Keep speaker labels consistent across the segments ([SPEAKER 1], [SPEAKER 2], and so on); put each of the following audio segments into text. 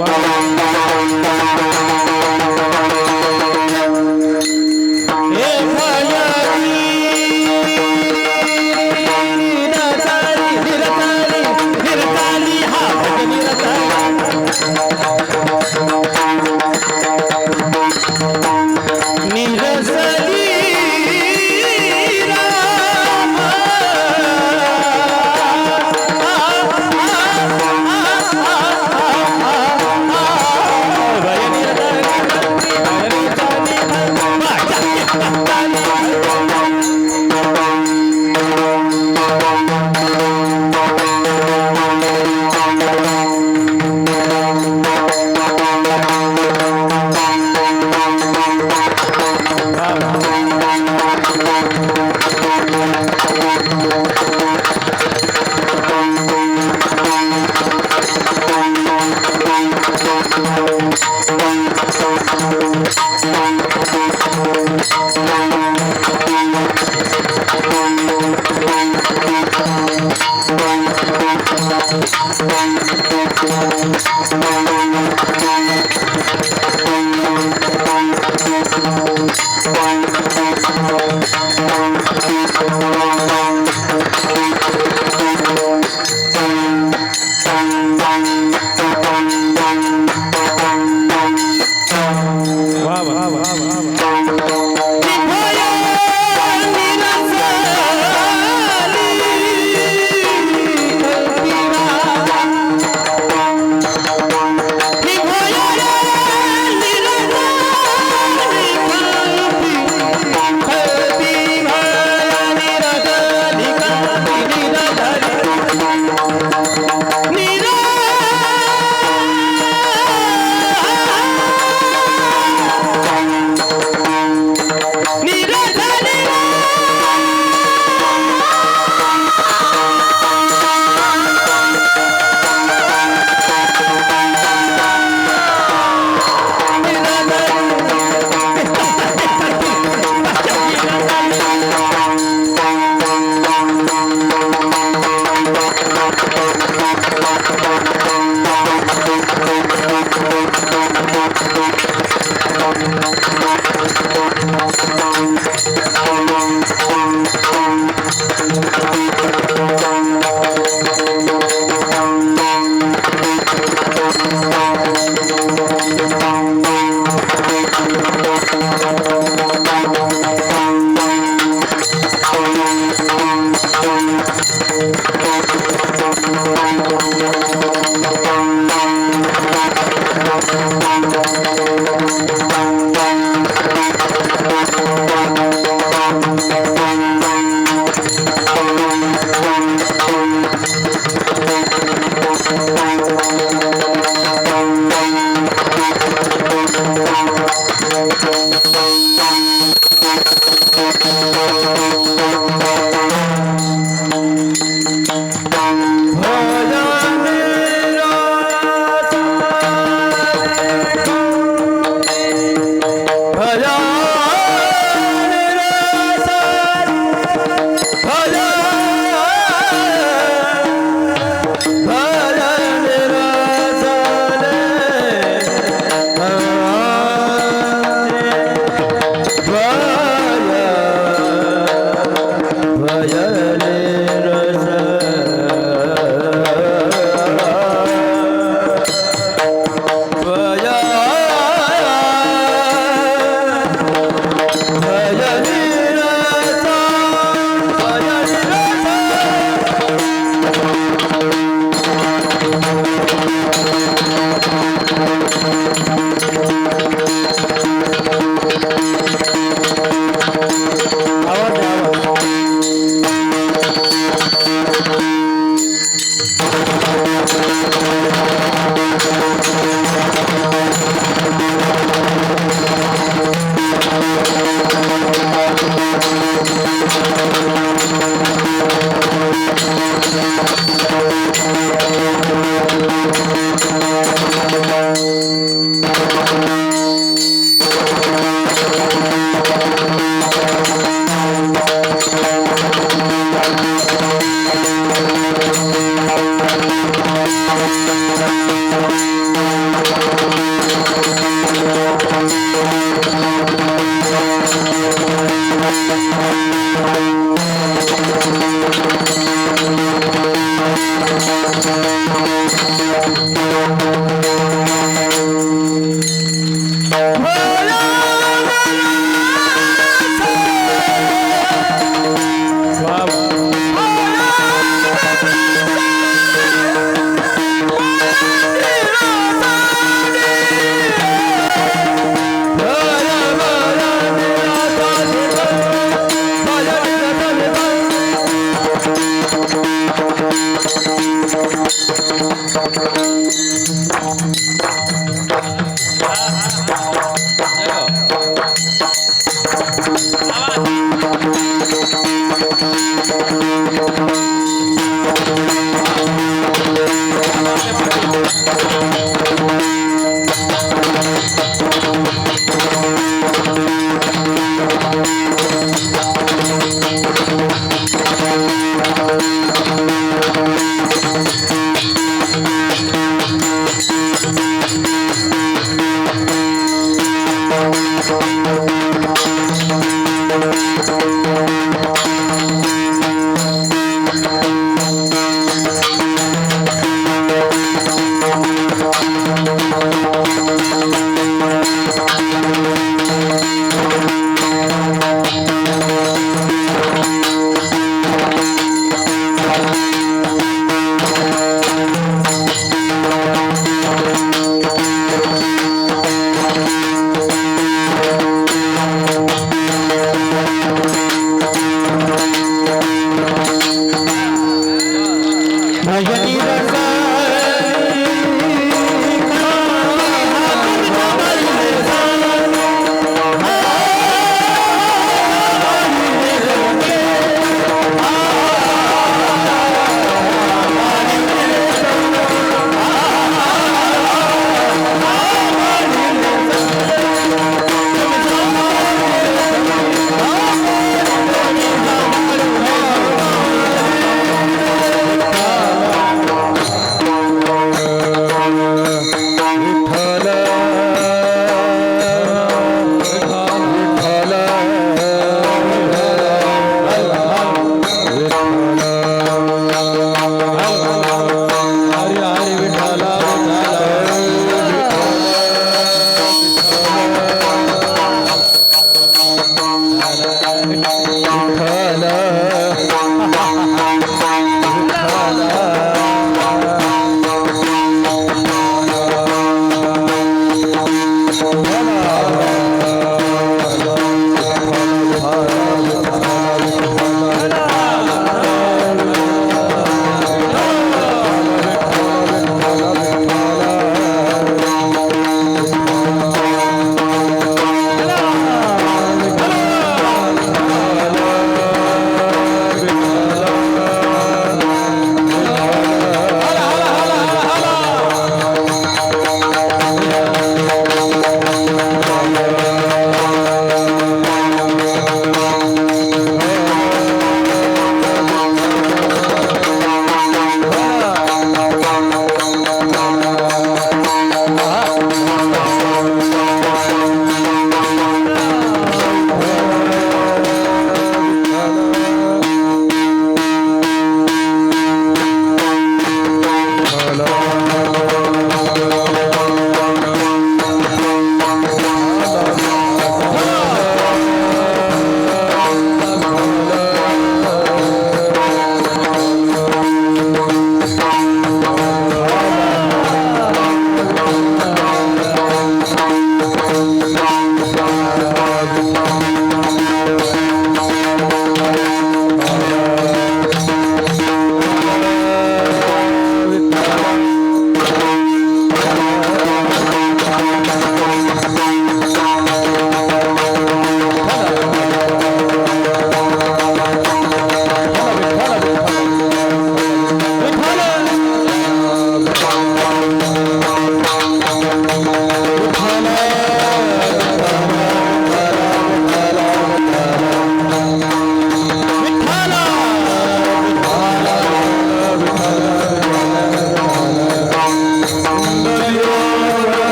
[SPEAKER 1] आ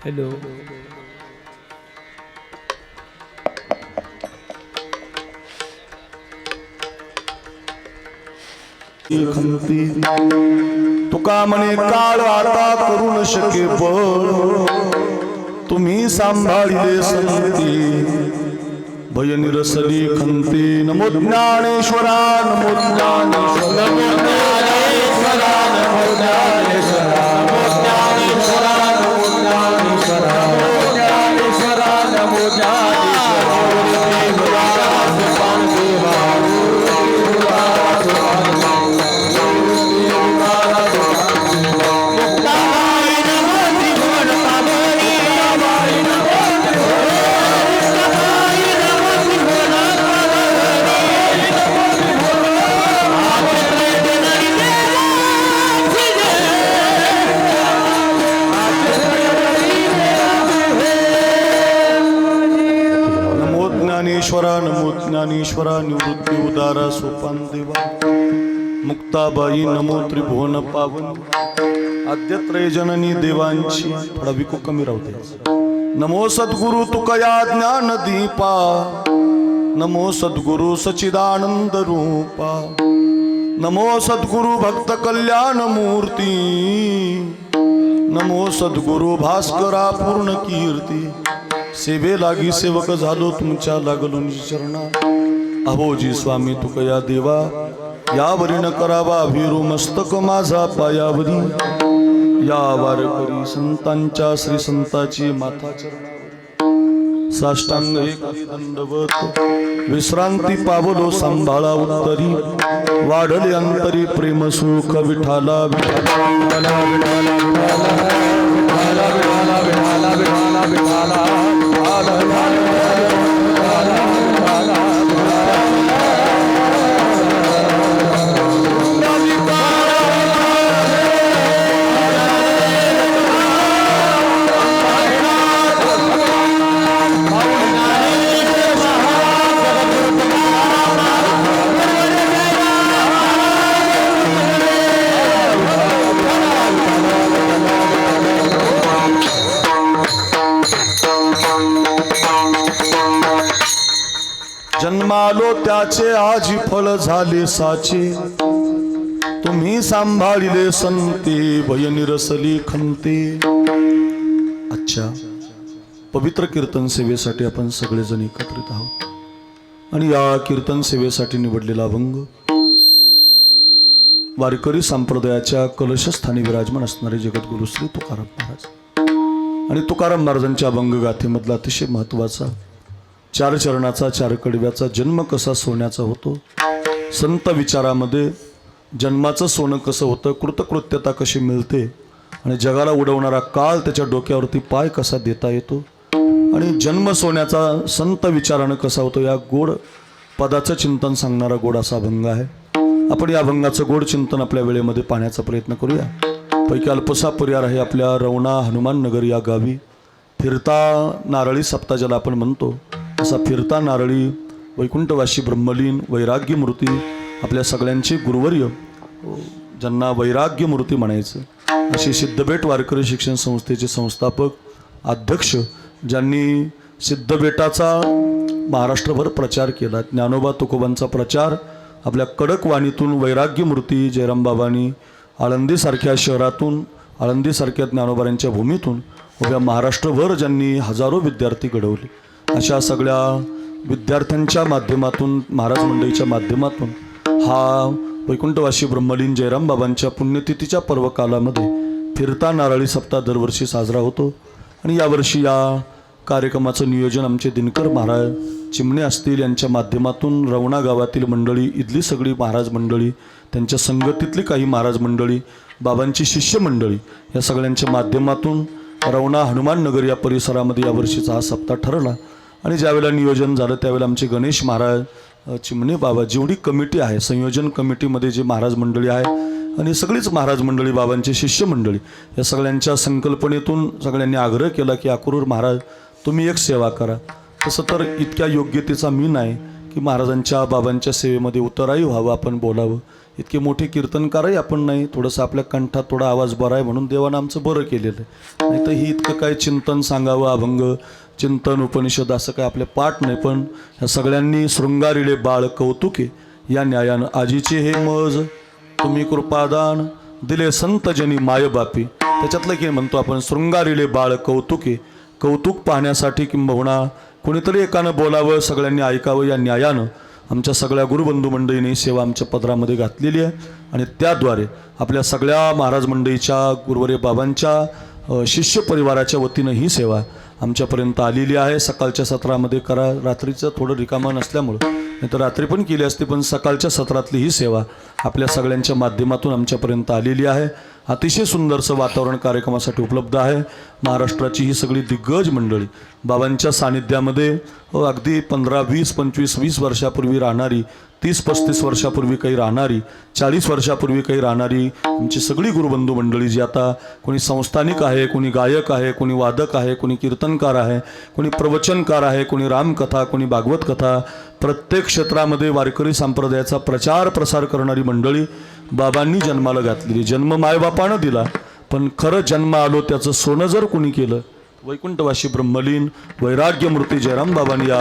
[SPEAKER 1] hello.
[SPEAKER 2] खंती तुका म्हणे काळ आता करू न शके बळ, तुम्ही सांभाळिले संती भय निरसली खंती. नमो ज्ञानेश्वरा नमो ज्ञानेश्वरा नमो ज्ञानेश्वरा नमो ज्ञानेश्वरा नमो ज्ञानेश्वरा नमो ज्ञानेश्वरा नमो ज्ञानेश्वरा नमो ज्ञानेश्वरा नमो ज्ञानेश्वरा निवृत्ती उदारा सोपान देवा मुक्ताबाई नमो त्रिभुवन पावन आद्यत्रय जननी देवांची. थोडा विको कमी राहते. नमो सद्गुरु तुकया ज्ञान दीपा, नमो सद्गुरु सचिदानंद रूपा, नमो सद्गुरु भक्त कल्याण मूर्ती, नमो सद्गुरु भास्करा पूर्ण कीर्ती. सेवे लागी सेवक झालो तुमच्या लागलो चरणा. अभोजी स्वामी तुकया देवा, यावरी न करावा भिरू मस्तक माझा पायावरी. या वारकरी संतांच्या श्री संताची माथा चरणावर साष्टांग एक दंडवत. विश्रांती पावलो सांभाळा उत्तरी, वाढले अंतरी प्रेम सुख विठाला विठाला विठाला विठाला विठाला विठाला विठाला विठाला जन्मालो त्याचे आजी फळ झाले साचे, तुम्ही सांभाळिले संते भय निरसली खंते. अच्छा, पवित्र कीर्तन सेवेसाठी आपण सगळेजण एकत्रित आहोत आणि या कीर्तन सेवेसाठी निवडलेला अभंग वारकरी संप्रदायाच्या कलशस्थानी विराजमान असणारे जगद्गुरु श्री तुकाराम महाराज आणि तुकाराम महाराजांच्या अभंग गाथेमधला अतिशय महत्वाचा चार चरणाचा चार कडव्याचा जन्म कसा सोन्याचा होतो, संत विचारामध्ये जन्माचं सोनं कसं होतं, कृतकृत्यता कशी मिळते आणि जगाला उडवणारा काळ त्याच्या डोक्यावरती पाय कसा देता येतो आणि जन्म सोन्याचा संत विचारानं कसा होतो, या गोड पदाचं चिंतन सांगणारा गोड असा अभंग आहे. आपण या अभंगाचं गोड चिंतन आपल्या वेळेमध्ये पाहण्याचा प्रयत्न करूया. पैकी अल्पसा पर्याय आहे आपल्या रवणा हनुमान नगर या गावी फिरता नारळी सप्ताह ज्याला आपण म्हणतो, असा फिरता नारळी वैकुंठवासी ब्रह्मलीन वैराग्य मूर्ती आपल्या सगळ्यांचे गुरुवर्य, ज्यांना वैराग्य मूर्ती म्हणायचं अशी सिद्धबेट वारकरी शिक्षण संस्थेचे संस्थापक अध्यक्ष, ज्यांनी सिद्धबेटाचा महाराष्ट्रभर प्रचार केला. ज्ञानोबा तुकोबांचा प्रचार आपल्या कडक वाणीतून वैराग्य मूर्ती जयरामबाबांनी आळंदीसारख्या शहरातून, आळंदीसारख्या ज्ञानोबांच्या भूमीतून उभ्या महाराष्ट्रभर ज्यांनी हजारो विद्यार्थी घडवले, अशा सगळ्या विद्यार्थ्यांच्या माध्यमातून महाराज मंडळीच्या माध्यमातून हा वैकुंठवासी ब्रह्मलीन जयरामबाबांच्या पुण्यतिथीच्या पर्वकालामध्ये फिरता नारळी सप्ताह दरवर्षी साजरा होतो. आणि यावर्षी या कार्यक्रमाचं नियोजन आमचे दिनकर महाराज चिमणे असतील यांच्या माध्यमातून रवणा गावातील मंडळी, इथली सगळी महाराज मंडळी, त्यांच्या संगतीतली काही महाराज मंडळी, बाबांची शिष्य मंडळी, या सगळ्यांच्या माध्यमातून रवणा हनुमान नगर या परिसरामध्ये यावर्षीचा हा सप्ताह ठरला. आणि ज्यावेळेला नियोजन झालं त्यावेळेला आमचे गणेश महाराज चिमणे बाबा, जेवढी कमिटी आहे संयोजन कमिटीमध्ये जे महाराज मंडळी आहे आणि सगळीच महाराज मंडळी, बाबांची शिष्य मंडळी, या सगळ्यांच्या संकल्पनेतून सगळ्यांनी आग्रह केला की अक्रूर महाराज तुम्ही एक सेवा करा. तसं तर इतक्या योग्यतेचा मी नाही की महाराजांच्या बाबांच्या सेवेमध्ये उतराई व्हावं, आपण बोलावं. इतके मोठे कीर्तनकारही आपण नाही, थोडंसं आपल्या कंठात थोडा आवाज बरा आहे म्हणून देवानं आमचं बरं केलेलं आहे. नाही तर ही इतकं काय चिंतन सांगावं, अभंग चिंतन उपनिषद असं काय आपले पाठ नाही. पण ह्या सगळ्यांनी शृंगारिले बाळ कौतुके या न्यायानं आजीचे हे मज तुम्ही कृपादान दिले संतजनी मायबापी. त्याच्यातलं की म्हणतो आपण शृंगारिले बाळ कौतुके, कौतुक पाहण्यासाठी किंबहुना कोणीतरी एकानं बोलावं, सगळ्यांनी ऐकावं या न्यायानं आमच्या सगळ्या गुरुबंधू मंडळींनी सेवा आमच्या पदरामध्ये घातलेली आहे. आणि त्याद्वारे आपल्या सगळ्या महाराज मंडळीच्या गुरुवर्य बाबांच्या शिष्य परिवाराच्या वतीनं ही सेवा आमच्यापर्यंत आलेली आहे. सकाळच्या सत्रामध्ये करा, रात्रीचं थोडं रिकामं नसल्यामुळं, नाही तर रात्री पण केली असती, पण सकाळच्या सत्रातली ही सेवा आपल्या सगळ्यांच्या माध्यमातून आमच्यापर्यंत आलेली आहे. अतिशय सुंदरसं वातावरण कार्यक्रमासाठी उपलब्ध आहे. महाराष्ट्राची ही सगळी दिग्गज मंडळी बाबांच्या सानिध्यामध्ये अगदी 15, 20, 25, 20 वर्षापूर्वी राहणारी, 30-35 वर्षापूर्वी काही राहणारी, 40 वर्षापूर्वी काही राहणारी आमची सगळी गुरुबंधू मंडळी जी आता कोणी संस्थानिक आहे, कोणी गायक आहे, कोणी वादक आहे, कोणी कीर्तनकार आहे, कोणी प्रवचनकार आहे, कोणी रामकथा, कोणी भागवत कथा, प्रत्येक क्षेत्रामध्ये वारकरी संप्रदायाचा प्रचार प्रसार करणारी मंडळी बाबांनी जन्माला घातलेली. जन्म मायबापानं दिला, पण खरं जन्म आलो त्याचं सोनं जर कोणी केलं, वैकुंठवासी ब्रह्मलीन वैराग्यमूर्ती जयराम बाबांनी या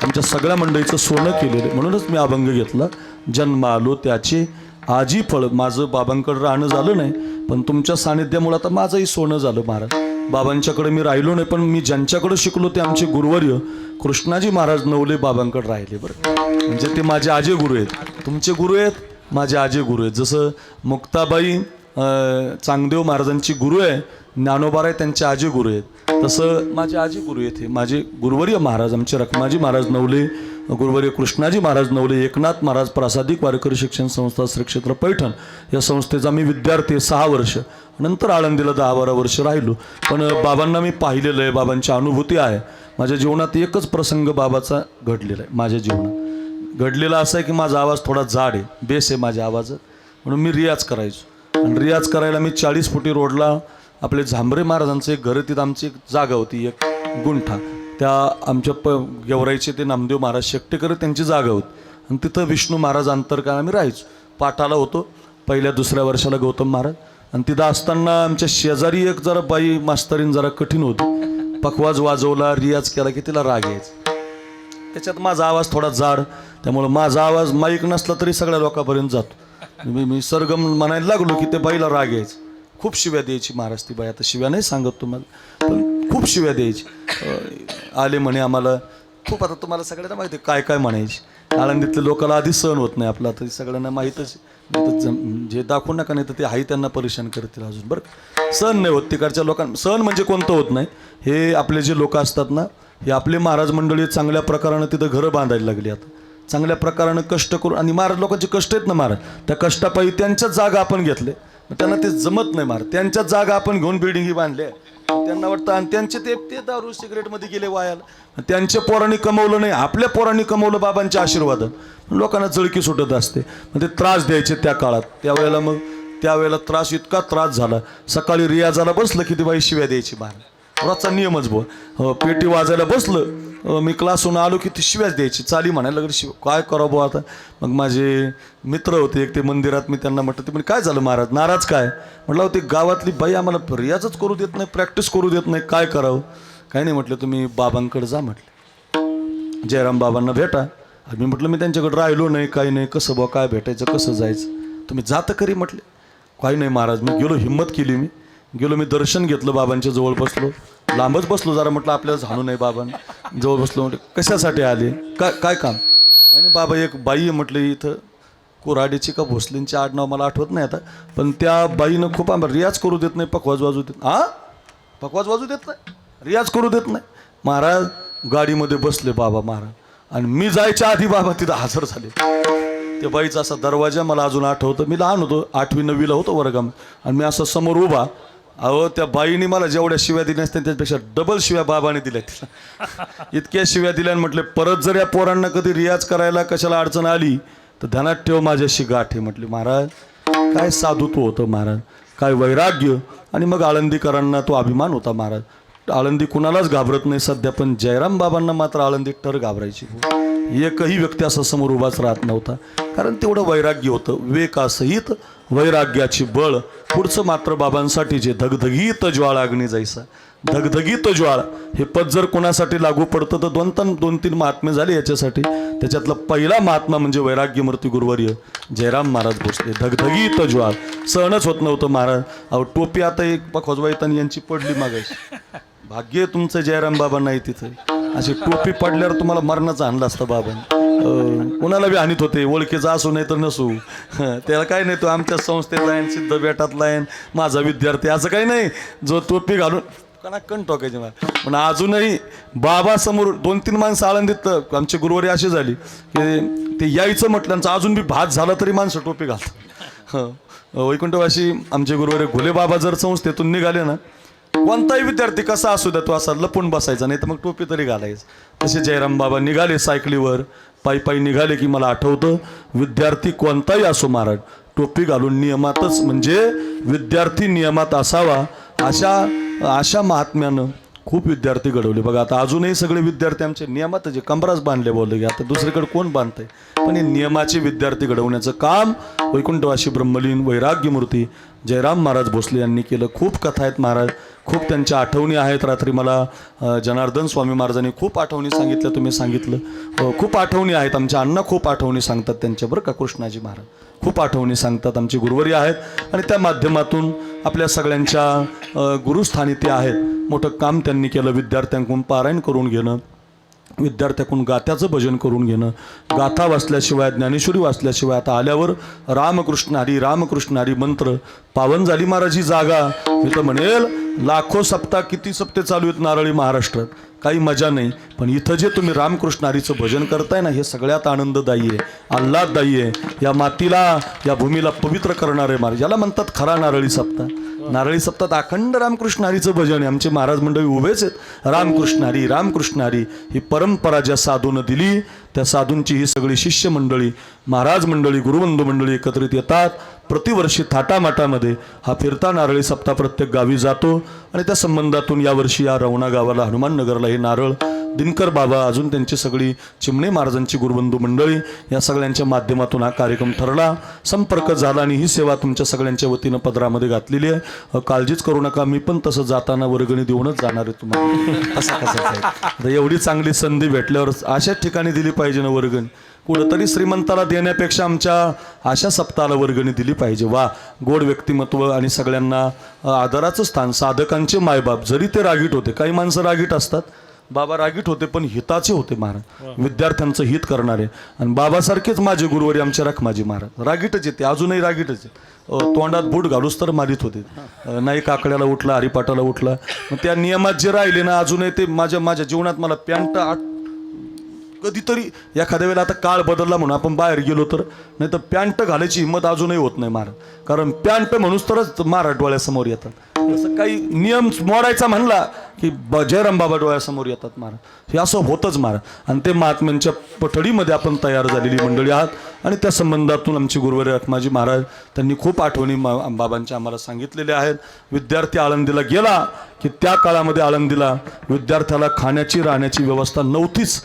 [SPEAKER 2] आमच्या सगळ्या मंडळीचं सोनं केलेलं. म्हणूनच मी अभंग घेतला, जन्म आलो त्याचे आजी फळ. माझं बाबांकडे राहणं झालं नाही, पण तुमच्या सानिध्यामुळे आता माझंही सोनं झालं महाराज. बाबांच्याकडे मी राहिलो नाही, पण मी ज्यांच्याकडे शिकलो ते आमचे गुरुवर्य कृष्णाजी महाराज नवले बाबांकडे राहिले. बरं, म्हणजे ते माझे आजे गुरु आहेत. तुमचे गुरु आहेत, माझे आजे गुरु आहेत. जसं मुक्ताबाई चांगदेव महाराजांची गुरु आहे, ज्ञानोबाराय त्यांचे आजे गुरु आहेत, तसं माझे आजी गुरु आहेत. हे माझे गुरुवर्य महाराज, आमचे रखमाजी महाराज नवले, गुरुवर्य कृष्णाजी महाराज नवले, एकनाथ महाराज प्रासादिक वारकरी शिक्षण संस्था श्री क्षेत्र पैठण या संस्थेचा मी विद्यार्थी 6 वर्ष, नंतर आळंदीला 10-12 वर्ष राहिलो. पण बाबांना मी पाहिलेलं आहे, बाबांची अनुभूती आहे. माझ्या जीवनात एकच प्रसंग बाबाचा घडलेला आहे. माझ्या जीवनात घडलेला असा आहे की माझा आवाज थोडा जाड आहे, बेस आहे माझ्या आवाजात, म्हणून मी रियाज करायचो. आणि रियाज करायला मी 40 फुटी रोडला आपले झांबरे महाराजांचं एक घर, तिथं आमची एक जागा होती, एक गुंठा, त्या आमच्या गेवराईचे ते नामदेव महाराज शेट्टेकर त्यांची जागा होती. आणि तिथं विष्णू महाराज अंतरकाळ आम्ही राहायचो. पाठाला होतो 1-2 वर्षाला गौतम महाराज. आणि तिथं असताना आमच्या शेजारी एक जरा बाई मास्तरीन जरा कठीण होती. पखवाज वाजवला, रियाज केला की तिला राग यायचा. त्याच्यात माझा आवाज थोडा जाड, त्यामुळं माझा आवाज माईक नसला तरी सगळ्या लोकांपर्यंत जातो. मी सरगम म्हणायला लागलो की ते बाईला राग यायचं. खूप शिव्या द्यायची महाराज ती बाई. आता शिव्या नाही सांगत तुम्हाला, पण खूप शिव्या द्यायची. आले म्हणे आम्हाला खूप. आता तुम्हाला सगळ्यांना माहिती आहे काय काय म्हणायची. आळंदीतल्या लोकांना आधी सहन होत नाही आपला, तरी सगळ्यांना माहीतच. जे दाखवू नका, नाही तर ते आई त्यांना परेशान करतील अजून. बरं, सहन नाही होत तिकडच्या लोकांना. सहन म्हणजे कोणतं होत नाही, हे आपले जे लोक असतात ना, हे आपले महाराज मंडळी चांगल्या प्रकारानं तिथं घरं बांधायला लागली. आता चांगल्या प्रकारानं कष्ट करून, आणि महाराज लोकांचे कष्ट आहेत ना महाराज, त्या कष्टापायी त्यांच्याच जागा आपण घेतले. त्यांना ते जमत नाही महाराज, त्यांच्याच जागा आपण घेऊन बिल्डिंगी बांधल्या. त्यांना वाटतं, आणि त्यांचे ते दारू सिगरेटमध्ये गेले वायाला. त्यांच्या पोरांनी कमवलं नाही, आपल्या पोरांनी कमवलं बाबांच्या आशीर्वादानं. लोकांना जळकी सुटत असते, मग ते त्रास द्यायचे त्या काळात. त्यावेळेला त्रास, इतका त्रास झाला. सकाळी रियाजाला बसलं की ती बाई शिव्या द्यायची महाराज. रोजचा नियमच बुवा. पेटी वाजायला बसलं, मी क्लासहून आलो की ती शिव्याच द्यायची. चाली म्हणायला लागली शिव. काय करावं बुवा आता. मग माझे मित्र होते एक, ते मंदिरात, मी त्यांना म्हटलं, ते म्हणजे काय झालं महाराज, नाराज काय. म्हटलं ती गावातली बाई आम्हाला रियाजच करू देत नाही, प्रॅक्टिस करू देत नाही, काय करावं. काही नाही म्हटलं, तुम्ही बाबांकडे जा म्हटलं, जयराम बाबांना भेटा. मी म्हटलं मी त्यांच्याकडे राहिलो नाही, काही नाही, कसं बुवा काय भेटायचं, कसं जायचं, तुम्ही जातं खरी म्हटले. काही नाही महाराज. मी गेलो, हिंमत केली, मी गेलो, मी दर्शन घेतलं, बाबांच्या जवळ बसलो, लांबच बसलो जरा. म्हटलं आपल्याला झाणू नाही. बाबांना जवळ बसलो. म्हटलं कशासाठी आले, काय काम. काही नाही बाबा, एक बाई आहे म्हटलं इथं, कोराडीची का भोसलेंची आडनाव मला आठवत नाही आता, पण त्या बाईनं खूप आम्हाला रियाज करू देत नाही, पखवाज वाजू देत. पखवाज वाजू देत नाही, रियाज करू देत नाही. महाराज गाडीमध्ये बसले बाबा महाराज, आणि मी जायच्या आधी बाबा तिथं हजर झाले. त्या बाईचा असा दरवाजा मला अजून आठवतं. मी लहान होतो, 8वी-9वीला होतो वर्गामध्ये, आणि मी असं समोर उभा. अहो त्या बाईने मला जेवढ्या शिव्या दिल्या असत्या त्याच्यापेक्षा डबल शिव्या बाबाने दिल्या तिला. इतक्या शिव्या दिल्या. म्हटले परत जर या पोरांना कधी रियाज करायला कशाला अडचण आली तर ध्यानात ठेव, माझ्याशी गाठ आहे. म्हटले महाराज काय साधुत्व होतं महाराज, काय वैराग्य. आणि मग आळंदीकरांना तो अभिमान होता महाराज. आळंदी कुणालाच घाबरत नाही सध्या, पण जयराम बाबांना मात्र आळंदी टर घाबरायची. एकही व्यक्ती असा समोर उभाच राहत नव्हता, कारण तेवढं वैराग्य होतं. विवेकासहित वैराग्याची बळ. पुढचं मात्र बाबांसाठी जे धगधगीत ज्वाळ अग्नी जैसा, धगधगीत ज्वाळ हे पद जर कोणासाठी लागू पडतं तर दोन तीन महात्मे झाले याच्यासाठी. त्याच्यातला पहिला महात्मा म्हणजे वैराग्यमूर्ती गुरुवर्य जयराम महाराज भोसले. धगधगीत ज्वाळ सहनच होत नव्हतं महाराज. अहो टोपी आता एक खोजवाईतान यांची पडली मागायची. भाग्य तुमचं जयराम बाबा नाही तिथे. अशी टोपी पडल्यावर तुम्हाला मरणाचं आणलं असतं बाबा. कोणाला बी आणत होते, ओळखीचा असू नाही तर नसू. त्याला काही नाही, तो आमच्या संस्थेतला आहे, सिद्ध बेटातला आहे, माझा विद्यार्थी, असं काही नाही. जो टोपी घालून कणा कण टोकायचे मला. पण अजूनही बाबासमोर 2-3 माणसं आळंदीत आमची गुरुवारी अशी झाली की ते यायचं म्हटल्याचं अजून बी भात झाला तरी माणसं टोपी घालतात. वैकुंठवासी आमचे गुरुवारी घुले बाबा जर संस्थेतून निघाले ना, कोणताही विद्यार्थी कसा असू द्या तो असा लपून बसायचा, नाही तर मग टोपी तरी घालायचं. तसे जयराम बाबा निघाले सायकलीवर, पायी निघाले की मला आठवतं, विद्यार्थी कोणताही असो महाराज टोपी घालून नियमातच, म्हणजे विद्यार्थी नियमात असावा अशा महात्म्यानं खूप विद्यार्थी घडवले. बघा आता अजूनही सगळे विद्यार्थी आमचे नियमात जे कंबराच बांधले बोलले की आता दुसरीकडे कोण बांधतंय, पण हे नियमाचे विद्यार्थी घडवण्याचं काम वैकुंठवासी ब्रह्मलीन वैराग्यमूर्ती जयराम महाराज भोसले यांनी केलं. खूप कथा आहेत महाराज, खूप त्यांच्या आठवणी आहेत. रात्री मला जनार्दन स्वामी महाराजांनी खूप आठवणी सांगितल्या, तुम्ही सांगितलं. खूप आठवणी आहेत. आमच्या अण्णा खूप आठवणी सांगतात त्यांच्या, बरं का, कृष्णाजी महाराज खूप आठवणी सांगतात. आमची गुरुवारी आहेत आणि त्या माध्यमातून आपल्या सगळ्यांच्या गुरुस्थानी ते आहेत. मोठं काम त्यांनी केलं. विद्यार्थ्यांकडून पारायण करून घेणं, विद्यार्थ्याकडून गाथ्याचं भजन करून घेणं, गाथा वाचल्याशिवाय, ज्ञानेश्वरी वाचल्याशिवाय. आता आल्यावर रामकृष्ण हरी मंत्र पावन झाली महाराज ही जागा. मी तर म्हणेल लाखो सप्ताह, किती सप्ते चालू आहेत नारळी महाराष्ट्रात, काही मजा नाही. पण इथं जे तुम्ही रामकृष्ण हरीचं भजन करताय ना, हे सगळ्यात आनंददायी आहे, आल्हाददायी आहे. या मातीला, या भूमीला पवित्र करणारे महाराज, याला म्हणतात खरा नारळी सप्ताह. नारळी सप्ताहात अखंड रामकृष्ण हरीचं भजन आहे. आमचे महाराज मंडळी उभेच आहेत. रामकृष्ण हरी ही परंपरा ज्या साधूनं दिली, त्या साधूंची ही सगळी शिष्य मंडळी, महाराज मंडळी, गुरुबंधू मंडळी एकत्रित येतात. प्रतिवर्षी थाटामाटामध्ये हा फिरता नारळी सप्ताह प्रत्येक गावी जातो. आणि त्या संबंधातून यावर्षी या रवणा गावाला, हनुमाननगरला हे नारळ दिनकर बाबा, अजून त्यांची सगळी चिमणे महाराजांची गुरुबंधू मंडळी, या सगळ्यांच्या माध्यमातून हा कार्यक्रम ठरला, संपर्क झाला आणि ही सेवा तुमच्या सगळ्यांच्या वतीनं पदरामध्ये घातलेली आहे. काळजीच करू नका, मी पण तसं जाताना वर्गणी देऊनच जाणार आहे तुम्हाला. असं कसं एवढी चांगली संधी भेटल्यावर अशाच ठिकाणी दिली पाहिजे ना वर्गणी. कुठंतरी श्रीमंताला देण्यापेक्षा आमच्या अशा सप्ताहाला वर्गणी दिली पाहिजे. वा, गोड व्यक्तिमत्व आणि सगळ्यांना आदराचं स्थान. साधकांचे मायबाप जरी ते रागीट होते, काही माणसं रागीट असतात, बाबा रागीट होते पण हिताचे होते महाराज, विद्यार्थ्यांचं हित करणारे. आणि बाबासारखेच माझे गुरुवारी आमचे रखमाजी महाराज रागीटच येते, अजूनही रागीटच आहे. तोंडात बूट घालूच तर मारित होते, नाही काकड्याला उठला, हरिपाठाला उठला. मग त्या नियमात जे राहिले ना अजूनही ते माझ्या जीवनात मला पॅन्ट कधीतरी एखाद्या वेळेला, आता काळ बदलला म्हणून आपण बाहेर गेलो तर, नाही तर पॅन्ट घालायची हिंमत अजूनही होत नाही महाराज. कारण पॅन्ट म्हणूनच तरच महाराज डोळ्यासमोर येतात. असं काही नियम मोडायचा म्हणला की जयराम बाबा डोळ्यासमोर येतात महाराज. हे असं होतच महाराज. आणि ते महात्म्यांच्या पठडीमध्ये आपण तयार झालेली मंडळी आहात. आणि त्या संबंधातून आमचे गुरुवारी रखमाजी महाराज त्यांनी खूप आठवणी बाबांच्या आम्हाला सांगितलेल्या आहेत. विद्यार्थी आळंदीला गेला की त्या काळामध्ये आळंदीला विद्यार्थ्याला खाण्याची राहण्याची व्यवस्था नव्हतीच.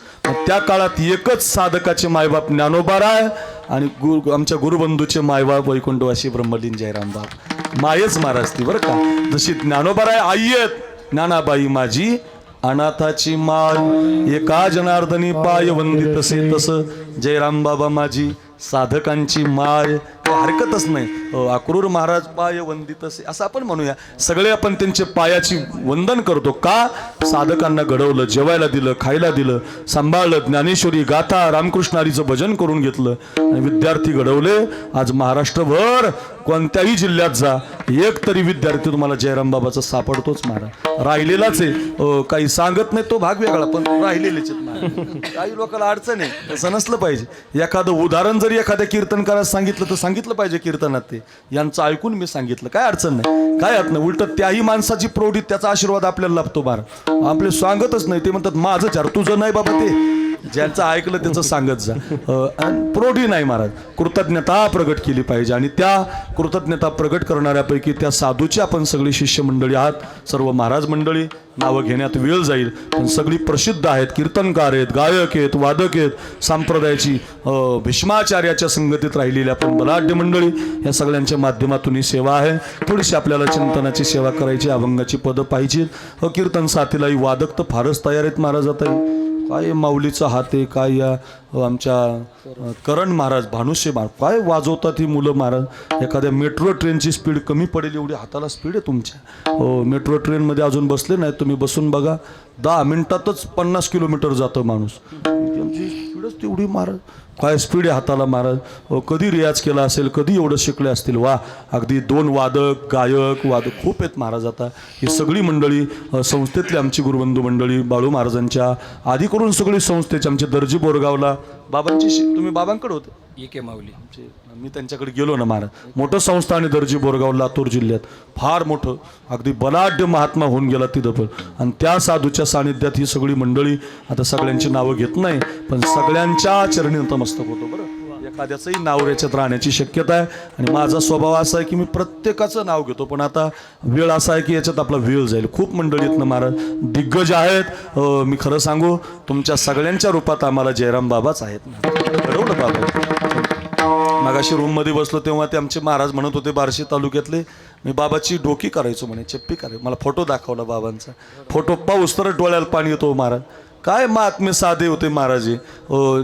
[SPEAKER 2] त्या काळात एकच साधकाचे मायबाप ज्ञानोबाराय आणि आमच्या गुरुबंधूचे मायबाप वैकुंठवासी ब्रह्मलीन जयराम बाप, मायच महाराज ती, बरं का. जशी ज्ञानोबाराय आई आहेत, ज्ञानाबाई माझी अनाथाची माय, एका जनार्दनी पाय वंदित तसे तसं जयराम बाबा माझी साधकांची माय. हरकतच नाही. अक्रूर महाराज पाय वंदित असे असं आपण म्हणूया. सगळे आपण त्यांचे पायाची वंदन करतो. का? साधकांना घडवलं, जेवायला दिलं, खायला दिलं, सांभाळलं, ज्ञानेश्वरी गाथा रामकृष्ण हरीचं भजन करून घेतलं आणि विद्यार्थी घडवले. आज महाराष्ट्रभर कोणत्याही जिल्ह्यात जा, एक तरी विद्यार्थी तुम्हाला जयराम बाबाचा सापडतोच महाराज. राहिलेलाच आहे, काही सांगत नाही तो भाग वेगळा, पण राहिलेलेच आहेत. काही लोकांना अडचण आहे, तसं नसलं पाहिजे. एखादं उदाहरण जरी एखाद्या कीर्तनकारास सांगितलं तर सांगितलं पाहिजे कीर्तनात, ते यांचं ऐकून मी सांगितलं, काय अडचण नाही, काय अर्थ नाही. उलट त्याही माणसाची प्रौढी, त्याचा आशीर्वाद आपल्याला लाभतो बार. आपले सांगतच नाही, ते म्हणतात माझं चार, तुझं नाही बाबा, ते ज्यांचं ऐकलं त्याचं सांगत जा. प्रोढी नाही महाराज, कृतज्ञता प्रगट केली पाहिजे आणि त्या कृतज्ञता प्रगट करणाऱ्यापैकी त्या साधूची आपण सगळी शिष्य मंडळी आहात. सर्व महाराज मंडळी नावं घेण्यात वेळ जाईल, पण सगळी प्रसिद्ध आहेत, कीर्तनकार आहेत, गायक आहेत, वादक आहेत, सांप्रदायाची भीष्माचार्याच्या संगतीत राहिलेली आपण बलाढ्य मंडळी, या सगळ्यांच्या माध्यमातून ही सेवा आहे. थोडीशी आपल्याला चिंतनाची सेवा करायची, अभंगाची पदं पाहिजे. कीर्तन साथीलाही वादक तर फारच तयार आहेत महाराज. आता काय माऊलीचा हात आहे, काय या आमच्या करण महाराज, भानुशे महाराज, काय वाजवतात ही मुलं महाराज. एखाद्या मेट्रो ट्रेनची स्पीड कमी पडेल एवढी हाताला स्पीड आहे तुमच्या. हो, मेट्रो ट्रेनमध्ये अजून बसले नाही तुम्ही, बसून बघा 10 मिनिटातच 50 किलोमीटर जातं माणूस. आमची स्पीडच तेवढी महाराज, काय स्पीड आहे हाताला महाराज. कधी रियाज केला असेल, कधी एवढं शिकले असतील. वा, अगदी 2 वादक, गायक, वादक खूप आहेत महाराज. आता ही सगळी मंडळी संस्थेतली आमची गुरुबंधू मंडळी, बाळू महाराजांच्या आधी करून सगळी संस्थेची आमचे दर्जी बोरगावला बाबांची तुम्ही बाबांकडे होते
[SPEAKER 1] के माऊली,
[SPEAKER 2] मी त्यांच्याकडे गेलो ना महाराज. मोठं संस्था आणि दर्जी बोरगाव लातूर जिल्ह्यात फार मोठं, अगदी बलाढ्य महात्मा होऊन गेला तिथं पण. आणि त्या साधूच्या सानिध्यात ही सगळी मंडळी, आता सगळ्यांची नावं घेत नाही, पण सगळ्यांच्या चरणी नतमस्तक होतो. बरं, एखाद्याचंही नाव याच्यात राहण्याची शक्यता आहे. आणि माझा स्वभाव असा आहे की मी प्रत्येकाचं नाव घेतो, पण आता वेळ असा आहे की याच्यात आपला वेळ जाईल. खूप मंडळी आहेत ना महाराज, दिग्गज आहेत. मी खरं सांगू, तुमच्या सगळ्यांच्या रूपात आम्हाला जयराम बाबाच आहेत. ठरवलं बाबा. मगाशी रूममध्ये बसलो तेव्हा ते आमचे महाराज म्हणत होते बार्शी तालुक्यातले, मी बाबाची डोकी करायचो म्हणे, चप्पी करायचो. मला फोटो दाखवला बाबांचा, फोटो पाऊस तर डोळ्याला पाणी येतो महाराज. काय महात्मे साधे होते महाराज,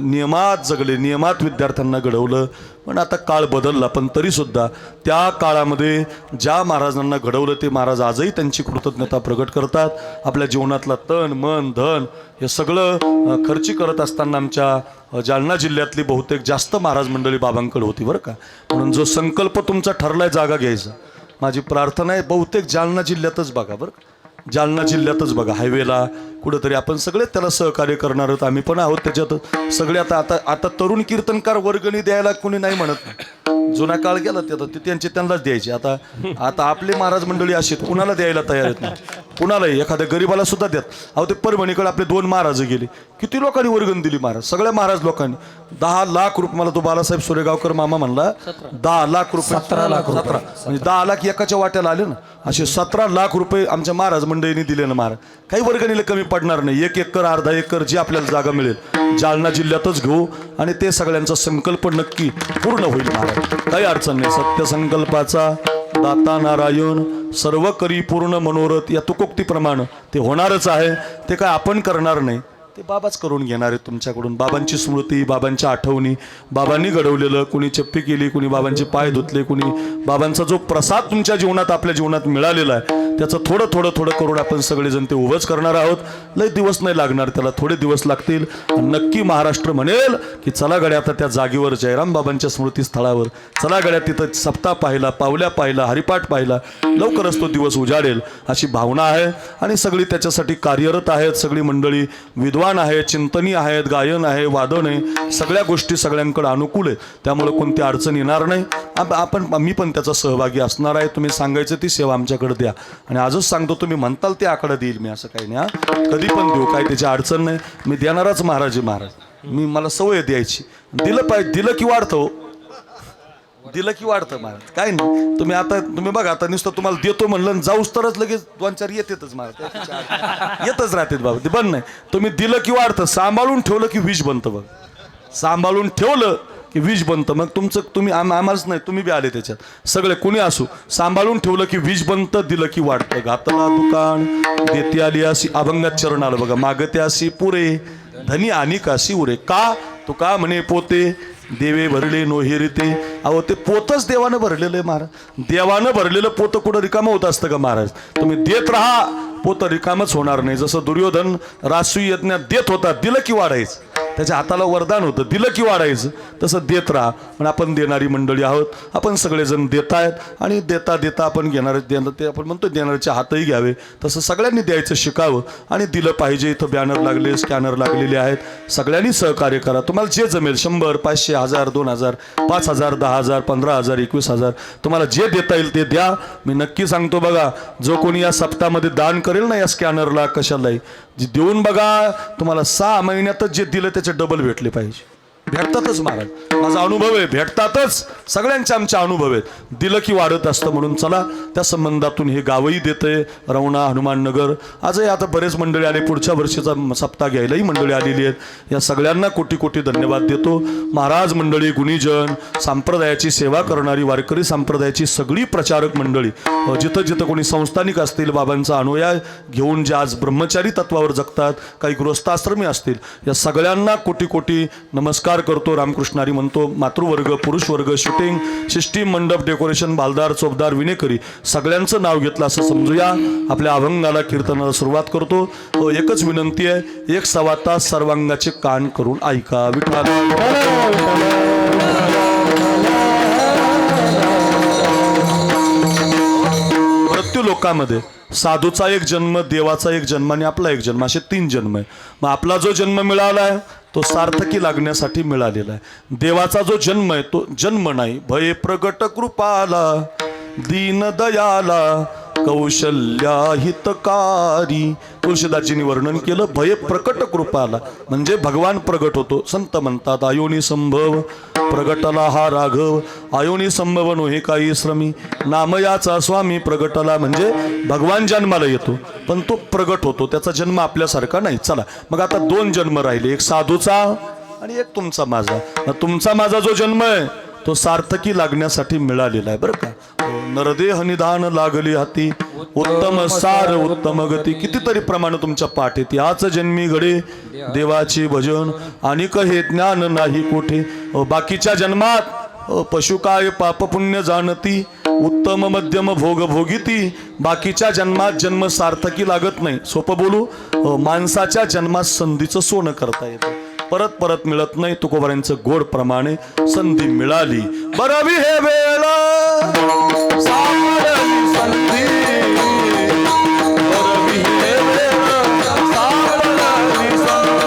[SPEAKER 2] नियमात जगले, नियमात विद्यार्थ्यांना घडवलं. पण आता काळ बदलला, पण तरीसुद्धा त्या काळामध्ये ज्या महाराजांना घडवलं ते महाराज आजही त्यांची कृतज्ञता प्रगट करतात. आपल्या जीवनातला तन मन धन हे सगळं खर्ची करत असताना आमच्या जालना जिल्ह्यातली बहुतेक जास्त महाराज मंडळी बाबांकडे होती बरं का. म्हणून जो संकल्प तुमचा ठरलाय जागा घ्यायचा, माझी प्रार्थना आहे बहुतेक जालना जिल्ह्यातच बघा बरं का. जालना जिल्ह्यातच बघा, हायवेला कुठंतरी आपण सगळे त्याला सहकार्य करणार आहोत. आम्ही पण आहोत त्याच्यात सगळे. आता तरुण कीर्तनकार वर्गणी द्यायला कोणी नाही म्हणत नाही. जुना काळ गेला ते, आता ते त्यांचे त्यांनाच द्यायचे. आता आपले महाराज मंडळी अशी कुणाला द्यायला तयार आहेत ना, कुणालाही एखाद्या गरीबाला सुद्धा द्यात. अहो, ते परभणीकडे आपले 2 महाराज गेले, किती लोकांनी वर्गणी दिली महाराज, सगळ्या महाराज लोकांनी 10 लाख रुपये. मला तो बालासाहेब सोरेगावकर मामा म्हणला 10 लाख रुपये, 17 लाख म्हणजे 10 लाख एकाच्या वाट्याला आले ना. असे 17 लाख रुपये आमच्या महाराज मंडळींनी दिले ना महाराज. काही वर्गणीला कमी पडणार नाही. 1 एकर अर्धा एकर जी आपल्याला जागा मिळेल जालना जिल्ह्यातच घेऊ आणि ते सगळ्यांचा संकल्प नक्की पूर्ण होईल महाराज. काही अडचण नाही. सत्य संकल्पाचा दाता नारायण, सर्व करी पूर्ण मनोरथ, या तुकोक्तीप्रमाणे ते होणारच आहे. ते काय आपण करणार नाही, ते बाबाच करून घेणार आहेत तुमच्याकडून. बाबांची स्मृती, बाबांच्या आठवणी, बाबांनी घडवलेलं, कुणी चप्पी केली, कुणी बाबांचे पाय धुतले, कुणी बाबांचा जो प्रसाद तुमच्या जीवनात आपल्या जीवनात मिळालेला आहे त्याचं थोडं थोडं थोडं करून आपण सगळेजण ते उभंच करणार आहोत. लय दिवस नाही लागणार, त्याला थोडे दिवस लागतील. नक्की महाराष्ट्र म्हणेल की चला गड्या आता त्या जागेवर जयराम बाबांच्या स्मृतीस्थळावर चला गड्या, तिथं सप्ताह पाहिला, पावल्या पाहिला, हरिपाठ पाहिला, लवकरच तो दिवस उजाडेल अशी भावना आहे. आणि सगळी त्याच्यासाठी कार्यरत आहेत. सगळी मंडळी विद्वान आहेत, चिंतनी आहेत, गायन आहे, वादन आहे, सगळ्या गोष्टी सगळ्यांकडे अनुकूल आहे. त्यामुळे कोणती अडचण येणार नाही. मी पण त्याचा सहभागी असणार आहे. तुम्ही सांगायचं ती सेवा आमच्याकडे द्या. आणि आजच सांगतो, तुम्ही म्हणताल ते आकडा देईल मी, असं काही नाही. कधी पण देऊ, काय त्याची अडचण नाही. मी देणारच महाराज आहे महाराज. मला सवय द्यायची. दिलं पाहिजे, दिलं की वाढतं, दिलं की वाढतं महाराज. काय नाही, तुम्ही बघा आता नुसतं तुम्हाला देतो म्हणलं जाऊस तरच लगेच 2-4 येतेच महाराज, येतच राहतात बाबा, ते बंद नाही. तुम्ही दिलं की वाढतं, सांभाळून ठेवलं की विष बनतं बघ. सांभाळून ठेवलं की विष बनतं. मग तुम्ही आम्हालाच नाही, तुम्ही बी आले त्याच्यात सगळे कुणी असू. सांभाळून ठेवलं की विष बनतं, दिलं की वाढतं. घातला दुकान देते आली अशी अभंगात चरण आलं बघा. मागते अशी पुरे धनी आणि काशी उरे. का तू का म्हणे पोते देवे भरले नोहेरिते. अहो, ते पोतच देवानं भरलेलं आहे महाराज. देवानं भरलेलं पोत कुठं रिकामं होत असतं का महाराज? तुम्ही देत राहा, पोत रिकामच होणार नाही. जसं दुर्योधन रासू यज्ञात देत होता, दिलं की वाढायचं. त्याच्या हाताला वरदान होतं, दिलं की वाढायचं. तसं देत राहा. पण आपण देणारी मंडळी आहोत. आपण सगळेजण देत आहेत आणि देता देता आपण घेणार, ते आपण म्हणतो देणाऱ्याचे हातही घ्यावे. तसं सगळ्यांनी द्यायचं शिकावं आणि दिलं पाहिजे. इथं बॅनर लागले, स्कॅनर लागलेले आहेत. सगळ्यांनी सहकार्य करा. तुम्हाला जे जमेल 100, 500, 1000, 2000, 5000, 10000, 15000, 21000 तुम्हाला जे देता येईल ते द्या. मी नक्की सांगतो बघा, जो कोणी या सप्ताहामध्ये दान करेल ना या स्कॅनरला कशालाही, जे देऊन बघा, तुम्हाला 6 महिन्यातच जे दिलं त्याचे डबल भेटले पाहिजे. भेटतातच महाराज, माझा अनुभव आहे, भेटतातच. सगळ्यांचे आमचे अनुभव आहेत. दिलं की वाढत असतं. म्हणून चला त्या संबंधातून हे गावही देतंय, रवणा, हनुमाननगर. आजही आता बरेच मंडळी आले, पुढच्या वर्षीचा सप्ताह घ्यायलाही मंडळी आलेली आहेत. या सगळ्यांना कोटी कोटी धन्यवाद देतो. महाराज मंडळी, गुणीजन, संप्रदायाची सेवा करणारी, वारकरी संप्रदायाची सगळी प्रचारक मंडळी, जिथं जिथं कोणी संस्थानिक असतील, बाबांचा अनुयाय घेऊन जे आज ब्रह्मचारी तत्वावर जगतात, काही गृहस्थाश्रमी असतील, या सगळ्यांना कोटी कोटी नमस्कार करतो. रामकृष्णारी म्हणतो. मातृवर्ग, पुरुष वर्ग, शूटिंग, सिस्टीम, मंडप, डेकोरेशन, बालदार, चोपदार, विनेकरी, सगळ्यांचं नाव घेतलं असं समजूया. आपल्या अभंगाला, कीर्तनाला सुरुवात करतो. एकच विनंती आहे, 1 तास सर्वांगाचे कान करून ऐका. विठ्ठल मृत्यू लोकांमध्ये साधूचा एक जन्म, देवाचा एक जन्म आणि आपला एक जन्म, असे 3 जन्म आहे. मग आपला जो जन्म मिळालाय तो सार्थकी लागण्यासाठी मिळालेला आहे. देवाचा जो जन्म आहे तो जन्म नाही. भय प्रगट कृपाला, दीन दयाला, कौशल्या हितकारी. तुळशीदासजींनी वर्णन केलं. भय प्रकट कृपाला म्हणजे भगवान प्रगट होतो. संत म्हणतात आयोनी संभव प्रगटला हा राघव, आयोनी संभव नो हे काही श्रमी, नामयाचा स्वामी प्रगटला. म्हणजे भगवान जन्माला येतो पण तो प्रगट होतो, त्याचा जन्म आपल्यासारखा नाही. चला मग आता 2 जन्म राहिले, एक साधूचा आणि एक तुमचा माझा. तुमचा माझा जो जन्म आहे तो सार्थकी लागण्यासाठी मिळालेला आहे बरं का. नरदेह निधान लागली हाती, उत्तम सार उत्तम गती. कितीतरी प्रमाण तुमच्या पाठ येते. आज जन्मी घडे देवाचे भजन, आणि हे ज्ञान नाही कोठे. बाकीच्या जन्मात पशु काय पाप पुण्य जाणती, उत्तम मध्यम भोग भोगिती. बाकीच्या जन्मात जन्म सार्थकी लागत नाही. सोपं बोलू, माणसाच्या जन्मात संधीचं सोनं करता येतं, परत परत मिळत नाही. तुकोबारांचं गोड प्रमाणे संधी मिळाली. बरवी हे वेळ सापडली संधी, बरवी हे वेळ सापडली संधी.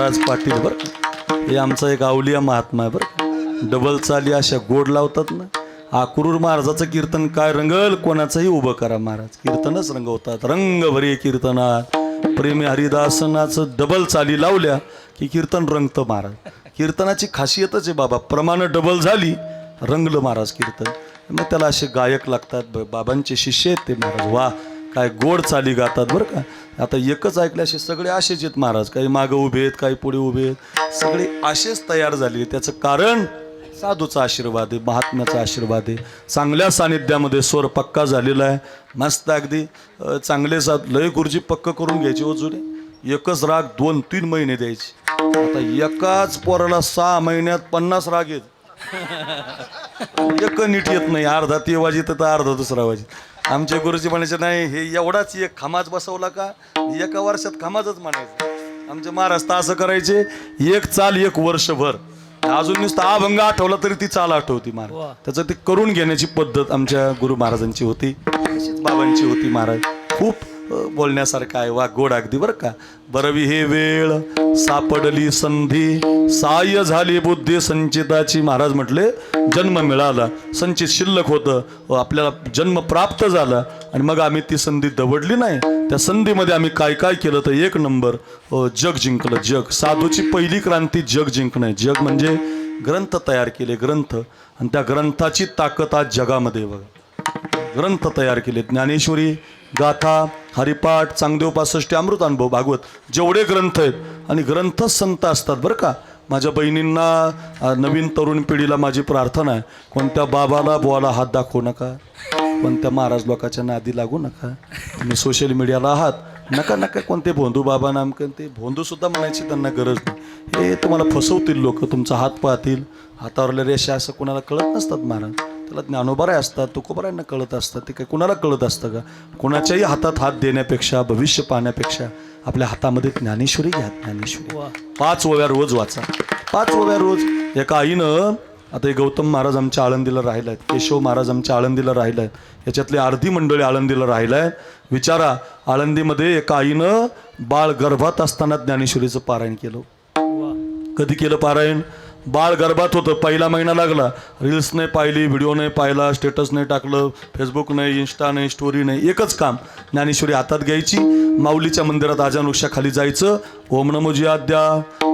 [SPEAKER 2] महाराज पाटील बरं का. हे आमचा एक अवलिया महात्मा आहे बरं का. डबल चाली अशा गोड लावतात ना. आकुरूर महाराजाचं कीर्तन काय रंगल, कोणाचंही उभं करा महाराज कीर्तनच रंगवतात. रंग भरे कीर्तनात प्रेमी हरिदासनाचं डबल चाली लावल्या की कीर्तन रंगतं महाराज. कीर्तनाची खासियतच आहे बाबा, प्रमाण डबल झाली रंगलं महाराज कीर्तन. मग त्याला असे गायक लागतात. बाबांचे शिष्य आहेत ते महाराज. वा काय गोड चाली गातात बरं का. आता एकच ऐकले असे सगळे असेच आहेत महाराज. काही मागं उभे आहेत, काही पुढे उभे आहेत, सगळे असेच तयार झाले. त्याचं कारण साधूचा आशीर्वाद आहे, महात्म्याचा आशीर्वाद आहे. चांगल्या सानिध्यामध्ये स्वर पक्का झालेला आहे. मस्त अगदी चांगले साथ लय गुरुजी पक्क करून घ्यायचे हो जुने. एकच राग 2-3 महिने द्यायचे. आता एकाच पोराला 6 महिन्यात 50 राग येत. एक नीट येत नाही. अर्धा ते वाजित तर अर्धा दुसरा वाजित. आमचे गुरुजी म्हणायचे नाही हे एवढाच एक खमाज बसवला का एका वर्षात खमाजच म्हणायचं. आमचे महाराज तर असं करायचे, एक चाल 1 वर्षभर. अजून नुसतं अभंग आठवला तरी ती चाल आठवती महाराज. त्याचं ते करून घेण्याची पद्धत आमच्या गुरु महाराजांची होती, तशीच बाबांची होती महाराज. खूप बोलण्यासारखं आहे. वा गोड अगदी बरं का. बरवी हे वेळ सापडली संधी, साय झाली बुद्धी संचिताची. महाराज म्हटले जन्म मिळाला, संचित शिल्लक होतं, आपल्याला जन्म प्राप्त झाला आणि मग आम्ही ती संधी दवडली नाही. त्या संधीमध्ये आम्ही काय काय केलं तर 1 नंबर जग जिंकलं. जग साधूची पहिली क्रांती जग जिंकणं. जग म्हणजे ग्रंथ तयार केले, ग्रंथ. आणि त्या ग्रंथाची ताकद आज जगामध्ये बघा. ग्रंथ तयार केले. ज्ञानेश्वरी, गाथा, हरिपाठ, चांगदेव 65, अमृतानुभव, भागवत, जेवढे ग्रंथ आहेत. आणि ग्रंथच संत असतात बरं का. माझ्या बहिणींना, नवीन तरुण पिढीला माझी प्रार्थना आहे, कोणत्या बाबाला बुवाला हात दाखवू नका, कोणत्या महाराज लोकांच्या नादी लागू नका. तुम्ही सोशल मीडियाला आहात, नका नका कोणते भोंदू बाबा नामकन ते भोंदूसुद्धा म्हणायची त्यांना गरज नाही. हे तुम्हाला फसवतील लोक, तुमचा हात पाहतील. हातावरल्या रेषा असं कोणाला कळत नसतात महाराज. त्याला ज्ञानोबाराय असतात, तुकोबारायांना कळत असतात. ते काय कुणाला कळत असतं का. कोणाच्याही हातात हात देण्यापेक्षा, भविष्य पाहण्यापेक्षा आपल्या हातामध्ये ज्ञानेश्वरी घ्या. ज्ञानेश्वरी 5 ओव्या रोज वाचा. 5 ओव्या रोज. एका आईनं, आता हे गौतम महाराज आमच्या आळंदीला राहिला आहेत, केशव महाराज आमच्या आळंदीला राहिला आहेत, याच्यातली अर्धी मंडळी आळंदीला राहिला आहेत. विचारा, आळंदीमध्ये एका आईनं बाळ गर्भात असताना ज्ञानेश्वरीचं पारायण केलं. कधी केलं पारायण? बाळ गर्भात होतं, पहिला महिना लागला. रील्स नाही पाहिली, व्हिडिओ नाही पाहिला, स्टेटस नाही टाकलं, फेसबुक नाही, इंस्टा नाही, स्टोरी नाही. एकच काम, ज्ञानेश्वरी हातात घ्यायची, माऊलीच्या मंदिरात आजानुक्षा खाली जायचं. ओम नमो जी आद्या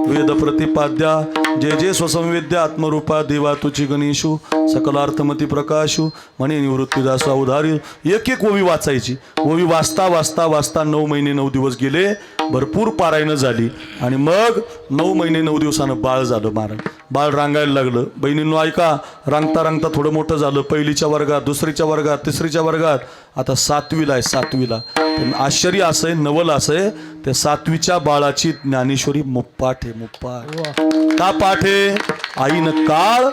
[SPEAKER 2] वेद प्रतिपाद्या जय जय स्वसंवेद्या आत्मरूपा देवा तुची गणेशू सकलार्थमती प्रकाशू म्हणे निवृत्तीदास उधारी. एक एक ओवी वाचायची. ओवी वाचता वाचता वाचता 9 महिने 9 दिवस गेले. भरपूर पारायणं झाली आणि मग 9 महिने 9 दिवसानं बाळ झालं महाराज. बाळ रांगायला लागलं. बहिणींनो ऐका, रांगता रांगता थोडं मोठं झालं. पहिलीच्या वर्गात, दुसरीच्या वर्गात, तिसरीच्या वर्गात, आता 7वीला आहे. 7वीला. आश्चर्य असं आहे, नवल असं आहे, त्या 7वीच्या बाळाची ज्ञानेश्वरी मुप्पाठ आहे. मुप्पाठ का पाठ आहे? आईनं काळ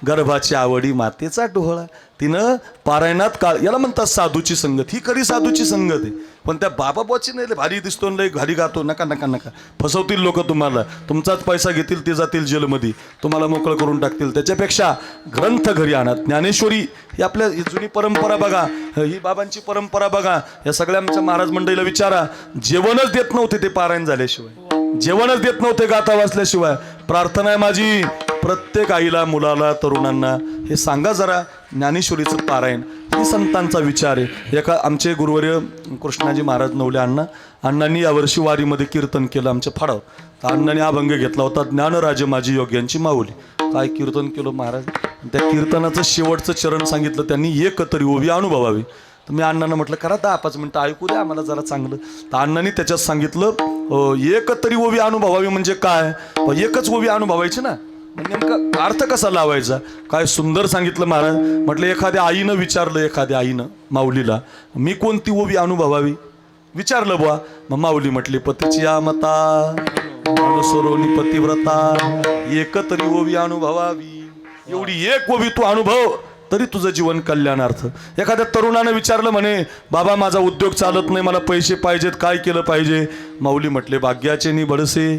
[SPEAKER 2] गर्भाची आवडी मातेचा डोहळा. तिनं पारायणात काळ, याला म्हणतात साधूची संगत. ही खरी साधूची संगत आहे. पण त्या बाबाची नाही, भारी दिसतो, लय घारी गातो. नका नका नका, फसवतील लोक तुम्हाला. तुमचाच पैसा घेतील, ते जातील जेलमध्ये, तुम्हाला मोकळं करून टाकतील. त्याच्यापेक्षा ग्रंथ घरी आणा. ज्ञानेश्वरी ही आपल्या जुनी परंपरा बघा, ही बाबांची परंपरा बघा. या सगळ्या आमच्या महाराज मंडळीला विचारा, जेवणच देत नव्हते ते पारायण झाल्याशिवाय, जेवणच देत नव्हते गाथा वाचल्याशिवाय. प्रार्थना आहे माझी प्रत्येक आईला, मुलाला, तरुणांना, हे सांगा जरा ज्ञानेश्वरीचं पारायण. ही संतांचा विचार आहे. एका आमचे गुरुवर्य कृष्णाजी महाराज नवले अण्णांनी यावर्षी वारीमध्ये कीर्तन केलं आमच्या फाडावर. तर अण्णांनी अभंग घेतला होता, ज्ञानराजे माझी योग्यांची माऊली. काय कीर्तन केलं महाराज. त्या कीर्तनाचं शेवटचं चरण सांगितलं त्यांनी, एक तरी ओवी अनुभवावी. तर मी अण्णांना म्हटलं करा 10-5 मिनटं ऐकू द्या आम्हाला जरा चांगलं. तर अण्णांनी त्याच्यात सांगितलं, एक तरी ओवी अनुभवावी म्हणजे काय, एकच ओवी अनुभवायची ना, नेमका अर्थ कसा लावायचा. काय सुंदर सांगितलं महाराज. म्हटलं एखाद्या आईनं विचारलं, एखाद्या आईनं माऊलीला, मी कोणती ओवी अनुभवावी विचारलं बुवा. मग माऊली म्हटली, पतीची आमता अनुसरोनी पतिव्रता एक तरी ओवी अनुभवावी. एवढी एक ओवी तू अनुभव तरी तुझं जीवन कल्याणार्थ. एखाद्या तरुणानं विचारलं म्हणे, बाबा माझा उद्योग चालत नाही, मला पैसे पाहिजेत, काय केलं पाहिजे. माऊली म्हटले, भाग्याचे नि बडसे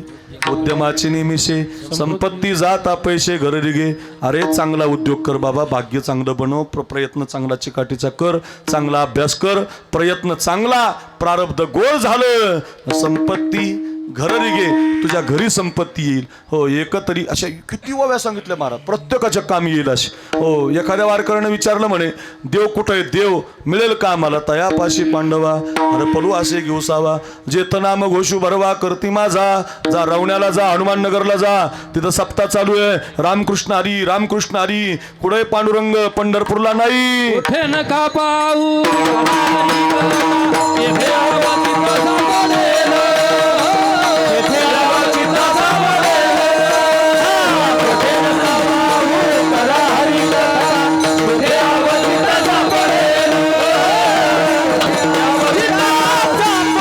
[SPEAKER 2] उद्यमाचे निमिषे संपत्ती जाता पैसे घर रिगे. अरे चांगला उद्योग कर बाबा, भाग्य चांगलं बनव, प्रयत्न चांगला चिकाटीचा कर, चांगला अभ्यास कर, प्रयत्न चांगला, प्रारब्ध गोळ झालं, संपत्ती घरी घे, तुझ्या घरी संपत्ती येईल. हो, एकतरी अशा किती ओव्या सांगितल्या महाराज, प्रत्येकाच्या कामी येईल अशी. हो, एखाद्या वारकऱ्यानं विचारलं म्हणे, देव कुठं आहे, देव मिळेल का मला, तयापाशी पांडवा अरे पलू असे घेऊसावा, जेतनाम घोषू भरवा करती माझा. जा रवण्याला जा, हनुमाननगरला जा, तिथं सप्ताह चालू आहे. रामकृष्ण हरी, रामकृष्ण हरी. कुठे पांडुरंग, पंढरपूरला नाही.
[SPEAKER 1] कुठे नका पाहू येथे आवाचिताचा पडेल, येथे आवाचिताचा पडेल. कुठे नका पाहू करा हरिकथा, कुठे आवाचिताचा पडेल, आवाचिताचा पडेल.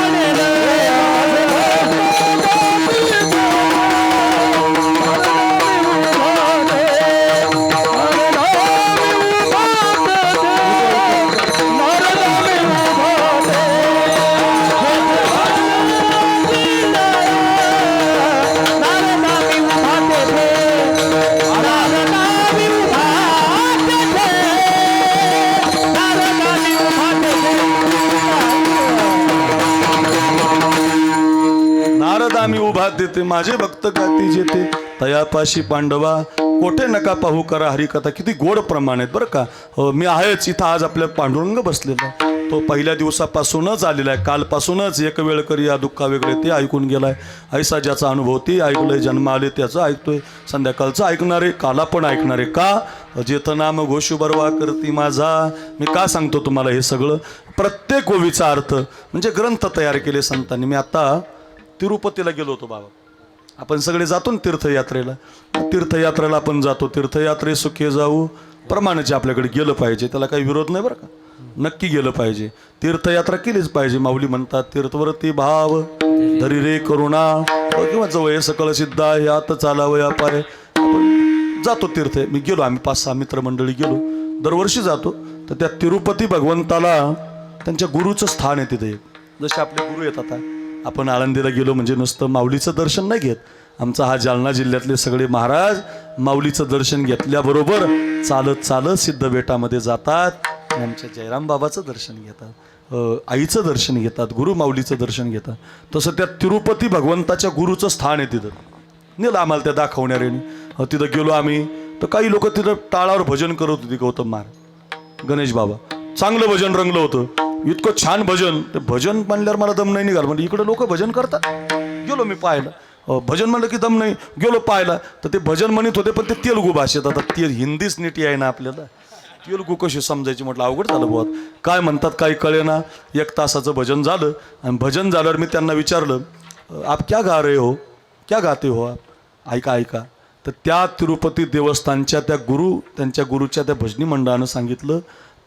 [SPEAKER 2] नारदा मी उभा देते, माझे भक्त गाती जेते, तयापाशी पांडवा कोठे नका पाहू करा हरिकथा. किती गोड प्रमाण आहेत बरं का. हो, मी आहेच इथं. आज आपल्या पांडुरंग बसलेला, तो पहिल्या दिवसापासूनच आलेला आहे. कालपासूनच एक वेळ करी या दुःखा वेगळे ते ऐकून गेलाय. ऐसा ज्याचा अनुभव ते ऐकलंय, जन्म आले त्याचं ऐकतोय, संध्याकाळचं ऐकणारे, काला पण ऐकणारे. का जेतनाम घोषू बरवा करती माझा. मी का सांगतो तुम्हाला हे सगळं, प्रत्येक ओवीचा अर्थ म्हणजे ग्रंथ तयार केले संतांनी. मी आता तिरुपतीला गेलो होतो बाबा, आपण सगळे जातो ना तीर्थयात्रेला. तीर्थयात्रेला आपण जातो, तीर्थयात्रे सुखे जाऊ प्रमाणाचे आपल्याकडे गेलं पाहिजे, त्याला काही विरोध नाही बरं का. नक्की गेलं पाहिजे, तीर्थयात्रा केलीच पाहिजे. माऊली म्हणतात तीर्थवरती भाव धरी रे करुणा, किंवा जवळ सकळ सिद्धा यात चालावया पाय. आपण जातो तीर्थ. मी गेलो, आम्ही 5-6 मित्रमंडळी गेलो, दरवर्षी जातो. तर त्या तिरुपती भगवंताला त्यांच्या गुरुचं स्थान आहे तिथे. जसे आपले गुरु आहेत, आता आपण आळंदीला गेलो म्हणजे नुसतं माऊलीचं दर्शन नाही घेत. आमचा हा जालना जिल्ह्यातले सगळे महाराज माऊलीचं दर्शन घेतल्याबरोबर चालत चालत सिद्ध बेटामध्ये जातात आणि आमच्या जयराम बाबाचं दर्शन घेतात, आईचं दर्शन घेतात, गुरु माऊलीचं दर्शन घेतात. तसं त्या तिरुपती भगवंताच्या गुरुचं स्थान आहे तिथं. नेलं आम्हाला त्या दाखवणाऱ्याने. तिथं गेलो आम्ही, तर काही लोक तिथं टाळावर भजन करत होती. गौतम महाराज, गणेश बाबा, चांगलं भजन रंगलं होतं, इतकं छान भजन. ते भजन म्हणल्यावर मला दम नाही निघाल, म्हणजे इकडे लोक भजन करतात. गेलो मी पाहायला, भजन म्हणलं की दम नाही, गेलो पाहायला. तर ते भजन म्हणत होते, पण ते तेलुगू भाषेत. आता ते हिंदीच नीट आहे ना आपल्याला, तेलुगू कशी समजायची म्हटलं अवघड झालं बुवा. काय म्हणतात काही कळे ना. 1 तासाचं भजन झालं, आणि भजन झाल्यावर मी त्यांना विचारलं, आप क्या गा रहे हो, क्या गाते हो आप, ऐका ऐका. तर त्या तिरुपती देवस्थानच्या त्या गुरु, त्यांच्या गुरुच्या त्या भजनी मंडळानं सांगितलं,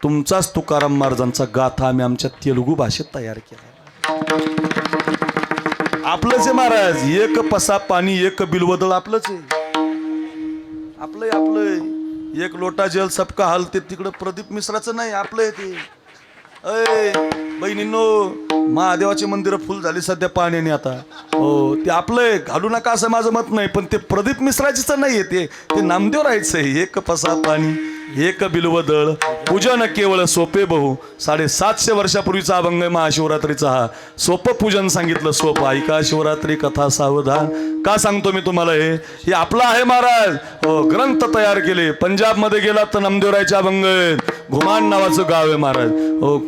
[SPEAKER 2] तुमचाच तुकाराम महाराजांचा गाथा आम्ही आमच्या तेलुगू भाषेत तयार केला. आपलंच आहे महाराज, एक पसा पाणी एक बिलवदळ आपलंच आहे. आपलंय आपलंय, एक लोटा जल सबका हाल. ते तिकडं प्रदीप मिश्राचं नाही, आपलं आहे ते. अय बहिणींनो, महादेवाची मंदिरं फुल झाली सध्या पाण्याने आता. हो, ते आपलंय, घालू नका असं माझं मत नाही, पण ते प्रदीप मिश्राचीच नाही आहे, ते नामदेव राहायचं आहे. एक पसा पाणी एक बिलवदळ, पूजन केवळ सोपे बहु. 750 वर्षापूर्वीचा अभंग महाशिवरात्रीचा. हा सोपं पूजन सांगितलं, सोपं. ऐका शिवरात्री कथा सावधान. का सांगतो मी तुम्हाला हे आपलं आहे महाराज. ग्रंथ तयार केले. पंजाबमध्ये गेला तर नामदेवरायचे अभंग आहेत. घुमान नावाचं गाव आहे महाराज.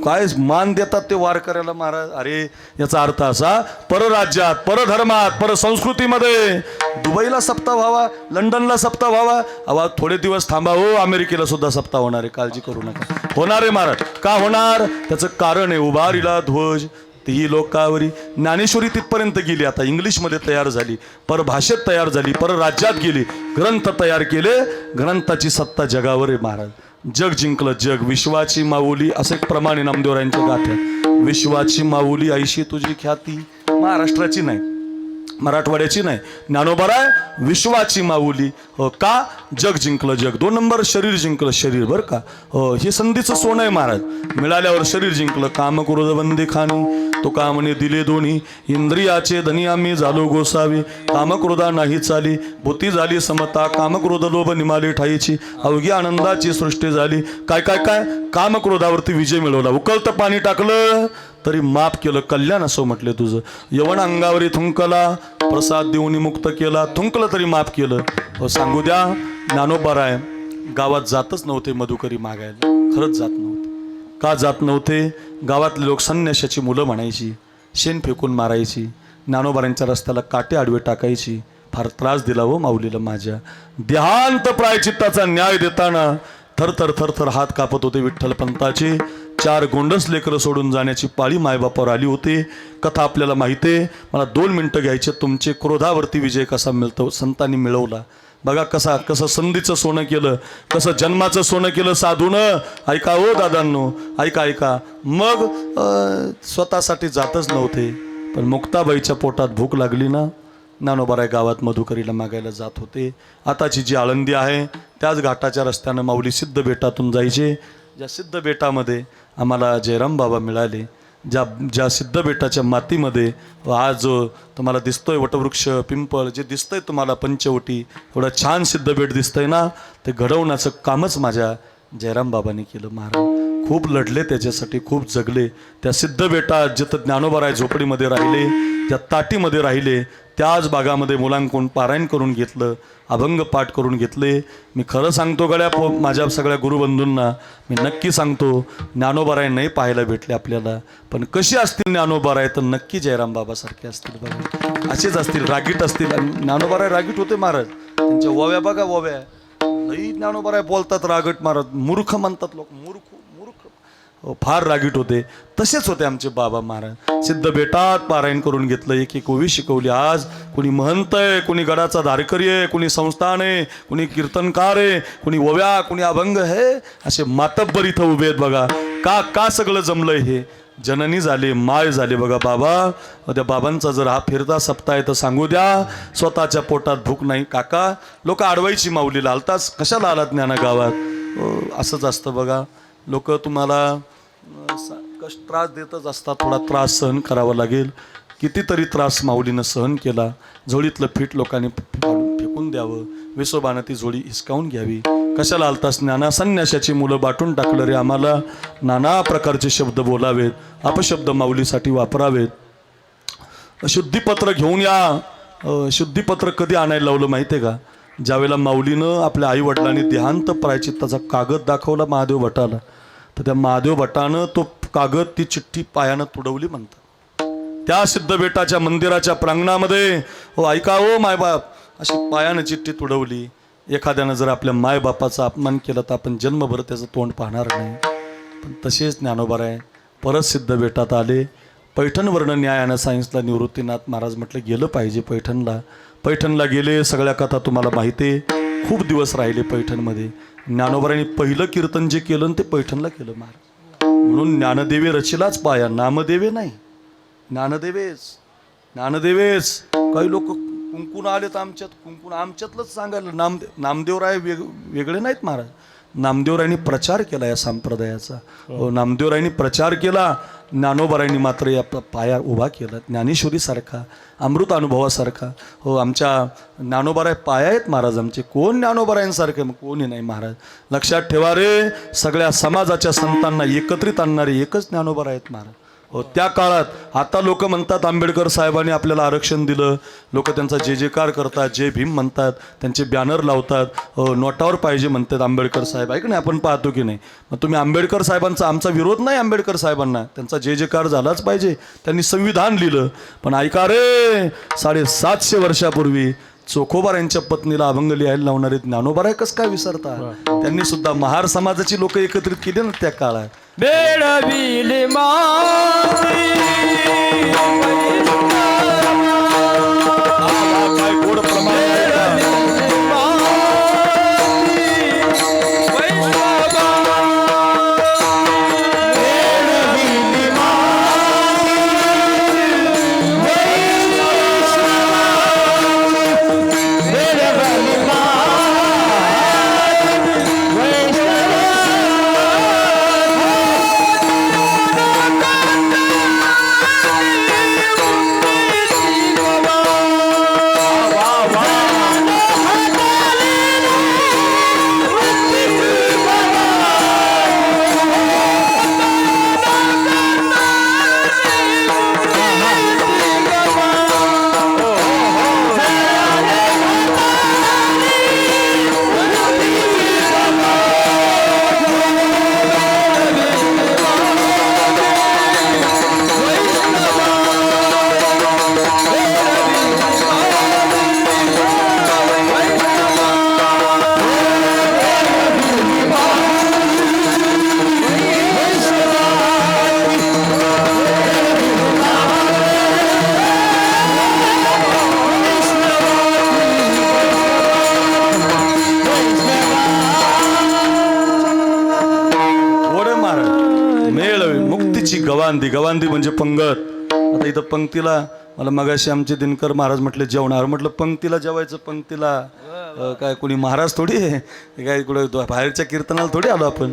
[SPEAKER 2] काय मान देतात ते वारकऱ्याला महाराज. अरे याचा अर्थ असा, परराज्यात, परधर्मात, परसंस्कृतीमध्ये दुबईला सप्ताह व्हावा, लंडनला सप्ताह व्हावा, अवा थोडे दिवस थांबा हो, अमेरिकेला सुद्धा सप्ताह होणार आहे, काळजी करू नका. होणार आहे महाराज. का होणार, त्याचं कारण आहे, उभारीला ध्वज ती लोकावरी. ज्ञानेश्वरी तिथपर्यंत गेली, आता इंग्लिशमध्ये तयार झाली, परभाषेत तयार झाली, परराज्यात गेली, ग्रंथ तयार केले. ग्रंथाची सत्ता जगावर आहे महाराज. जग जिंकलं, जग. विश्वाची माऊली असं एक प्रमाण आहे नामदेवरायांच्या गाथ्यात. विश्वाची माऊली ऐशी तुझी ख्याती. महाराष्ट्राची नाही, मराठवाड्याची नाही, ज्ञानोबराय विश्वाची माऊली. का, जग जिंकलं जग. 2 नंबर शरीर जिंकलं शरीर, बरं का. हे संधीचं सोनं आहे महाराज. मिळाल्यावर शरीर जिंकलं. काम क्रोध बंदी खाणी, तो कामने दिले दोन्ही. इंद्रियाचे धनी आम्ही झालो गोसावी. कामक्रोधा नाही चाली, भूती झाली समता. कामक्रोध लोभ निमाली ठाईची, अवघी आनंदाची सृष्टी झाली. काय काय काय, कामक्रोधावरती विजय मिळवला. उकळतं पाणी टाकलं तरी माफ केलं, कल्याण असो म्हटले तुझं. यवन अंगावरी थुंकला, प्रसाद देऊन मुक्त केला, थुंकलं तरी माफ केलं. सांगू द्या, ज्ञानोबाराय गावात जातच नव्हते मधुकरी मागायला. खरंच जात नव्हते. का जात नव्हते? गावातले लोक संन्याशाची मुलं म्हणायची, शेण फेकून मारायची, ज्ञानोबारांच्या रस्त्याला काटे आडवे टाकायची. फार त्रास दिला हो माऊलीला माझ्या. देहांत प्रायचित्ताचा न्याय देताना थरथर थरथर हात कापत होते विठ्ठल पंताचे. 4 गोंडस लेकरं सोडून जाण्याची पाळी मायबापावर आली होती. कथा आपल्याला माहिती आहे. मला 2 मिनटं घ्यायचे. तुमचे क्रोधावरती विजय कसा मिळतो संतांनी मिळवला बघा. कसं संधीचं सोनं केलं, कसं जन्माचं सोनं केलं साधूनं. ऐका हो दादांनो, ऐका. मग स्वतःसाठी जातच नव्हते, पण मुक्ताबाईच्या पोटात भूक लागली ना, ज्ञानोबाराय गावात मधुकरीला मागायला जात होते. आताची जी आळंदी आहे त्याच घाटाच्या रस्त्यानं माऊली सिद्ध बेटातून जायचे. ज्या सिद्ध बेटामध्ये आम्हाला जयराम बाबा मिळाले, ज्या सिद्ध बेटाच्या मातीमध्ये आज तुम्हाला दिसतोय वटवृक्ष, पिंपळ, जे दिसतंय तुम्हाला पंचवटी, एवढं छान सिद्ध बेट दिसतंय ना, ते घडवण्याचं कामच माझ्या जयराम बाबांनी केलं. महाराज खूप लढले त्याच्यासाठी, खूप जगले. त्या सिद्ध बेटात जिथं ज्ञानोबाराय झोपडीमध्ये राहिले, त्या ताटीमध्ये राहिले, त्याच भागामध्ये मुलांकडून पारायण करून घेतलं, अभंग पाठ करून घेतले. मी खरं सांगतो गड्या माझ्या सगळ्या गुरुबंधूंना, मी नक्की सांगतो, ज्ञानोबाराय नाही पाहायला भेटले आपल्याला, पण कशी असतील ज्ञानोबाराय तर नक्की जयराम बाबासारखे असतील बघा. असेच असतील, रागीट असतील. आणि ज्ञानोबाराय रागीट होते महाराज. त्यांच्या ओव्या बघा, ओव्या लई ज्ञानोबाराय बोलतात रागट महाराज. मूर्ख म्हणतात लोक, मूर्ख फार रागीट होते. तसेच होते आमचे बाबा महाराज. सिद्ध बेटात पारायण करून घेतलं, एक ओवी शिकवली. आज कुणी महंत आहे, कुणी गडाचा धारकरी आहे, कुणी संस्थान आहे, कुणी कीर्तनकार आहे, कुणी ओव्या, कुणी अभंग आहे. असे मातब्बर इथं उभे आहेत बघा. का सगळं जमलंय हे? जननी झाले, माय झाले बघा बाबा. त्या बाबांचा जर हा फिरता सप्ताह आहे तर सांगू द्या, स्वतःच्या पोटात भूक नाही. काका लोक अडवायची माऊलीला, आलताच कशाला आलात ज्ञाना गावात? असंच असतं बघा. लोक तुम्हाला त्रास देतच असतात. थोडा त्रास सहन करावा लागेल. कितीतरी त्रास माऊलीनं सहन केला. झोळीतलं फीट लोकांनी फेकून द्यावं, विसोबानं ती झोळी हिसकावून घ्यावी. कशाला आलतास ज्ञाना? संन्याशाची मुलं बाटून टाकलं रे आम्हाला. नाना प्रकारचे शब्द बोलावेत, अपशब्द माऊलीसाठी वापरावेत. शुद्धीपत्र घेऊन या. शुद्धीपत्र कधी आणायला लावलं माहिती आहे का? ज्यावेळेला माऊलीनं आपल्या आई वडिलांनी देहांत प्रायचित्ताचा कागद दाखवला महादेव भटाला, तर त्या महादेव भटानं तो कागद, ती चिठ्ठी पायानं तुडवली म्हणतात. त्या सिद्ध बेटाच्या मंदिराच्या प्रांगणामध्ये. हो ऐका हो मायबाप, अशी पायानं चिठ्ठी तुडवली. एखाद्यानं जर आपल्या मायबापाचा अपमान केला तर आपण जन्मभर त्याचं तोंड पाहणार नाही. पण तसेच ज्ञानोबाराय परत सिद्ध बेटात आले. पैठणवरनं न्यायानं सायन्सला निवृत्तीनाथ महाराज म्हटलं गेलं पाहिजे पैठणला गेले. सगळ्या कथा तुम्हाला माहिती आहे. खूप दिवस राहिले पैठणमध्ये. ज्ञानोबारांनी पहिलं कीर्तन जे केलं ते पैठणला केलं महाराज. म्हणून ज्ञानदेवे रचिलाच पाया, नामदेवे नाही, ज्ञानदेवेच. काही लोक कुंकून आले तर कुंकून आमच्यातलंच सांगायला. नामदेवराय वेगळे नाहीत महाराज. नामदेवरायांनी प्रचार केला या संप्रदायाचा. नामदेवरायांनी प्रचार केला. ज्ञानोबारायांनी मात्र या पाया उभा केला. ज्ञानेश्वरीसारखा, अमृत अनुभवासारखा. हो आमच्या ज्ञानोबाराय पाया आहेत महाराज आमचे. कोण ज्ञानोबारायांसारखे? मग कोणी नाही महाराज. लक्षात ठेवा रे, सगळ्या समाजाच्या संतांना एकत्रित आणणारे एकच ज्ञानोबाराय आहेत महाराज. हो त्या काळात. आता लोक म्हणतात आंबेडकर साहेबांनी आपल्याला आरक्षण दिलं, लोक त्यांचा जय जयकार करतात, जय भीम म्हणतात, त्यांचे बॅनर लावतात, नोटावर पाहिजे म्हणतात आंबेडकर साहेब. ऐक नाही, आपण पाहतो की नाही? मग तुम्ही आंबेडकर साहेबांचा, आमचा विरोध नाही आंबेडकर साहेबांना, त्यांचा जय जयकार झालाच पाहिजे. त्यांनी संविधान लिहिलं. पण ऐका रे, 750 वर्षापूर्वी चोखोबार यांच्या पत्नीला अभंग लिहायला लावणारे ज्ञानोबाराय कसं काय विसरता? त्यांनी सुद्धा महार समाजाची लोक एकत्रित केली ना त्या काळात.
[SPEAKER 1] बेडविली माती
[SPEAKER 2] काय गोड प्रमाण गवांदी, गवांदी म्हणजे पंगत. आता इथं पंक्तीला मला मगाशी आमचे दिनकर महाराज म्हटले जेवणार, म्हटलं पंक्तीला जेवायचं, पंक्तीला काय कोणी महाराज थोडी आहे काय, कुठे बाहेरच्या कीर्तनाला थोडी आलो आपण.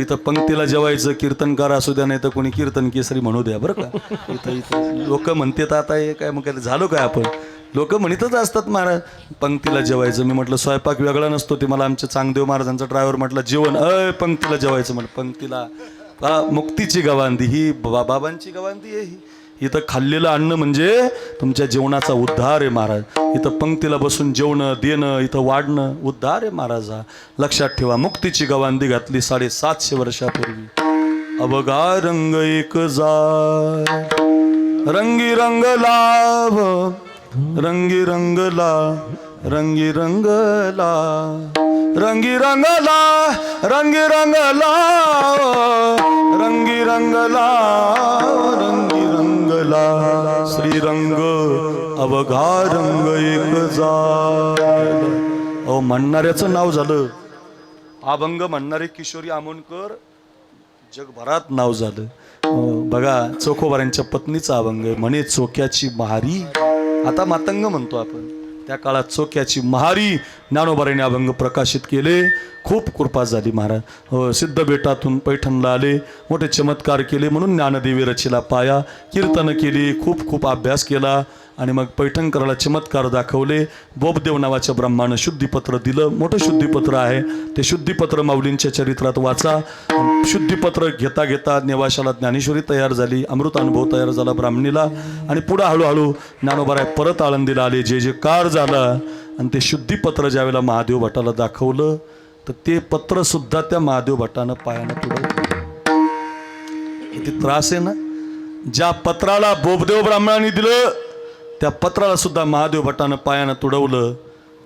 [SPEAKER 2] इथं पंक्तीला जेवायचं, कीर्तनकार असू द्या नाही तर कोणी कीर्तन केसरी म्हणू द्या बरं का. इथं लोक म्हणतात आता हे काय, मग काय झालो काय आपण, लोक म्हणतच असतात महाराज पंक्तीला जेवायचं. मी म्हटलं स्वयंपाक वेगळा नसतो, ते मला आमच्या चांगदेव महाराजांचा ड्रायव्हर म्हटलं जेवण पंक्तीला जेवायचं. म्हटलं पंक्तीला मुक्तीची गवांदी, ही बाबांची गवांदी आहे ही. इथं खाल्लेलं अन्न म्हणजे तुमच्या जीवनाचा उद्धार आहे महाराज. इथं पंक्तीला बसून जेवणं देणं, इथं वाढणं उद्धार आहे महाराज. हा लक्षात ठेवा. मुक्तीची गवांदी घातली 750 वर्षापूर्वी. अवघा रंग एक जाय रंगी रंग लाव, रंगी रंग ला, रंगी रंग ला, रंगी रंग ला, रंगी रंग ला, रंगी रंग ला, रंगी रंग ला, श्रीरंग अवघा रंग एक जाय. अहो म्हणणाऱ्याचं नाव झालं, अभंग म्हणणारे किशोरी आमोणकर जगभरात नाव झालं. बघा चोखोबारांच्या पत्नीचा अभंग म्हणे चोक्याची महारी, आता मातंग म्हणतो आपण, त्या काळात चोक्याची महारी ज्ञानोबारांनी अभंग प्रकाशित केले. खूप कृपा झाली महाराज. सिद्ध बेटातून पैठणला आले, मोठे चमत्कार केले, म्हणून ज्ञानदेवी रचीला पाया, कीर्तन केली, खूप खूप अभ्यास केला आणि मग पैठणकराला चमत्कार दाखवले. बोबदेव नावाच्या ब्रह्मानं शुद्धीपत्र दिलं, मोठं शुद्धीपत्र आहे ते. शुद्धीपत्र माऊलींच्या चरित्रात वाचा. शुद्धीपत्र घेता घेता नेवाशाला ज्ञानेश्वरी तयार झाली, अमृत अनुभव तयार झाला ब्राह्मणीला, आणि पुढं हळूहळू ज्ञानोबाराय परत आळंदीला आले. जे जे कार झाला आणि ते शुद्धीपत्र ज्यावेळेला महादेव भटाला दाखवलं तर ते पत्र सुद्धा त्या महादेव भटानं पायानं तुडवलं. किती त्रास आहे ना. ज्या पत्राला बोबदेव ब्राह्मणांनी दिलं त्या पत्राला सुद्धा महादेव भटानं पायानं तुडवलं,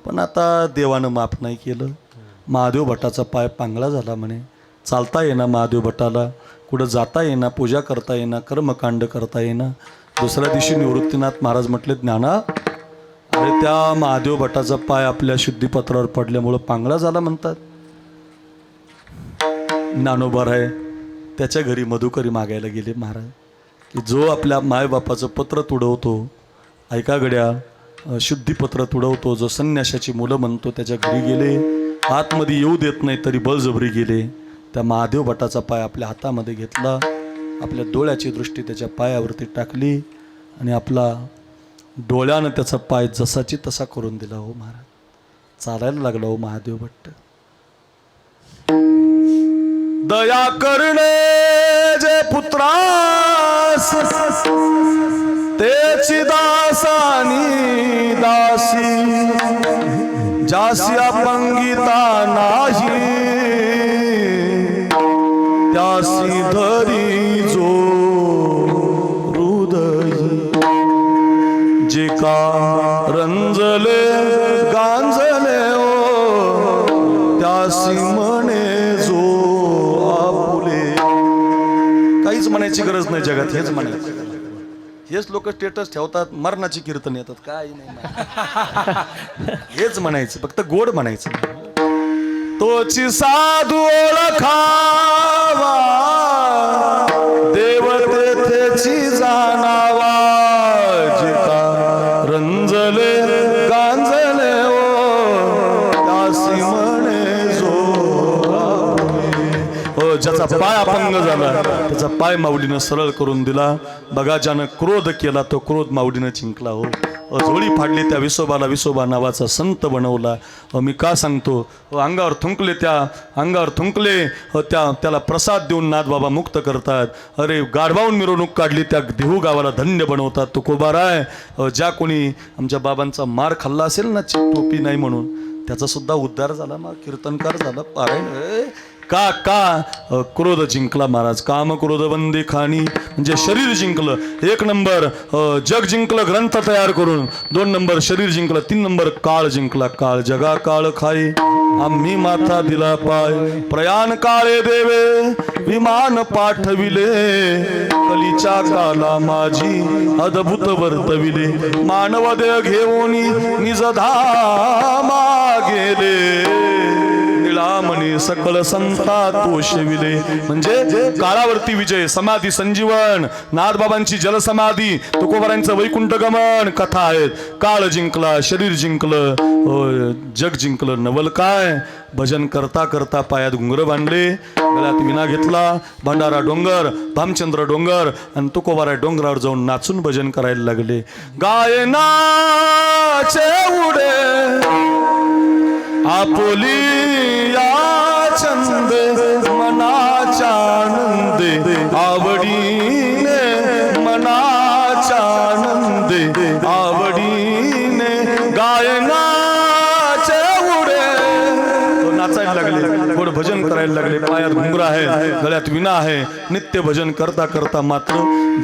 [SPEAKER 2] पण आता देवानं माफ नाही केलं. महादेव भटाचा पाय पांगळा झाला म्हणे. चालता येईना महादेव भटाला, कुठं जाता येईना, पूजा करता येईना, कर्मकांड करता येईना. दुसऱ्या दिवशी निवृत्तीनाथ महाराज म्हटले ज्ञाना, अरे त्या महादेव भटाचा पाय आपल्या शुद्धीपत्रावर पडल्यामुळं पांगळा झाला म्हणतात. ज्ञानोबाराय त्याच्या घरी मधुकरी मागायला गेले महाराज, की जो आपल्या मायबापाचं पत्र तुडवतो, ऐका गड्या, शुद्धीपत्र तुडवतो, जो संन्याशाची मुलं म्हणतो त्याच्या घरी गेले, आतमध्ये येऊ देत नाही तरी बळजबरी गेले. त्या महादेव भटाचा पाय आपल्या हातामध्ये घेतला, आपल्या डोळ्याची दृष्टी त्याच्या पायावरती टाकली आणि आपला डोळ्यानं त्याचा पाय जसाची तसा करून दिला. हो महाराज, चालायला लागला हो महादेव भट्ट. दया करणे जे पुत्रास तेची दासानी दासी, जासी अपंगिता नाही त्यासी धरी जो हृदय, जे का रंजले गांजले ओ त्यासी म्हणे जो आपुले. काहीच म्हणायची गरज नाही जगात, हेच म्हणायचं. हेच लोक स्टेटस ठेवतात, मरणाची कीर्तन येतात, काय नाही. हेच म्हणायचं, फक्त गोड म्हणायचं. तोची साधू ओळखावा, देवतेची जाणावा, जे का रंजले गांजले ओ त्यासी म्हणे जो आपुले. ज्याचा पाय अपंग झाला त्याचा पाय माऊलीनं सरळ करून दिला. बघा, ज्यानं क्रोध केला तो क्रोध माऊलीनं जिंकला. हो, झोळी फाडली त्या विसोबाला विसोबा नावाचा संत बनवला. मी का सांगतो, अंगावर थुंकले, त्या अंगावर थुंकले, त्याला प्रसाद देऊन नाथबाबा मुक्त करतात. अरे गाढवाहून मिरवणूक काढली, त्या देहू गावाला धन्य बनवतात. तुकोबाराय, ज्या कोणी आमच्या बाबांचा मार खाल्ला असेल ना, टोपी नाही म्हणून, त्याचा सुद्धा उद्धार झाला, मग कीर्तनकार झाला, पारायण. का का क्रोध जिंकला महाराज. काम क्रोध बंदी खाणी म्हणजे शरीर जिंकलं. 1 नंबर जग जिंकलं ग्रंथ तयार करून. 2 नंबर शरीर जिंकलं. 3 नंबर काळ जिंकला. काळ जगा काळ खाई आम्ही माथा दिला पाय. प्रयाण काळे देवे विमान पाठविले, कलीच्या काला माझी अद्भुत वर्तविले. मानव देह घेऊन निज धामा गेले, केला म्हणे सकळ संता तो शेविले. म्हणजे काळावरती विजय, समाधी संजीवन, नाथबाबांची जलसमाधी, तुकोबारांचं वैकुंठ गमन कथा आहेत. काळ जिंकला, शरीर जिंकलं, जग जिंकलं, नवल काय. भजन करता करता पायात घुंगर बांधले, गळ्यात विना घेतला, भंडारा डोंगर, भामचंद्र डोंगर आणि तुकोबारा डोंगरावर जाऊन नाचून भजन करायला लागले. गायनाचे उडे आपुली या छंद मनाच्या आनंदे, आवडीने मनाच्या आनंदे, आवडीने गायनाचे उडे. तो नाचायला लागले, थोडं भजन करायला लागले. पायात घुंगरा आहे, गळ्यात विना आहे. नित्य भजन करता करता मात्र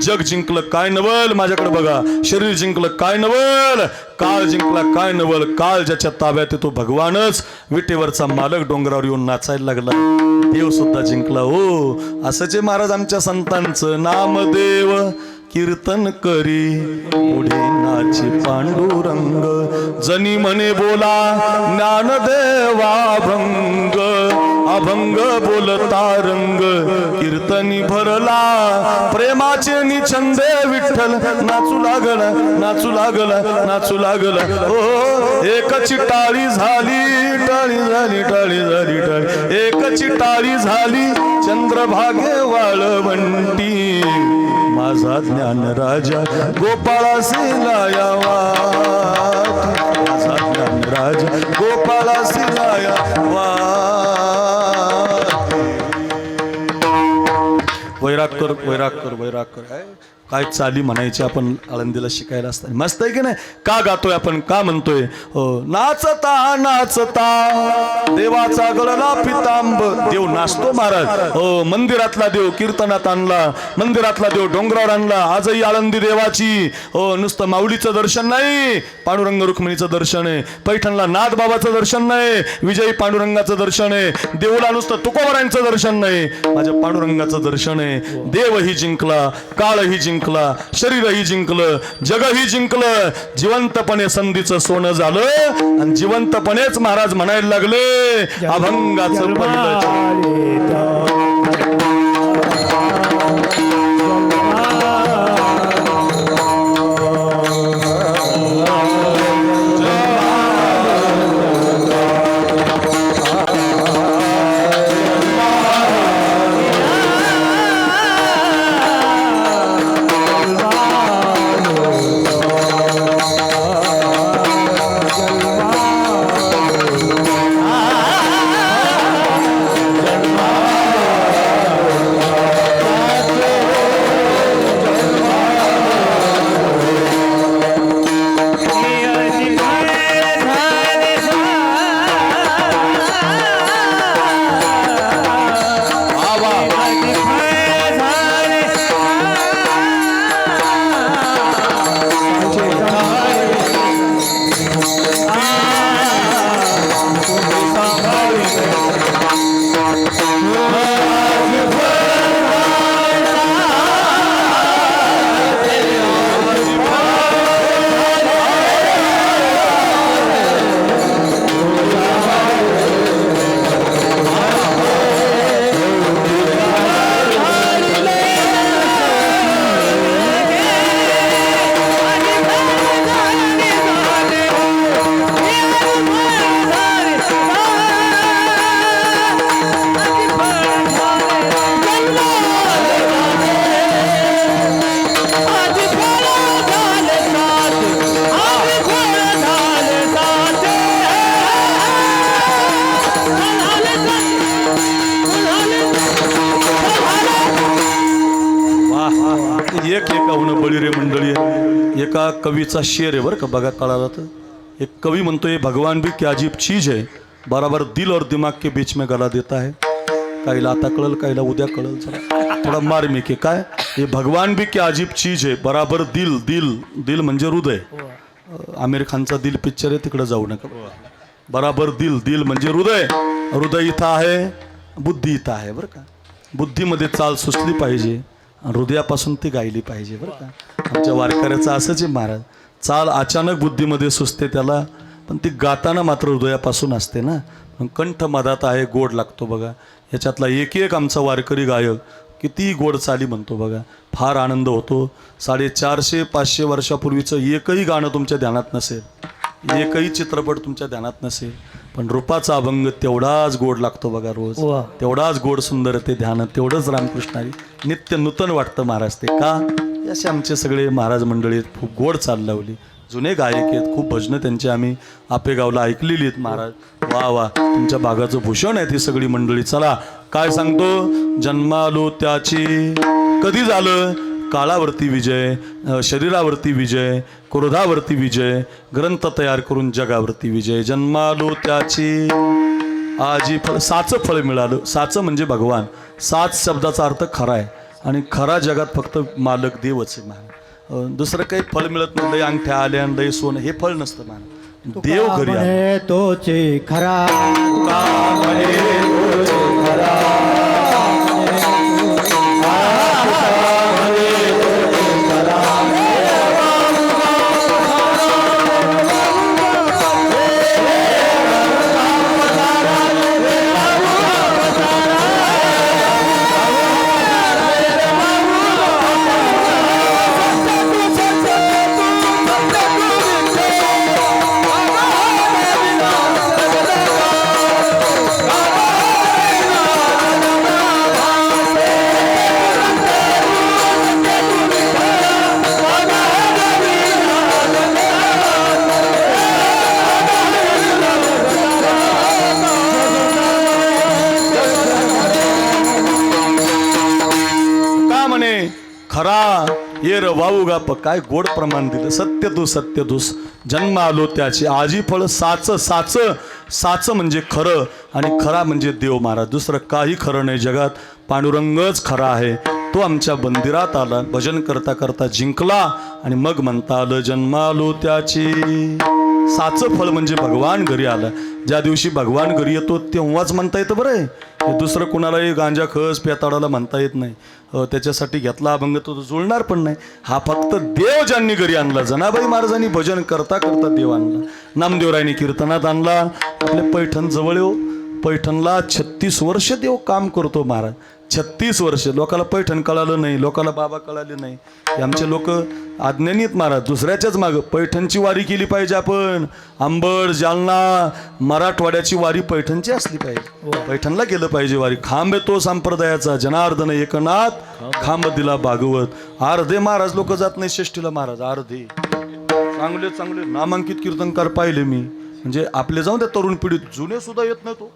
[SPEAKER 2] जग जिंकलं काय नवल. माझ्याकडे बघा, शरीर जिंकलं काय नवल, काळ जिंकला काय नवल. काळ ज्याच्या ताब्यात येतो भगवानच. विटेवरचा मालक डोंगरावर येऊन नाचायला लागला, देव सुद्धा जिंकला. हो, असंच महाराज आमच्या संतांचं. नामदेव कीर्तन करी पुढे नाचे पांडुरंग, जनी म्हणे बोला ज्ञानदेवा भंग, अभंग बोलता रंग, कीर्तनी भरला प्रेमाचे निछंदे. विठ्ठल नाचू लागला, नाचू लागला, नाचू लागला. हो, एकची टाळी झाली, टाळी झाली, टाळी झाली, टाळी, एकची टाळी झाली चंद्रभागे वाळवंटी. माझा ज्ञान राजा गोपाळासी लायावा, माझा ज्ञान राजा गोपाळासी लायावा. वैराग कर, वैराग कर, वैराग कर. काय चाली म्हणायची आपण आळंदीला शिकायला असताना. मस्त आहे की नाही. का गातोय आपण, का म्हणतोय. नाचता नाचता देवाचा गळला पितांब. देव नाचतो महाराज. हो, मंदिरातला देव कीर्तनात आणला, मंदिरातला देव डोंगरावर आणला. आजही आळंदी देवाची नुसतं माऊलीचं दर्शन नाही, पांडुरंग रुक्मिणीचं दर्शन आहे. पैठणला नाथ बाबाचं दर्शन नाही, विजयी पांडुरंगाचं दर्शन आहे. देऊला नुसतं तुकोबारांचं दर्शन नाही, माझ्या पांडुरंगाचं दर्शन आहे. देवही जिंकला, काळही जिंकला, शरीरही जिंकलं, जगही जिंकलं. जिवंतपणे संधीचं सोनं झालं आणि जिवंतपणेच महाराज म्हणायला लागले अभंगाचं पडलं. एक एकाहून बळीरे मंडळी आहे. एका कवीचा शेर आहे बरं का, बघा कळाला तर. एक कवी म्हणतोय भगवान भी क्या अजीब चीज है, बराबर दिल और दिमाग के बीच में गला देता है. काहीला आता कळल, काहीला उद्या कळल, चला थोडा मार्मिक आहे. काय हे भगवान भी क्या अजीब चीज है, बराबर दिल, दिल दिल म्हणजे हृदय. आमिर खानचा दिल पिक्चर आहे, तिकडे जाऊ नका. बराबर दिल, दिल म्हणजे हृदय. हृदय इथं आहे, बुद्धी इथं आहे बरं का. बुद्धीमध्ये चाल सुचली पाहिजे, हृदयापासून ती गायली पाहिजे बरं का. आमच्या वारकऱ्याचं असंच आहे महाराज. चाल अचानक बुद्धीमध्ये सुचते त्याला, पण ती गाताना मात्र हृदयापासून असते ना. कंठ मधात आहे, गोड लागतो बघा. ह्याच्यातला एक एक आमचा वारकरी गायक किती गोड चाली म्हणतो बघा. फार आनंद होतो. 450-500 वर्षापूर्वीचं एकही गाणं तुमच्या ध्यानात नसेल, एकही चित्रपट तुमच्या ध्यानात नसेल, पण रूपाचा अभंग तेवढाच गोड लागतो बघा रोज. तेवढाच गोड सुंदर ते ध्यान, तेवढंच रामकृष्णारी नित्य नूतन वाटतं महाराज. ते का असे आमचे सगळे महाराज मंडळी आहेत, खूप गोड चाल लावली. जुने गायक आहेत, खूप भजनं त्यांची आम्ही आपेगावला ऐकलेली आहेत महाराज. वा वा, तुमच्या भागाचं भूषण आहे ती सगळी मंडळी. चला काय सांगतो, जन्मालो त्याची कधी झालं, काळावरती विजय, शरीरावरती विजय, क्रोधावरती विजय, ग्रंथ तयार करून जगावरती विजय. जन्मालो त्याची आजी फळ, साचं फळ मिळालं. साचं म्हणजे भगवान. साच शब्दाचा अर्थ खरा आहे, आणि खरा जगात फक्त मालक देवच आहे महाराज. दुसरं काही फळ मिळत नाही. लय अंगठ्या आल्या, लय सोनं, हे फळ नसतं महाराज. देव घरी आले
[SPEAKER 1] तोचे खरा,
[SPEAKER 2] खरा येर वाहू गाप. काय गोड प्रमाण दिलं. सत्यदूस जन्म आलो त्याची आजी फळ. साच म्हणजे खरं, आणि खरा म्हणजे देव महाराज. दुसरं काही खरं नाही जगात. पांडुरंगच खरा आहे. तो आमच्या मंदिरात आला, भजन करता करता जिंकला, आणि मग म्हणता आलं जन्मालो त्याची. साचं फळ म्हणजे भगवान घरी आला. ज्या दिवशी भगवान घरी येतो तेव्हाच म्हणता येतं बरं आहे. हे दुसरं कुणालाही गांजा खस पेताडाला म्हणता येत नाही. त्याच्यासाठी घेतला अभंग तो जुळणार पण नाही. हा फक्त देव ज्यांनी घरी आणला. जनाबाई महाराजांनी भजन करता करता देव आणला. नामदेवरायांनी कीर्तनात आणला. आपल्या पैठण जवळ येऊ, पैठणला 36 वर्ष देव काम करतो महाराज. 36 वर्ष. लोकाला पैठण कळालं नाही, लोकाला बाबा कळाले नाही. हे आमचे लोक अज्ञानीत महाराज. दुसऱ्याच्याच मागं. पैठणची वारी केली पाहिजे आपण. अंबड, जालना, मराठवाड्याची वारी पैठणची असली पाहिजे. पैठणला गेलं पाहिजे वारी. खांब तो संप्रदायाचा, जनार्दन एकनाथ खांब दिला भागवत. अर्धे महाराज लोक जात नाही षष्टीला महाराज, अर्धे. चांगले नामांकित कीर्तनकार पाहिले मी. म्हणजे आपले जाऊन त्या तरुण पिढीत, जुने सुद्धा येत नाही. तो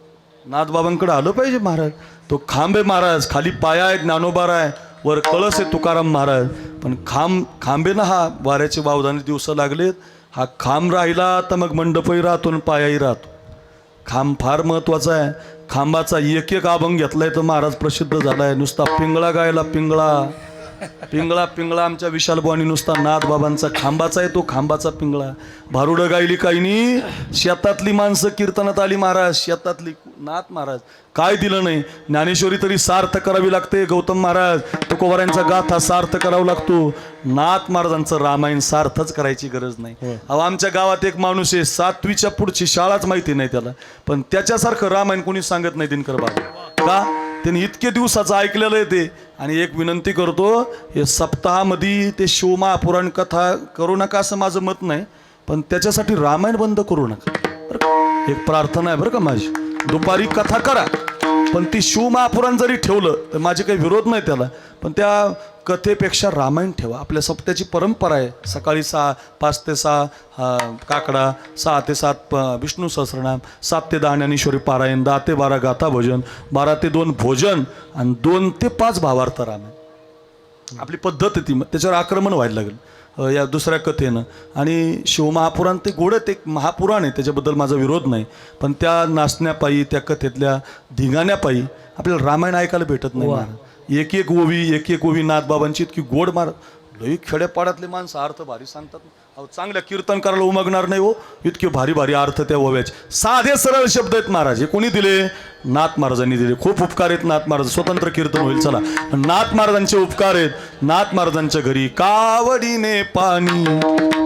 [SPEAKER 2] नाथबाबांकडे आलं पाहिजे महाराज. तो खांबे महाराज, खाली पाया आहे ज्ञानोबार आहे, वर कळस आहे तुकाराम महाराज. पण खांबे ना, हा वाऱ्याचे वावदाने दिवस लागलेत. हा खांब राहिला तर मग मंडपही राहतो आणि पायाही राहतो. खांब फार महत्वाचा आहे. खांबाचा एक एक अभंग घेतलाय तर महाराज प्रसिद्ध झालाय. नुसता पिंगळा गायला, पिंगळा आमच्या विशाल बुवानी नुसता नाथ बाबांचा खांबाचा आहे. तो खांबाचा पिंगळा. भारुडं गायली काही नाही. शेतातली माणसं कीर्तनात आली महाराज. शेतातली नाथ महाराज काय दिलं नाही. ज्ञानेश्वरी तरी सार्थ करावी लागते. गौतम महाराज तुकोबारायांचा गाथा सार्थ करावा लागतो. नाथ महाराजांचं रामायण सार्थच करायची गरज नाही. अहो आमच्या गावात एक माणूस आहे, 7वीच्या पुढची शाळाच माहिती नाही त्याला, पण त्याच्यासारखं रामायण कोणी सांगत नाही दिनकर बाबा. का? त्यांनी इतके दिवसाचं ऐकलेलं आहे ते. आणि एक विनंती करतो, हे सप्ताहामध्ये ते शिवमहापुराण कथा करू नका असं माझं मत नाही, पण त्याच्यासाठी रामायण बंद करू नका बरं का. एक प्रार्थना आहे बरं का माझी. दुपारी कथा करा, पण ती शिवमहापुराण जरी ठेवलं तर माझे काही विरोध नाही त्याला, पण त्या कथेपेक्षा रामायण ठेवा. आपल्या सप्त्याची परंपरा आहे. सकाळी 5 ते 6 काकडा, 6 ते 7 विष्णू सहस्रनाम, 7 ते 10 ज्ञानेश्वरी पारायण, 10 ते 12 गाथा भोजन, 12 ते 2 भोजन, आणि 2 ते 5 भावार्थ रामायण. आपली पद्धत आहे ती. त्याच्यावर आक्रमण व्हायला लागेल या दुसऱ्या कथेनं. आणि शिवमहापुराण ते गोडत एक महापुराण आहे, त्याच्याबद्दल माझा विरोध नाही, पण त्या नाचण्यापायी, त्या कथेतल्या धिंगाण्यापायी आपल्याला रामायण ऐकायला भेटत नाही. एक एक ओवी नाथबाबांची इतकी गोड मार. लई खेड्यापाड्यातले माणसं अर्थ भारी सांगतात. अहो चांगल्या कीर्तन करायला उमगणार नाही हो, इतके भारी भारी अर्थ त्या ओव्याचे. साधे सरळ शब्द आहेत महाराज. हे कोणी दिले? नाथ महाराजांनी दिले. खूप उपकार आहेत नाथ महाराज. स्वतंत्र कीर्तन होईल चला. नाथ महाराजांचे उपकार आहेत. नाथ महाराजांच्या घरी कावडीने पाणी,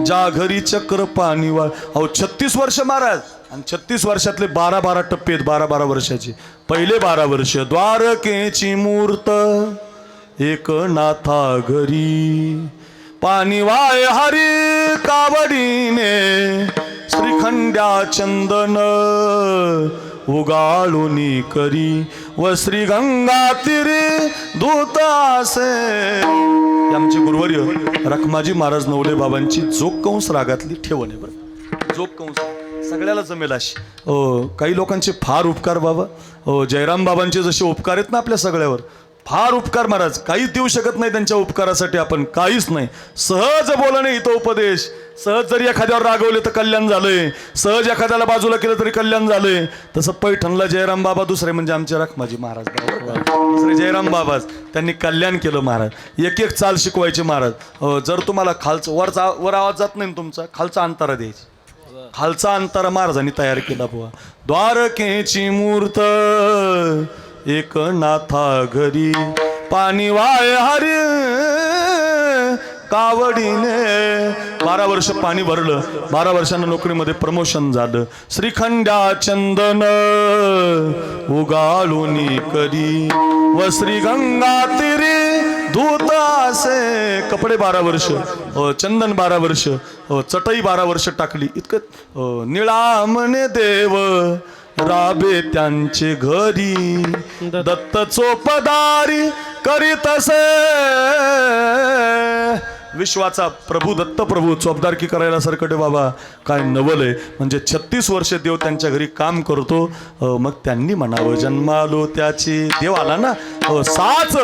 [SPEAKER 2] ज्या घरी चक्र पाणी वाळ. अहो 36 वर्ष महाराज आणि 36 वर्षातले 12 टप्पे आहेत, 12 वर्षाचे. पहिले 12 वर्ष द्वारकेची मूर्त एकनाथा घरी, पाणी वाय हरी कावडीने, श्रीखंड्या चंदन उगाळुनी करी, व श्री गंगा तीरे दूत असे. आमचे गुरुवर्य रखमाजी महाराज नवले बाबांची जोग कंस रागातली ठेवण आहे बरं. जोग कंस सगळ्याला जमेल अशी. काही लोकांचे फार उपकार बाबा, जयराम बाबांचे जसे उपकार आहेत ना आपल्या सगळ्यावर, फार उपकार महाराज, काहीच देऊ शकत नाही त्यांच्या उपकारासाठी आपण, काहीच नाही. सहज बोलणे हितोपदेश, सहज जरी एखाद्यावर रागवले तर कल्याण झालंय, सहज एखाद्याला बाजूला केलं तरी कल्याण झालंय. तसं पैठणला जयराम बाबा, दुसरे म्हणजे आमचे रखमाजी महाराज, दुसरे जयराम बाबाच, त्यांनी कल्याण केलं महाराज. एक एक चाल शिकवायचे महाराज. जर तुम्हाला खालचं वर आवाज जात नाही तुमचा, खालचा अंतारा द्यायची, खालचा अंतारा महाराजांनी तयार केला बुवा. द्वारकेची मूर्त एकनाथा घरी, पाणी वाय हरी कावडीने. 12 वर्ष पाणी भरलं, 12 वर्षांना नोकरीमध्ये प्रमोशन झालं. श्रीखंड्या चंदन उगाळुनी करी, व श्री गंगा तीरे दूत असे. कपडे 12 वर्ष, चंदन 12 वर्ष, चटई 12 वर्ष टाकली. इतकं निळा म्हणे देव राबे त्यांचे घरी, दत्त चोपदारी करीत असे. विश्वाचा प्रभू दत्त प्रभू चोपदारकी करायला सरकटे बाबा काय नवल आहे. म्हणजे 36 वर्ष देव त्यांच्या घरी काम करतो. मग त्यांनी म्हणावं जन्मालो त्याची, देव आला ना, साच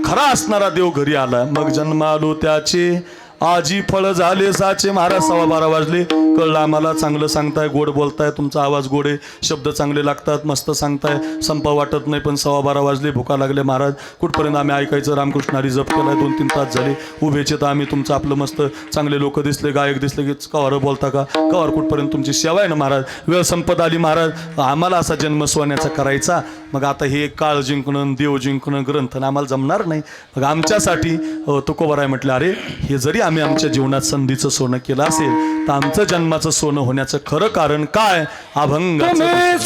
[SPEAKER 2] खरा असणारा देव घरी आला. मग जन्मालो त्याचे आजी फळ झाले साचे. महाराज 12:15 वाजले, कळलं आम्हाला, चांगलं सांगताय, गोड बोलताय, तुमचा आवाज गोड आहे, शब्द चांगले लागतात, मस्त सांगताय, संपा वाटत नाही. पण 12:15 वाजले, भुका लागले महाराज, कुठपर्यंत आम्ही ऐकायचं. रामकृष्णारी जप केलाय, 2-3 तास झाले उभेचे, तर आम्ही तुमचं आपलं मस्त चांगले लोक दिसले, गायक दिसले की कवर बोलता का, कवर कुठपर्यंत तुमची सेवा आहे ना महाराज. वेळ संपत आली महाराज, आम्हाला असा जन्म सोन्याचा करायचा. मग आता हे काळ जिंकणं, देव जिंकणं, ग्रंथन आम्हाला जमणार नाही. मग आमच्यासाठी तुकोबराय म्हटलं, अरे हे जरी आम्ही आमच्या जीवनात संधीचं सोनं केलं असेल, तर आमचं जन्माचं सोनं होण्याचं खरं कारण काय? अभंगाचं.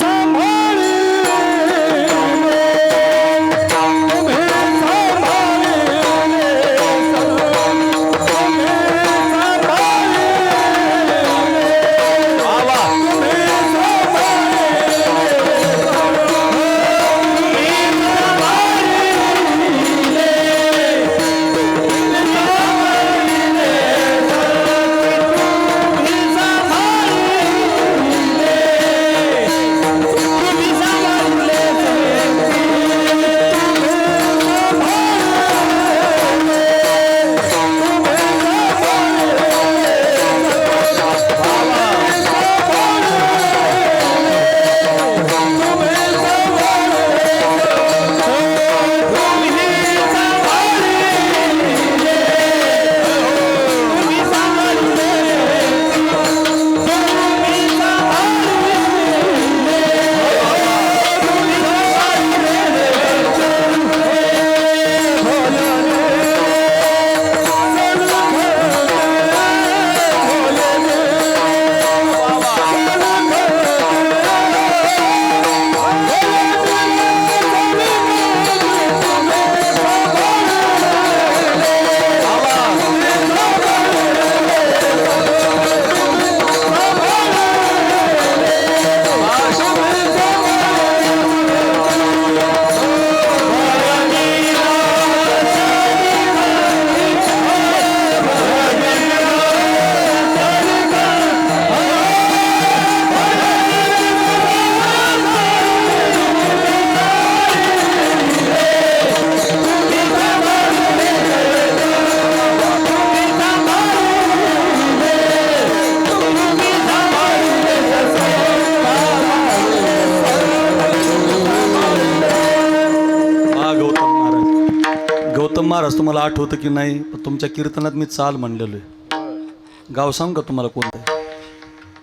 [SPEAKER 2] गौतम महाराज तुम्हाला आठवतं की नाही, तुमच्या कीर्तनात मी चाल म्हणलेलो आहे. गाव सांग का तुम्हाला कोणतं?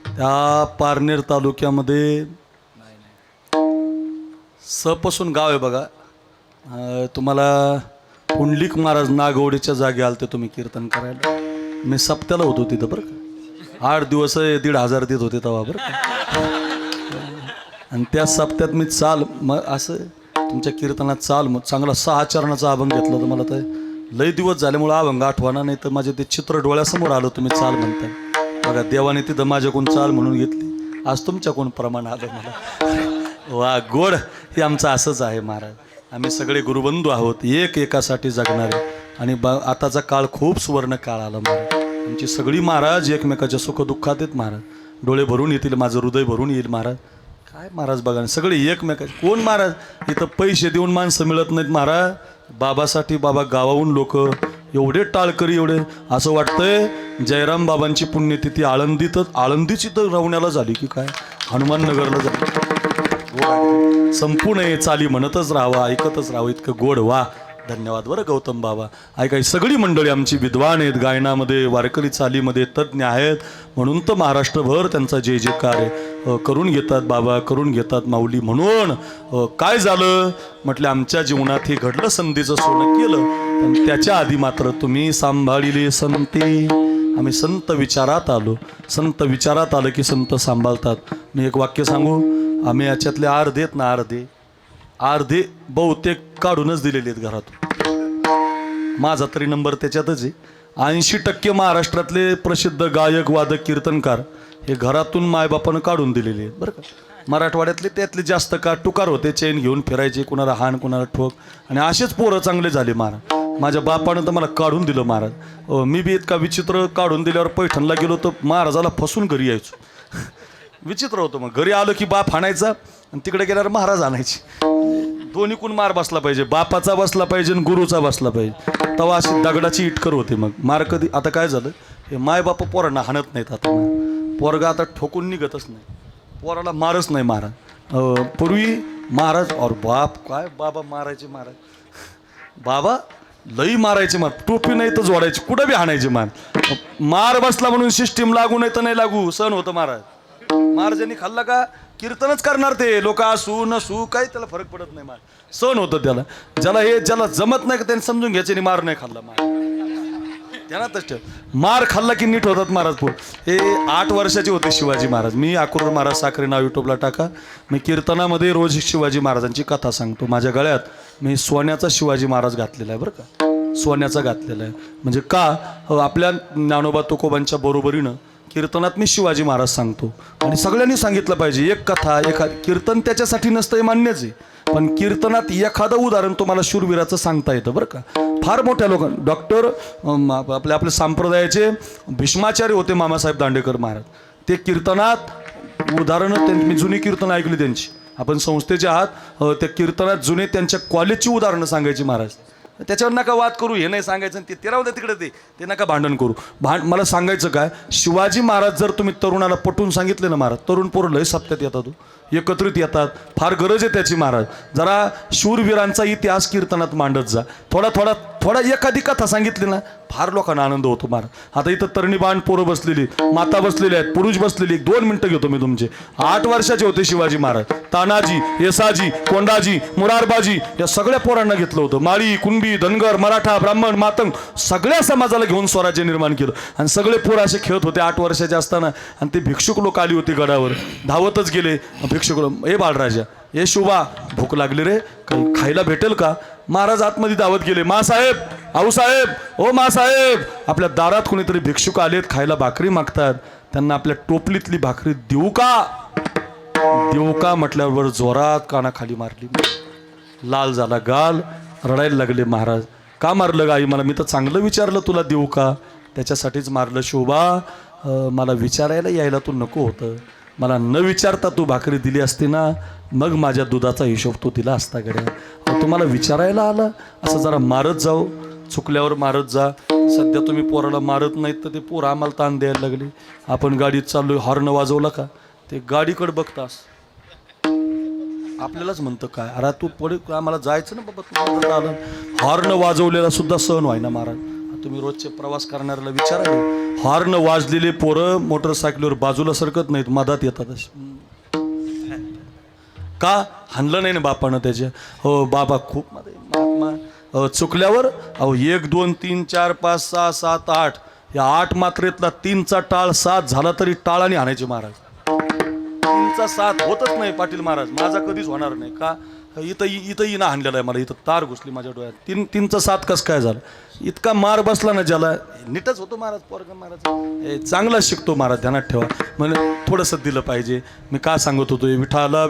[SPEAKER 2] त्या पारनेर तालुक्यामध्ये सपासून गाव आहे बघा. तुम्हाला पुंडलिक महाराज नागवडीच्या जागी आलते तुम्ही कीर्तन करायला. मी सप्त्याला होतो तिथं बरं का. 8 दिवस 1,500 देत होते तेव्हा बरं का. आणि त्या सप्त्यात मी चाल मग असं तुमच्या कीर्तनात चाल मग चांगला 6 चरणाचा अभंग घेतला तर मला तर लय दिवस झाल्यामुळं अभंग आठवणा, नाही तर माझे ते चित्र डोळ्यासमोर आलं तुम्ही चाल म्हणताय. बघा देवाने तिथं माझ्याकडून चाल म्हणून घेतली, आज तुमच्याकडून प्रमाण आलं मला. वा गोड, हे आमचं असंच आहे महाराज. आम्ही सगळे गुरुबंधू आहोत, एक एकासाठी जगणारे. आणि आताचा काळ खूप सुवर्ण काळ आला महाराज. आमची सगळी महाराज एकमेकाच्या सुखदुःखात आहेत महाराज. डोळे भरून येतील, माझं हृदय भरून येईल महाराज. काय महाराज बघा सगळे एकमेकाचे. कोण महाराज इथं पैसे देऊन माणसं मिळत नाहीत महाराज. बाबासाठी बाबा गावाहून लोक एवढे टाळकरी, एवढे असं वाटतंय जयराम बाबांची पुण्यतिथी आळंदीची तर रवण्याला झाली की काय, हनुमाननगरला झाली. संपूर्ण हे चाली म्हणतच राहावं, ऐकतच राहावं, इतकं गोड. वा धन्यवाद बरं गौतम बाबा. ऐका सगळी मंडळी आमची विद्वान आहेत, गायनामध्ये वारकरी चालीमध्ये तज्ज्ञ आहेत, म्हणून तर महाराष्ट्रभर त्यांचा जय जयकार आहे. करून घेतात बाबा, करून घेतात माऊली. म्हणून काय झालं म्हटलं, आमच्या जीवनात हे घडलं, संधीचं सोनं केलं, पण त्याच्या आधी मात्र तुम्ही सांभाळिले संते. आम्ही संत विचारात आलो. संत विचारात आलं की संत सांभाळतात. मी एक वाक्य सांगू, आम्ही याच्यातले अर्धे बहुतेक काढूनच दिलेले आहेत घरातून. माझा तरी नंबर त्याच्यातच आहे. 80% महाराष्ट्रातले प्रसिद्ध गायक वादक कीर्तनकार हे घरातून मायबापानं काढून दिलेले आहेत बरं का. मराठवाड्यातले त्यातले जास्त का टुकार होते, चेन घेऊन फिरायचे, कुणाला हाण कुणाला ठोक, आणि असेच पोरं चांगले झाले महाराज. माझ्या बापानं तर मला काढून दिलं महाराज. मी बी इतका विचित्र, काढून दिल्यावर पैठणला गेलो तर महाराजाला फसून घरी यायचो. विचित्र होतं. मग घरी आलो की बाप हाणायचा आणि तिकडे गेल्यावर महाराज आणायचे. दोन्ही कोण मार बसला पाहिजे, बापाचा बसला पाहिजे आणि गुरुचा बसला पाहिजे. तेव्हा अशी दगडाची इटकर होते. मग मार कधी, आता काय झालं, हे माय बाप पोरांना हाणत नाहीत. आता पोरगा आता ठोकून निघतच नाही, पोराला मारच नाही महाराज. पूर्वी महाराज और बाप काय बाबा मारायचे महाराज. बाबा लई मारायचे मार, टोपी नाही तर जोडायची, कुठं बी हाणायचे मार. मार बसला म्हणून सिस्टीम लागू नाही तर नाही लागू, सण होतं महाराज. मार ज्यांनी खाल्ला का कीर्तनच करणार ते, लोक असू नसू काही त्याला फरक पडत नाही. मार सण होतं त्याला. ज्याला जमत नाही का त्यांनी समजून घ्यायचे, मार नाही खाल्ला मार त्यांना तस मार खाल्ला की नीट होतात महाराज. पोर हे 8 वर्षाचे होते शिवाजी महाराज. मी अक्रूर महाराज साखरे नाव युट्यूबला टाका. मी कीर्तनामध्ये रोज शिवाजी महाराजांची कथा सांगतो. माझ्या गळ्यात मी सोन्याचा शिवाजी महाराज घातलेला आहे बरं का, सोन्याचा घातलेला आहे. म्हणजे का, आपल्या ज्ञानोबा तुकोबांच्या बरोबरीनं कीर्तनात मी शिवाजी महाराज सांगतो. आणि सगळ्यांनी सांगितलं पाहिजे, एक कथा कीर्तन त्याच्यासाठी नसतं हे मान्यच आहे, पण कीर्तनात एखादं उदाहरण तुम्हाला शूरवीराचं सांगता येतं बरं का. फार मोठ्या लोकांना डॉक्टर आपले संप्रदायाचे भीष्माचार्य होते मामासाहेब दांडेकर महाराज. ते कीर्तनात उदाहरणं, मी जुनी कीर्तनं ऐकली त्यांची, आपण संस्थेचे आहात, त्या कीर्तनात जुने त्यांच्या कॉलेजची उदाहरणं सांगायची महाराज. त्याच्यावर नका वाद करू, हे नाही सांगायचं ते राहू द्या तिकडे, ते नका भांडण करू. मला सांगायचं काय, शिवाजी महाराज जर तुम्ही तरुणाला पटवून सांगितले ना महाराज, तरुण पोरं लय सप्त्यात येतात, एकत्रित येतात. फार गरज आहे त्याची महाराज. जरा शूरवीरांचा इतिहास कीर्तनात मांडत जा. थोडा एखादी कथा सांगितली ना, फार लोकांना आनंद होतो महाराज. आता इथं तरणी बाण पोरं बसलेली, माता बसलेली आहेत, पुरुष बसलेली. 2 मिनिटं घेतो मी तुमचे. 8 वर्षाचे होते शिवाजी महाराज. तानाजी, येसाजी, कोंडाजी, मुरारबाजी या सगळ्या पोरांना घेतलं होतं. माळी, कुणबी, धनगर, मराठा, ब्राह्मण, मातंग सगळ्या समाजाला घेऊन स्वराज्य निर्माण केलं. आणि सगळे पोरं असे खेळत होते 8 वर्षाचे असताना. आणि ते भिक्षुक लोक आली होती गडावर, धावतच गेले भिक्षुक लोक. ए बाळराजा, ए शुभा, भूक लागली रे, काही खायला भेटेल का. महाराज आतमध्ये धावत गेले. मासाहेब, आऊसाहेब, ओ मासाहेब, आपल्या दारात कोणीतरी भिक्षुक आलेत, खायला भाकरी मागतात, त्यांना आपल्या टोपलीतली भाकरी देऊ का म्हटल्यावर जोरात कानाखाली मारली. लाल झाला गाल, रडायला लागले. महाराज का मारलं गाई, मला मी तर चांगलं विचारलं तुला देऊ का, त्याच्यासाठीच मारलं. शोभा, मला विचारायला यायला तू नको होतं, मला न विचारता तू भाकरी दिली असती ना, मग माझ्या दुधाचा हिशोब तू दिला असता गड्या. तुम्हाला विचारायला आला, असं जरा मारत जाऊ, चुकल्यावर मारत जा. सध्या तुम्ही पोराला मारत नाहीत तर ते पोरं आम्हाला ताण द्यायला लागले. आपण गाडीत चाललोय, हॉर्न वाजवला का ते गाडीकडे बघतास, आपल्यालाच म्हणतं काय, अरे तू पुढे आम्हाला जायचं ना बाबा, तू आलं. हॉर्न वाजवलेला सुद्धा सहन व्हाय ना महाराज. तुम्ही रोजचे प्रवास करणाऱ्याला विचारा, हॉर्न वाजलेले पोरं मोटरसायकलीवर बाजूला सरकत नाहीत, मधात येतात. का हाणलं नाही ना बापानं त्याच्या. हो बाबा खूप महात्मा. चुकल्यावर 1 2 3 4 5 6 7 8 या 8 मात्रेतला 3चा टाळ 7 झाला तरी टाळाने आणायचे महाराज. 3चा 7 होतच नाही पाटील महाराज, माझा कधीच होणार नाही. का इथं इना आणलेला आहे मला, इथं तार घुसली माझ्या डोळ्यात. 3चा 7 कसं काय झालं? इतका मार बसला ना ज्याला, नीटच होतो महाराज पोरगा महाराज. चांगला शिकतो महाराज, ध्यानात ठेवा. म्हणजे थोडंसं दिलं पाहिजे. मी का सांगत होतो, विठाला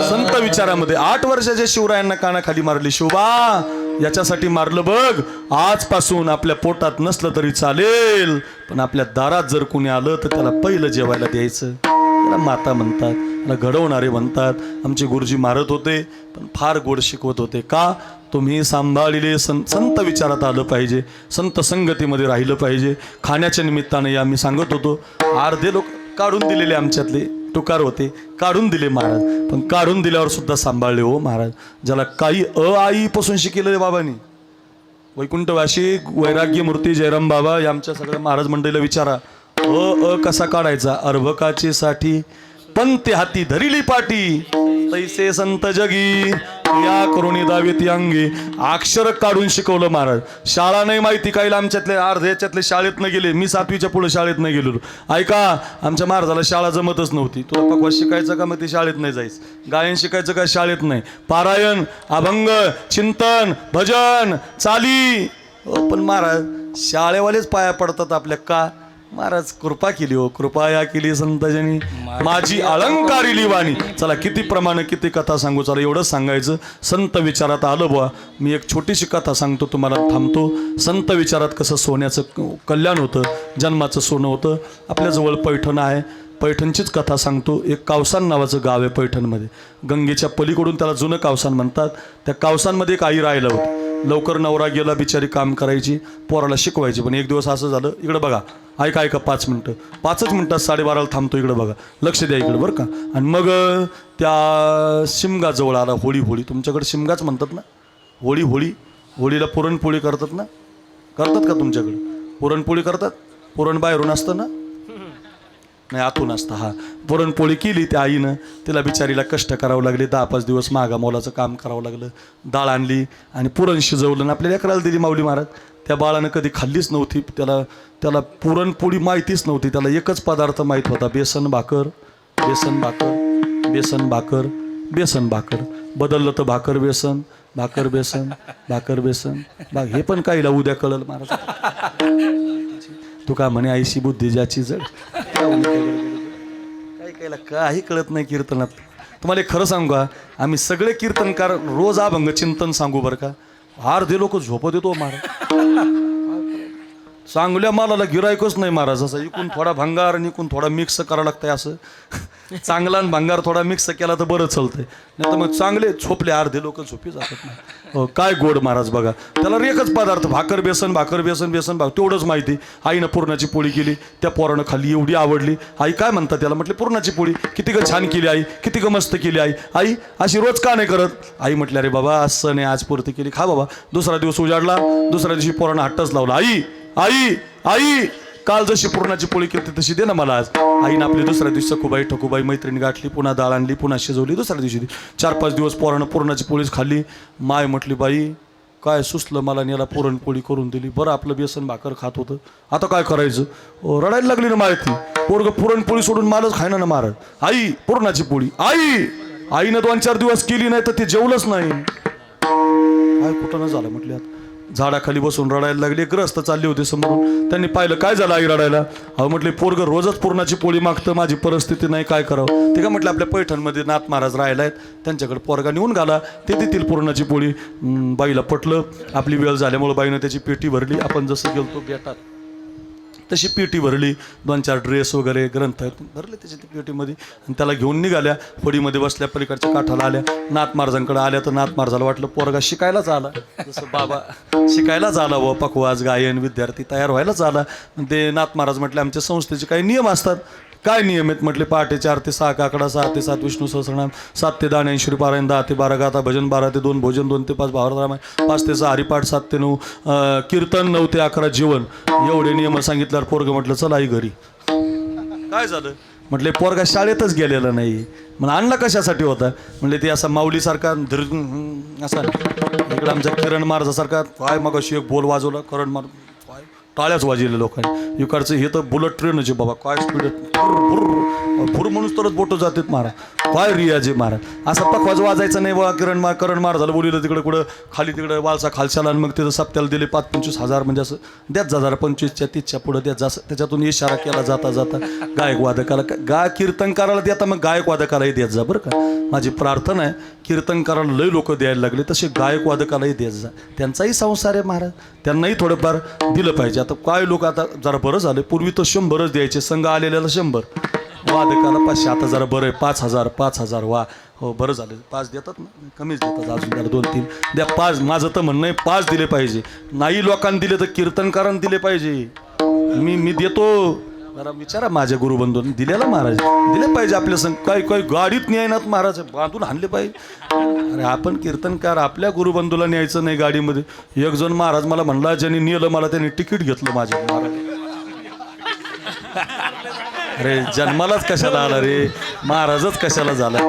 [SPEAKER 2] संत विचारामध्ये 8 वर्षाच्या शिवरायांना कानाखाली मारली. शिवबा याच्यासाठी मारलं बघ, आजपासून आपल्या पोटात नसलं तरी चालेल, पण आपल्या दारात जर कोणी आलं तर त्याला पहिलं जेवायला द्यायचं. त्याला माता म्हणतात, त्याला घडवणारे म्हणतात. आमचे गुरुजी मारत होते पण फार गोड शिकवत होते. का? तुम्ही सांभाळलेले संत विचारात आलं पाहिजे, संत संगतीमध्ये राहिलं पाहिजे. खाण्याच्या निमित्ताने या मी सांगत होतो, अर्धे लोक काढून दिलेले आमच्यातले टुकार होते, काढून दिले महाराज, पण काढून दिल्यावर सुद्धा सांभाळले हो महाराज. ज्याला काही आईपासून शिकलेले बाबांनी, वैकुंठवासी वैराग्य मूर्ती जयराम बाबा या आमच्या सगळ्या महाराज मंडळीला विचारा, कसा काढायचा? अर्भकाची साठी पंते हाती धरिली पाटी, तैसे संत जगी या करुणी दावेती अंगी. अक्षर काढून शिकवलं महाराज. शाळा नाही माहिती काही, आमच्यातले अर्ध्याच्यातले शाळेत न गेले. मी 7वीच्या पुढे शाळेत नाही गेलो. ऐका, आमच्या महाराजाला शाळा जमतच नव्हती. तुला पकवास शिकायचं का? मग ते शाळेत नाही जायचं. गायन शिकायचं का? शाळेत नाही. पारायण, अभंग, चिंतन, भजन, चाली. पण महाराज शाळेवालेच पाया पडतात आपल्या. का? महाराज कृपा केली हो, कृपा या केली संतजनी माझी अलंकारिली वाणी. चला किती प्रमाणे किती कथा सांगू. चला एवढंच सांगायचं. संत विचारात आलं बुवा. मी एक छोटीशी कथा सांगतो तुम्हाला, थांबतो. संत विचारात कसं सोन्याचं कल्याण होतं, जन्माचं सोनं होतं. आपल्याजवळ पैठण आहे, पैठणचीच कथा सांगतो. एक कावसान नावाचं गाव आहे पैठणमध्ये. गंगेच्या पलीकडून त्याला जुनं कावसान म्हणतात. त्या कावसानमध्ये एक आई राहिलं होतं. लवकर नवरा गेला, बिचारी काम करायची, पोराला शिकवायची. पण एक दिवस असं झालं, इकडं बघा, ऐका 5 मिनटं, 5च मिनटात 12:30 थांबतो, इकडं बघा, लक्ष द्या इकडं बरं का. आणि मग त्या शिमगाजवळ आला. होळी तुमच्याकडे शिमगाच म्हणतात ना? होळीला पुरणपोळी करतात ना? करतात का तुमच्याकडे? पुरणपोळी करतात? पुरण बाहेरून असतं ना? नाही, आतून असतं. हा, पुरणपोळी केली त्या आईनं. तिला बिचारीला कष्ट करावं लागले. 10-5 दिवस मागा मोलाचं काम करावं लागलं. डाळ आणली आणि पुरण शिजवलं, आपल्या लेकराला दिली माऊली महाराज. त्या बाळानं कधी खाल्लीच नव्हती. त्याला पुरणपोळी माहितीच नव्हती. त्याला एकच पदार्थ माहीत होता, बेसन भाकर. बेसन भाकर, बेसन भाकर, बेसन भाकर. बदललं तर भाकर बेसन, भाकर बेसन, भाकर बेसन. हे पण काहीला उद्या कळलं महाराज. तू का म्हणे आईशी बुद्धी ज्याची जड. काही कळत नाही कीर्तनात. तुम्हाला एक खरं सांगू का, आम्ही सगळे कीर्तनकार रोज अभंग चिंतन सांगू बरं का. अर्धे लोक झोपत येतो महाराज. चांगल्या मालाला गिरायकच नाही महाराज. असं इकून थोडा भंगार आणि इकून थोडा मिक्स करावं लागतंय. असं चांगला आणि भंगार थोडा मिक्स केला तर बरं चालतंय. नाही तर मग चांगले झोपले अर्धे लोक झोपी जातात नाही. हो, काय गोड महाराज बघा. त्याला एकच पदार्थ, भाकर बेसन, भाकर बेसन, बेसन भाकर, तेवढंच माहिती. आईनं पुरणाची पोळी केली, त्या पोरानं खाल्ली, एवढी आवडली. आई काय म्हणतात त्याला? म्हटले पुरणाची पोळी किती ग छान केली आई, किती ग मस्त केली आई. आई अशी रोज का नाही करत? आई म्हटल्या, अरे बाबा असं नाही, आज पुरती केली, खा बाबा. दुसरा दिवस उजाडला, दुसऱ्या दिवशी पोरानं हट्टच लावला. आई आई आई काल जशी पुरणाची पोळी केली तशी दे ना मला आज. आईनं आपली दुसऱ्या दिवशी सखूबाई ठकूबाई मैत्रिणी गाठली, पुन्हा डाळ आणली, पुन्हा शिजवली. दुसऱ्या दिवशी 4-5 दिवस पोरानं पुरणाची पोळीच खाल्ली. माय म्हटली, बाई काय सुचलं मला, याला पुरणपोळी करून दिली. बरं आपलं बेसन भाकर खात होतं, आता काय करायचं? रडायला लागली ना माहिती. पोरग पुरणपोळी सोडून मालच खायना ना महाराज. आई पुरणाची पोळी. आईनं 2-4 दिवस केली नाही तर ते जेवलंच नाही. काय कुठं न झालं म्हटले. आता झाडाखाली बसून रडायला लागले. ग्रस्त चालले होते समोरून. त्यांनी पाहिलं, काय झालं आई रडायला? अहो म्हटले, पोरग रोजच पुरणाची पोळी मागतं, माझी परिस्थिती नाही, काय करावं? ते का म्हटलं, आपल्या पैठणमध्ये नाथ महाराज राहिला आहेत, त्यांच्याकडे पोरगा नेऊन घाला, ते देतील पुरणाची पोळी. बाईला पटलं. आपली वेळ झाल्यामुळे बाईनं त्याची पेटी भरली. आपण जसं गेलतो बेटात तशी पेटी भरली. 2-4 ड्रेस वगैरे ग्रंथ भरले त्याच्या ती पेटीमध्ये आणि त्याला घेऊन निघाल्या. होडीमध्ये बसल्या, पलीकडच्या काठाला आल्या. नाथ महाराजांकडे आल्या तर नाथ महाराजाला वाटलं पोरगा शिकायलाच आला, जसं बाबा शिकायलाच आला व पकवाज गायन विद्यार्थी तयार व्हायलाच आला. ते नाथ महाराज म्हटले, आमच्या संस्थेचे काही नियम असतात. काय नियम आहेत म्हटले? पहाटे 4 ते 6 काकडा, 6 ते 7 विष्णू सहस्रनाम, 7 ते 10 ऐंशी पारायण, 10 ते 12 गाथा भजन, 12 ते 2 भोजन, 2 ते 5 भावार्थ रामायण, 5 ते 6 हरिपाठ, 7 ते 9 कीर्तन, 9 ते 11 जेवण. एवढे नियम सांगितल्यावर पोरगं म्हटलं, चला आई घरी. काय झालं? म्हटले पोरगा शाळेतच गेलेला नाही. म्हणून आणला कशासाठी होता? म्हणले ते असा माऊलीसारखा असा इकडं आमच्या किरण महाराजासारखा काय मग अशी एक बोल वाजवला करण मार काय टाळ्याच वाजवले लोकांनी. इकडचं हे तर बुलेट ट्रेनच आहे बाबा, काय स्पीड भूर म्हणून तरच बोटं जातात महाराज, काय रियाज आहे महाराज. असा पकवाज वाजायचा नाही बाबा. करण मार झालं बोलिलं तिकडं कुठं खाली तिकडं वालसा खालशाला आणि मग तिथं सप्त्याला दिले 5-25 हजार म्हणजे असं द्याच जा जरा 25च्या 30च्या पुढं द्यात जा. त्याच्यातून इशारा केला जाता गायक वादकाला कीर्तनकाराला देता मग गायक वादकालाही देत जा बरं का. माझी प्रार्थना आहे कीर्तनकाराला लय लोक द्यायला लागले तसे गायक वादकालाही देत जा. त्यांचाही संसार आहे महाराज, त्यांनाही थोडंफार दिलं पाहिजे. आता काय लोक आता जरा बरं झालं, पूर्वी तर 100च द्यायचे, संघ आलेल्याला 100, वादकाला 500. आता जरा बरं आहे 5,000 वा हो बरं झालं. 5 देतात ना, कमीच देतात अजून जरा 2-3 द्या. 5 माझं तर म्हणणं आहे 5 दिले पाहिजे. नाही लोकांनी दिले तर कीर्तनकारांनी दिले पाहिजे. मी देतो, जरा विचारा माझ्या गुरुबंधूंनी दिलेला महाराज दिले पाहिजे. आपल्या संग काही गाडीत न्यायनात महाराज बांधून आणले पाहिजे. अरे आपण कीर्तनकार आपल्या गुरुबंधूला न्यायचं नाही गाडीमध्ये. एक जण महाराज मला म्हणला, ज्यांनी नेलं मला त्यांनी तिकीट घेतलं माझ्या महाराज. अरे जन्मालाच कशाला आला रे, महाराजच कशाला झाला,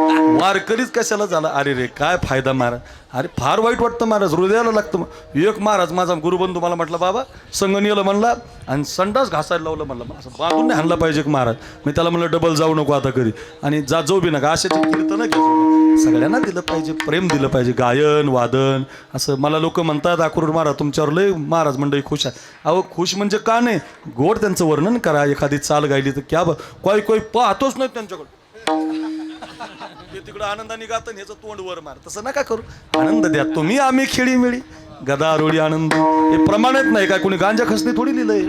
[SPEAKER 2] वारकरीच कशाला झाला. अरे रे काय फायदा महाराज. अरे फार वाईट वाटतं महाराज, हृदयाला लागतं. एक महाराज माझा गुरुबंधू मला म्हटलं, बाबा संघ नेलं म्हणला आणि संडास घासायला लावलं म्हणलं, असं बांधून नाही हाणला पाहिजे महाराज. मी त्याला म्हणलं डबल जाऊ नको आता कधी आणि जाऊ बी नका. अशाची कीर्तन घ्यायचं, सगळ्यांना दिलं पाहिजे, प्रेम दिलं पाहिजे, गायन वादन असं. मला लोक म्हणतात अक्रूर महाराज तुमच्यावर लय महाराज मंडळी खुश आहे. अहो खुश म्हणजे का नाही, गोड त्यांचं वर्णन करा. एखादी चाल गायली तर क्या कोई पाहतोच नाही त्यांच्याकडे, ते तिकडं आनंदाने गातं ह्याचं तोंड वर मार. तसं नका करू, आनंद द्या तुम्ही, आम्ही खेळीमेळी गदारोळी आनंद. हे प्रमाणित नाही काय, कोणी गांजा खसने थोडी लिहिलंय,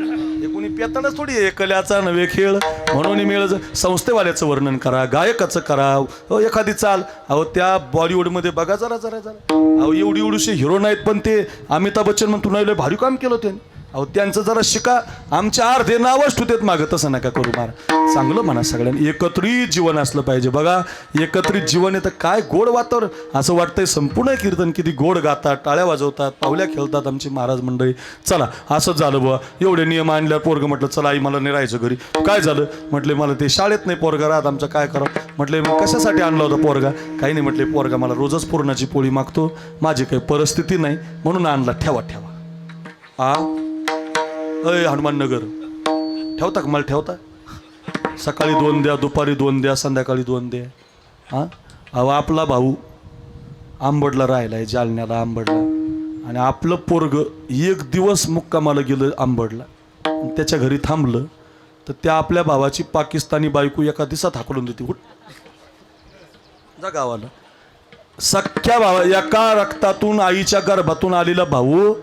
[SPEAKER 2] हे कोणी पेतानच थोडी आहे. कल्याचा नवे खेळ म्हणून मेळ. संस्थेवाल्याचं वर्णन करा, गायकाचं करा. एखादी चाल, अहो त्या बॉलिवूडमध्ये बघा जरा अहो एवढीशी हिरो नाहीत पण ते अमिताभ बच्चन म्हणून तुला लय भारी काम केलं त्यांनी. अहो त्यांचं जरा शिका, आमच्या अर्धे नावच ठुतेत मागं. तसं नका करू महाराज, चांगलं म्हणा सगळ्यांनी. एकत्रित जीवन असलं पाहिजे. बघा एकत्रित जीवन येतं काय गोड वातावरण. असं वाटतंय संपूर्ण कीर्तन किती गोड गातात, टाळ्या वाजवतात, पावल्या खेळतात आमची महाराज मंडळी. चला असंच झालं बुवा, एवढे नियम आणल्यावर पोरगं म्हटलं चला आई मला नाही राहायचं घरी. काय झालं म्हटले, मला ते शाळेत नाही पोरगा राहत आमचं, काय करावं म्हटले. मग कशासाठी आणला होता पोरगा? काही नाही म्हटले, पोरगा मला रोजच पुरणाची पोळी मागतो, माझी काही परिस्थिती नाही म्हणून आणला. ठेवा अय हनुमाननगर ठेवता का मला? ठेवता सकाळी 2 द्या, दुपारी 2 द्या, संध्याकाळी 2 द्या. अहो आपला भाऊ आंबडला राहिला आहे, जालन्याला आंबडला, आणि आपलं पोरग 1 दिवस मुक्कामाला गेलं आंबडला, त्याच्या घरी थांबलं तर त्या आपल्या भावाची पाकिस्तानी बायको एका दिवसात हाकलून देते. जा गावाला. सख्या भावा, एका रक्तातून आईच्या गर्भातून आलेला भाऊ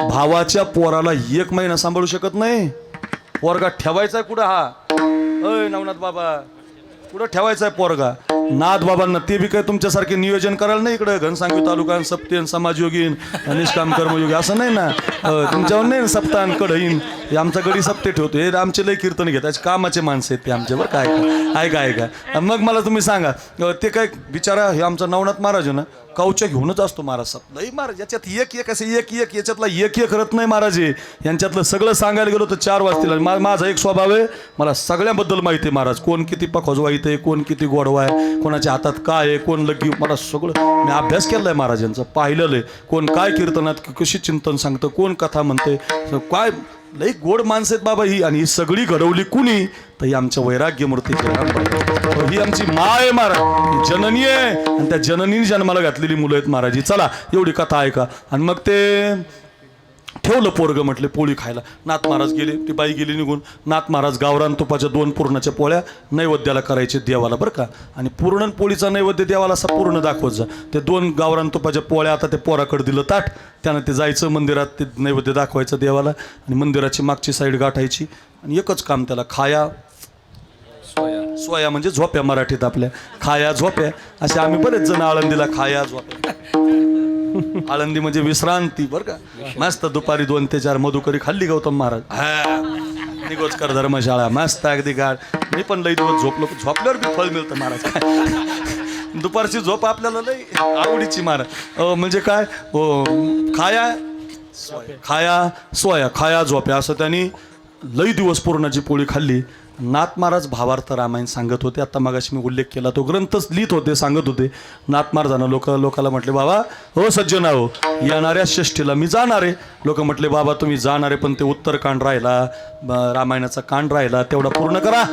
[SPEAKER 2] भावाच्या पोराला 1 महिना सांभाळू शकत नाही. पोरगा ठेवायचा कुठं? हा अय नवनाथ बाबा कुठं ठेवायचा पोरगा? नाथ बाबांना ते बी काय तुमच्यासारखे नियोजन करायला नाही. इकडं घनसांगवी तालुका सप्तेन समाजयोगीन निष्काम कर्मयोगी असं नाही ना. तुमच्यावर नाही ना सप्तान कडहीन, हे आमचा गडी सप्ते ठेवतो. हे आमचे लय कीर्तन घेतात, कामाचे माणसं आहेत ते आमच्यावर. काय ऐका मग मला तुम्ही सांगा, ते काय बिचारा हे आमचा नवनाथ महाराज ना कवच्या घेऊनच असतो महाराज. लई महाराज याच्यात एक असं एक याच्यातला एक करत नाही महाराज. यांच्यातलं सगळं सांगायला गेलो तर 4 वाजतील. माझा एक स्वभाव आहे, मला सगळ्याबद्दल माहिती आहे महाराज. कोण किती पखोजवा आहे, कोण किती गोडवा आहे, कोणाच्या हातात काय आहे, कोण लग्गी, मला सगळं मी अभ्यास केला आहे महाराजांचा, पाहिलेलं आहे. कोण काय कीर्तनात कशी चिंतन सांगतं, कोण कथा म्हणते, काय लई गोड माणसं आहेत बाबा ही. आणि ही सगळी घडवली कुणी? तर ही आमच्या वैराग्य मूर्ती, ही आमची माय महाराज, ही जननी आहे. आणि त्या जननीने जन्माला घातलेली मुलं आहेत महाराज. चला एवढी कथा ऐका. आणि मग ते ठेवलं पोरगं, म्हटले पोळी खायला. नाथ महाराज गेले, ती बाई गेली निघून. नाथ महाराज गावरान तुपाच्या 2 पुरणाच्या पोळ्या नैवेद्याला करायचे देवाला बरं का. आणि पुरण पोळीचा नैवेद्य देवाला असा पूर्ण दाखवत जा. ते 2 गावरान तुपाच्या पोळ्या आता ते पोराकडे दिलं ताट. त्यानं ते जायचं मंदिरात, ते नैवेद्य दाखवायचं देवाला आणि मंदिराची मागची साईड गाठायची. आणि एकच काम त्याला, खाया सोया म्हणजे झोप्या मराठीत आपल्या, खाया झोप्या. असे आम्ही बरेच जण आळंदीला खाया झोप्या. आळंदी म्हणजे विश्रांती बरं का. मस्त दुपारी 2 ते 4 मधुकरी खाल्ली गौतम महाराज. निगोजकर धर्मशाळा मस्त अगदी गाड. मी पण लई दिवस झोपलो, झोपल्यावर बी फळ मिळतं महाराज. दुपारची झोप आपल्याला लई आवडीची महाराज. म्हणजे काय खाया सोया खाया झोप्या असं त्यांनी लई दिवस पुरणाची पोळी खाल्ली. नाथ महाराज भावार्थ रामायण सांगत होते. आता मगाशी मी उल्लेख केला तो ग्रंथच लिहित होते, सांगत होते. नाथ महाराजांना लोकाला म्हटले, बाबा हो सज्जना हो, येणाऱ्या षष्टीला मी जाणार आहे. लोक म्हटले, बाबा तुम्ही जाणार आहे पण ते उत्तरकांड राहिला, रामायणाचा कांड राहिला, तेवढा पूर्ण करा.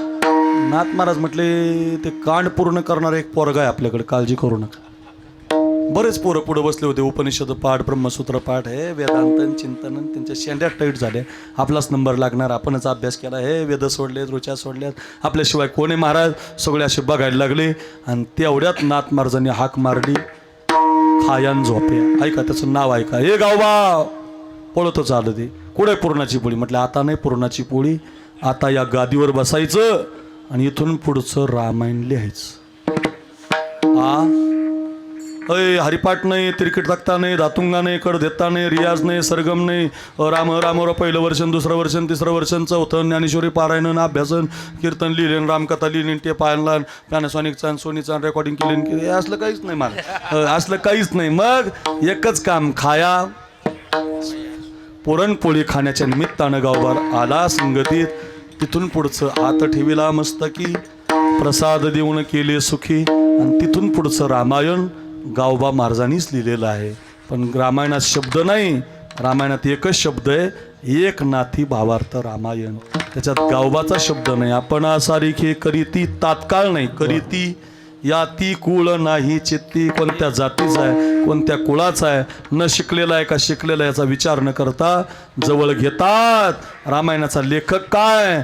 [SPEAKER 2] नाथ महाराज म्हटले, ते कांड पूर्ण करणार एक पोरगा आहे आपल्याकडे, काळजी करू नका. बरेच पोरं पुढे बसले होते, उपनिषद पाठ, ब्रह्मसूत्र पाठ, हे वेदांतन चिंतन, त्यांच्या शेंड्या टाईट झाल्या. आपलाच नंबर लागणार, आपणच अभ्यास केला, हे वेद सोडलेत, ऋचा सोडल्यात, आपल्याशिवाय कोणी महाराज, सगळे असे बघायला लागले. आणि तेवढ्यात नाथ महाराजांनी हाक मारली, खायान झोपे. ऐका त्याचं नाव ऐका, हे गावबा पळतच आलं ते, कुठे पुरणाची पोळी. म्हटलं आता नाही पुरणाची पोळी, आता या गादीवर बसायचं आणि इथून पुढचं रामायण लिहायचं. अय हरिपाठ नाही, तिरकीट तक्ता नाही, दातुंगा नाही, कड देता नाही, रियाज नाही, सरगम नाही, राम रामवर पहिलं वर्षन, दुसरं वर्षन, तिसरं वर्षन, चौथं ज्ञानेश्वरी पारायण, अभ्यासन, कीर्तन लिहिलेन, रामकथा लिहिली, ते पायनला पॅनासॉनिकचा सोनीचा रेकॉर्डिंग केली, हे असलं काहीच नाही मला, असलं काहीच नाही. मग एकच काम, खाया. पुरणपोळी खाण्याच्या निमित्तानं गावभर आला संगतीत. तिथून पुढचं आत ठेविला मस्तकी, प्रसाद देऊन केले सुखी. आणि तिथून पुढचं रामायण गावबा महाराजांनीच लिहिलेलं आहे. पण रामायणात शब्द नाही, रामायणात एकच शब्द आहे, एक नाथी भावार्थ रामायण. त्याच्यात गावबाचा शब्द नाही. आपण सारिखे करीती, तात्काळ नाही, करीती या ती कुळ नाही चित्ती. कोणत्या जातीचा आहे, कोणत्या कुळाचा आहे, न शिकलेला आहे का शिकलेला आहे याचा विचार न करता जवळ घेतात. रामायणाचा लेखक काय,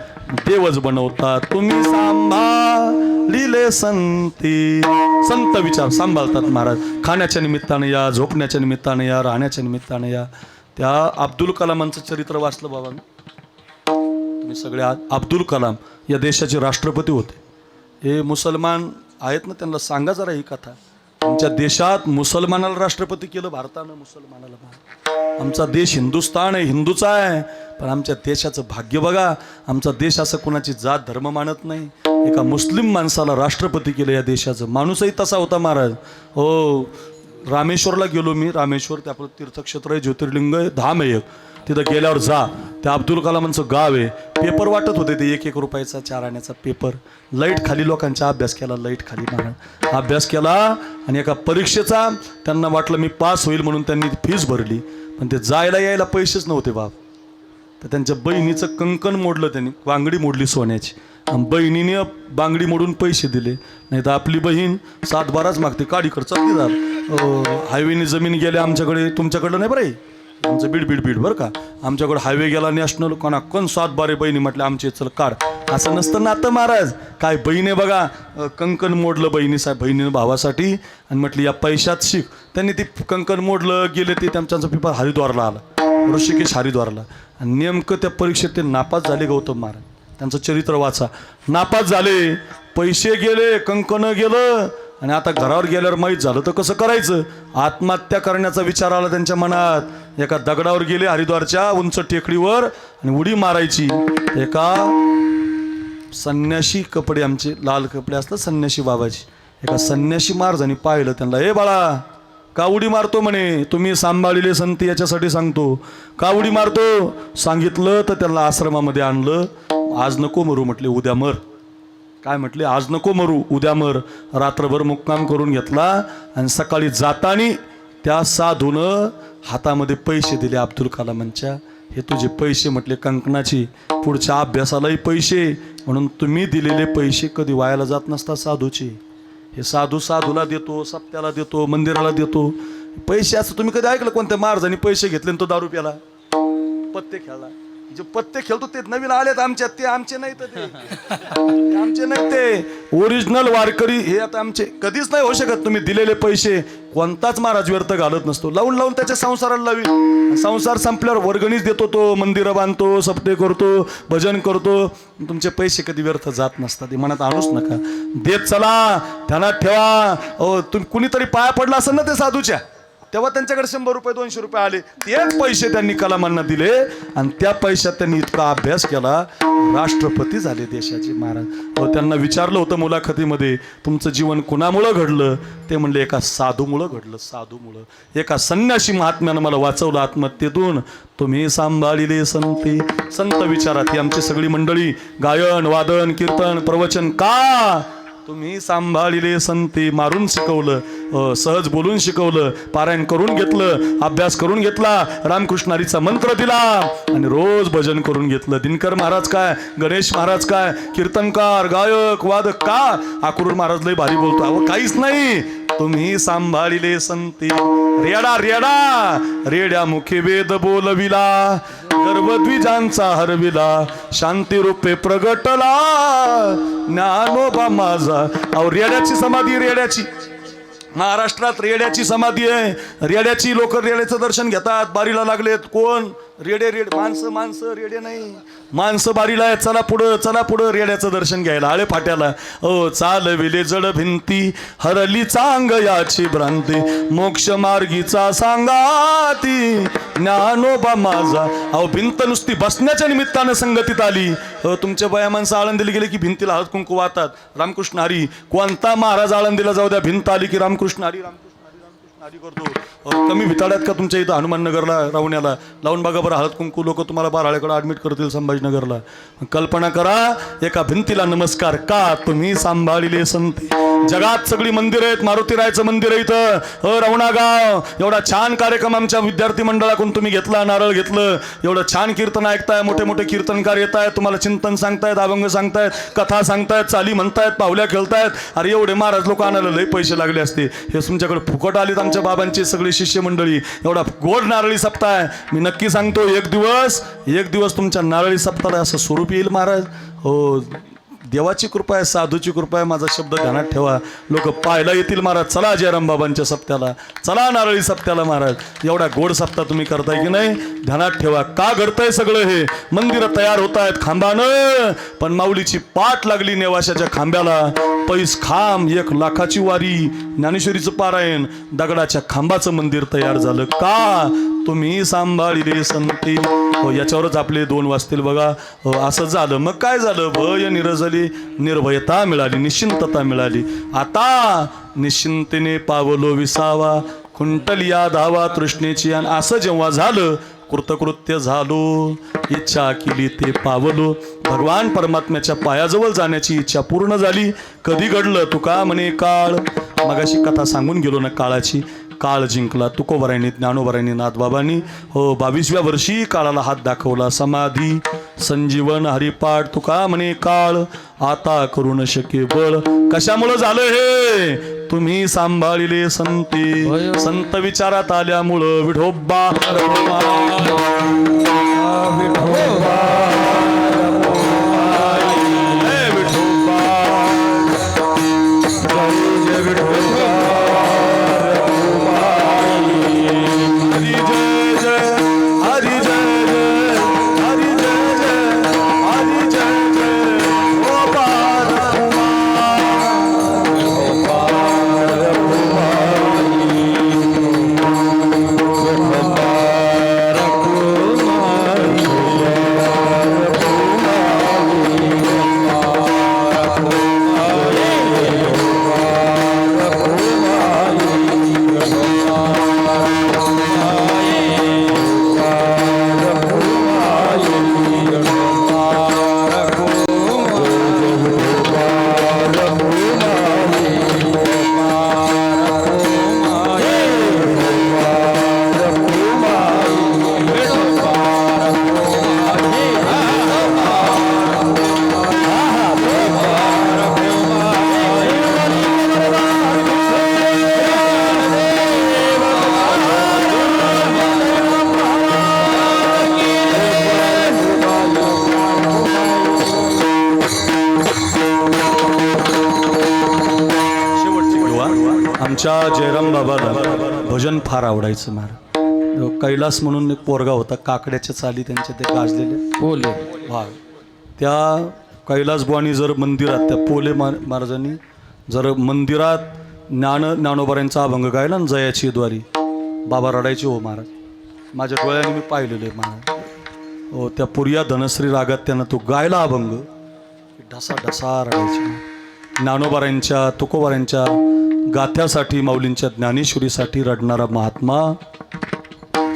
[SPEAKER 2] देवच बनवतात. तुम्ही सांभाळिले संती, संत विचार सांभाळतात महाराज. खाण्याच्या निमित्ताने या, झोपण्याच्या निमित्ताने या, राहण्याच्या निमित्ताने या. त्या अब्दुल कलामांचं चरित्र वाचलं बाबा तुम्ही सगळे. अब्दुल कलाम या देशाचे राष्ट्रपती होते. हे मुसलमान आहेत ना, त्यांना सांगा जरा ही कथा. आमच्या देशात मुसलमानाला राष्ट्रपती केलं भारतानं, मुसलमानाला. आमचा देश हिंदुस्तान आहे, हिंदूचा आहे, पण आमच्या देशाचं भाग्य बघा. आमचा देश असं कोणाची जात धर्म मानत नाही. एका मुस्लिम माणसाला राष्ट्रपती केलं या देशाचं. माणूसही तसा होता महाराज. हो, रामेश्वरला गेलो मी. रामेश्वर ते आपलं तीर्थक्षेत्र आहे, ज्योतिर्लिंग आहे, धाम आहे एक. तिथं गेल्यावर जा, त्या अब्दुल कलामांचं गाव आहे. पेपर वाटत होते ते 1-1 रुपयाचा 4 आण्याचा पेपर. लाईट खाली लोकांचा अभ्यास केला, लाईट खाली महाराज अभ्यास केला. आणि एका परीक्षेचा त्यांना वाटलं मी पास होईल म्हणून त्यांनी फीस भरली, पण ते जायला यायला पैसेच नव्हते बाप. तर त्यांच्या बहिणीचं कंकण मोडलं त्यांनी, बांगडी मोडली सोन्याची. आणि बहिणीने बांगडी मोडून पैसे दिले. नाही तर आपली बहीण 7-12च मागते, काडीकडे चालली जात. हायवेने जमीन गेले आमच्याकडे, तुमच्याकडं नाही बरं. आमचं बीड बरं का. आमच्याकडे हायवे गेला नॅशनल, कोणा कोण 7-12 बहिणी म्हटलं आमचे चल काढ. असं नसतं नातं महाराज. काय बहिणी बघा, कंकण मोडलं बहिणीनं भावासाठी आणि म्हटली या पैशात शिक. त्यांनी ती कंकण मोडलं, गेले ते त्यांचा पेपर हरिद्वारला आला, ऋषिकेश हरिद्वारला. आणि नेमकं त्या परीक्षेत ते नापास झाले गौतम महाराज. त्यांचं चरित्र वाचा. नापास झाले, पैसे गेले, कंकण गेलं. आणि आता घरावर गेल्यावर माहीत झालं तर कसं करायचं. आत्महत्या करण्याचा विचार आला त्यांच्या मनात. एका दगडावर गेले हरिद्वारच्या उंच टेकडीवर आणि उडी मारायची. एका संन्याशी, कपडे आमचे लाल कपडे असतात संन्याशी बाबाची, एका संन्याशी महाराजांनी पाहिलं त्यांना. ए बाळा, का उडी मारतो म्हणे. तुम्ही सांभाळिले संत याच्यासाठी सांगतो. का उडी मारतो सांगितलं तर त्यांना आश्रमामध्ये आणलं. आज नको मरू म्हटले, उद्या मर. काय म्हटले, आज नको मरू, उद्या मर. रात्रभर मुक्काम करून घेतला. आणि सकाळी जातानी त्या साधूनं हातामध्ये पैसे दिले अब्दुल कलामांच्या. हे तुझे पैसे म्हटले कंकणाची, पुढच्या अभ्यासालाही पैसे, म्हणून तुम्ही दिलेले पैसे कधी वायाला जात नसतात साधूचे. हे साधू साधूला देतो, सप्त्याला देतो, मंदिराला देतो पैसे. असं तुम्ही कधी ऐकलं कोणत्या महाराजांनी पैसे घेतले तो दारू प्याला, पत्ते खेळला. जे पत्ते खेळतो ते नवीन आलेत आमच्यात, ते आमचे नाही. तर ते आमचे नाही, ते ओरिजिनल वारकरी हे आता आमचे. कधीच नाही होऊ शकत. तुम्ही दिलेले पैसे कोणताच महाराज व्यर्थ घालत नसतो. लावून लावून त्याच्या संसाराला लावी. संसार संपल्यावर वर्गणीच देतो तो, मंदिरं बांधतो, सप्ते करतो, भजन करतो. तुमचे पैसे कधी व्यर्थ जात नसतात. ते मनात आणूच नका, देत चला, ध्यानात ठेवा. तुम्ही कुणीतरी पाया पडला असेल ना ते साधूच्या, तेव्हा त्यांच्याकडे 100 रुपये 200 रुपये आले. तेच पैसे त्यांनी कलामांना दिले आणि त्या पैशात त्यांनी इतका अभ्यास केला, राष्ट्रपती झाले देशाचे महाराज. त्यांना विचारलं होतं मुलाखतीमध्ये, तुमचं जीवन कुणामुळं घडलं? ते म्हणले एका साधूमुळं घडलं, साधूमुळं. एका संन्यासी महात्म्यानं मला वाचवलं आत्महत्येतून. तुम्ही सांभाळिले संते. संत विचारात ही आमची सगळी मंडळी, गायन वादन कीर्तन प्रवचन का? तुम्ही सांभाळिले संते. मारून शिकवलं, सहज बोलून शिकवलं, पारायण करून घेतलं, अभ्यास करून घेतला, रामकृष्णारीचा मंत्र दिला आणि रोज भजन करून घेतलं. दिनकर महाराज काय, गणेश महाराज काय, कीर्तनकार गायक वादक का? अक्रूर महाराज लय भारी बोलतो. अहो काहीच नाही. तुम्ही सांभाळिले संते. रेडा रेडा रेड्या मुखे वेद बोलविला, गर्भद्विजांचा हरविला, शांती रूपे प्रगटला ज्ञानोबा माझा. अहो रेड्याची समाधी, रेड्याची महाराष्ट्रात रेड्याची समाधी आहे. रेड्याची लोक रेड्याचं दर्शन घेतात. बारीला लागलेत. कोण? रेडे रेड माणसं, माणसं रेडे नाही, माणसं बारीला आहेत. चला पुढं, चला पुढं रेड्याचं दर्शन घ्यायला. आळे फाट्याला ओ चालविले जड भिंती, हरली चांग याची भ्रांती, मोक्ष मार्गीचा सांगाती ज्ञानोबा माझा. अहो भिंत नुसती बसण्याच्या निमित्तानं संगतीत आली. तुमच्या बाया माणसं आळंदीला गेले की भिंतीला हळद कुंकू वाहतात. रामकृष्ण हरी. कोणता महाराज आळंदीला जाऊ द्या, भिंत आली की रामकृष्ण हरी, रामकृष्ण हरी करतो. कमी भिताड्यात का तुमच्या इथं हनुमाननगरला रावण्याला लावून बघा बरं, हळद कुंकू लोक तुम्हाला बाराळ्याकडे ॲडमिट करतील संभाजीनगरला. कल्पना करा, एका भिंतीला नमस्कार का? तुम्ही सांभाळिले संते. जगात सगळी मंदिर आहेत. मारुतीरायचं मंदिर आहे इथं रवणागाव. एवढा छान कार्यक्रम आमच्या विद्यार्थी मंडळाकडून तुम्ही घेतला, नारळ घेतलं. एवढं छान कीर्तन ऐकताय, मोठे मोठे कीर्तनकार येत आहेत, तुम्हाला चिंतन सांगतायत, अभंग सांगतायत, कथा सांगतायत, चाली म्हणतायत, पावल्या खेळतायत. अरे एवढे महाराज लोक आणायला लय पैसे लागले असते. हे तुमच्याकडे फुकट आलीत आमच्या बाबांची सगळी शिष्य मंडळी. एवढा गोड नारळी सप्ताह. मी नक्की सांगतो, एक दिवस तुमच्या नारळी सप्ताहाला असं स्वरूप येईल महाराज. हो, देवाची कृपा आहे, साधूची कृपा आहे. माझा शब्द ध्यानात ठेवा. लोक पाहायला येतील महाराज. चला जयराम बाबांच्या सप्त्याला, चला नारळी सप्त्याला महाराज. एवढा गोड सप्ताह तुम्ही करताय की नाही, ध्यानात ठेवा. का घडतंय सगळं हे? मंदिरं तयार होत आहेत खांबानं, पण माऊलीची पाठ लागली नेवाशाच्या खांब्याला. पैस खांब 1 लाखाची वारी, ज्ञानेश्वरीचं पारायण, दगडाच्या खांबाचं मंदिर तयार झालं. का? तुम्ही सांभाळिले संते. हो, याच्यावरच आपले 2 वाजतील बघा. हो, असं झालं. मग काय झालं? भय निरजली, निर्भयता मिळाली, निश्चिंतता मिळाली. आता निश्चिंतेने पावलो विसावा, खुंटलिया धावा तृष्णेची. आणि असं जेव्हा झालं, कृतकृत्य झालो, इच्छा केली ते पावलो. भगवान परमात्म्याच्या पायाजवळ जाण्याची इच्छा पूर्ण झाली. कधी घडलं? तुका म्हणे काळ. मगाशी कथा सांगून गेलो ना काळाची. काळ जिंकला तुकोबारायांनी, ज्ञानोबारायांनी, नाथबाबांनी. हो, 22व्या वर्षी काळाला हात दाखवला. समाधी, संजीवन, हरिपाठ. तुका म्हणे काळ आता करू न शके बळ. कशामुळं झालं हे? तुम्ही सांभाळिले संते. संत विचारात आल्यामुळं विठोबा आमच्या जयराम बाबाला भजन फार आवडायचं महाराज. कैलास म्हणून एक पोरगा होता, काकड्याच्या चाली त्यांच्या ते गाजलेले पोले वाघ. त्या कैलास बुवानी जर मंदिरात, त्या पोले महाराजांनी जर मंदिरात ज्ञानोबारायांचा अभंग गायला ना जयाची द्वारी, बाबा रडायचे हो महाराज, माझ्या डोळ्याने मी पाहिलेलं आहे महाराज. हो, त्या पुरिया धनश्री रागात त्यानं तो गायला अभंग, ढसा ढसा रडायचे. ज्ञानोबारांच्या तुकोबारांच्या गाथ्यासाठी, माऊलींच्या ज्ञानेश्वरीसाठी रडणारा महात्मा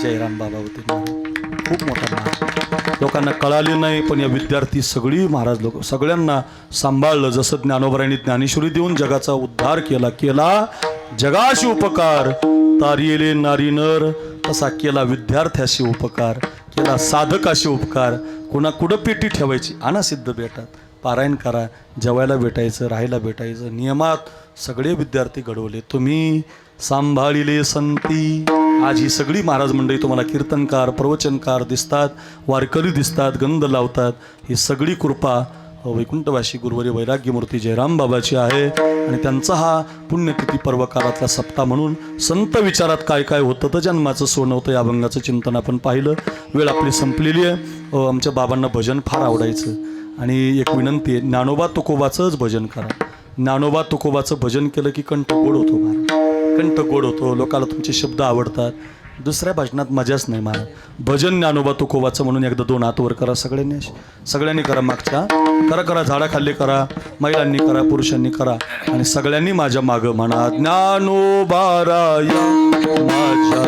[SPEAKER 2] जयराम बाबा होते महाराज. खूप मोठा महाराज, लोकांना कळाले नाही, पण या विद्यार्थी सगळी महाराज लोक सगळ्यांना सांभाळलं. जसं ज्ञानोबारांनी ज्ञानेश्वरी देऊन जगाचा उद्धार केला जगाशी उपकार, तारियेले नारी नर, तसा केला विद्यार्थ्याशी उपकार, केला साधकाशी उपकार. कोणा कुठं पेटी ठेवायची, आणा सिद्ध भेटात, पारायण करा, जेवायला भेटायचं, राहायला भेटायचं, नियमात सगळे विद्यार्थी घडवले. तुम्ही सांभाळिले संती. आज ही सगळी महाराज मंडळी तुम्हाला कीर्तनकार, प्रवचनकार दिसतात, वारकरी दिसतात, गंध लावतात. ही सगळी कृपा वैकुंठवासी गुरुवारी वैराग्यमूर्ती जयराम बाबाची आहे. आणि त्यांचा हा पुण्यतिथी पर्वकाळातला सप्ताह म्हणून संत विचारात काय काय होतं तर जन्माचं सोनं होतं, या अभंगाचं चिंतन आपण पाहिलं. वेळ आपली संपलेली आहे. आमच्या बाबांना भजन फार आवडायचं, आणि एक विनंती आहे, ज्ञानोबा तुकोबाचंच भजन करा. ज्ञानोबा तुकोबाचं भजन केलं की कंठ गोड होतो महाराज, कंठ गोड होतो. लोकांना तुमचे शब्द आवडतात. दुसऱ्या भजनात मजाच नाही महाराज. भजन ज्ञानोबा तुकोबाचं म्हणून एकदा 2 हात वर करा सगळ्यांनी करा. मागच्या करा झाडाखाली करा, महिलांनी करा, पुरुषांनी करा, आणि सगळ्यांनी माझ्या मागं म्हणा, ज्ञानोबाराया माझ्या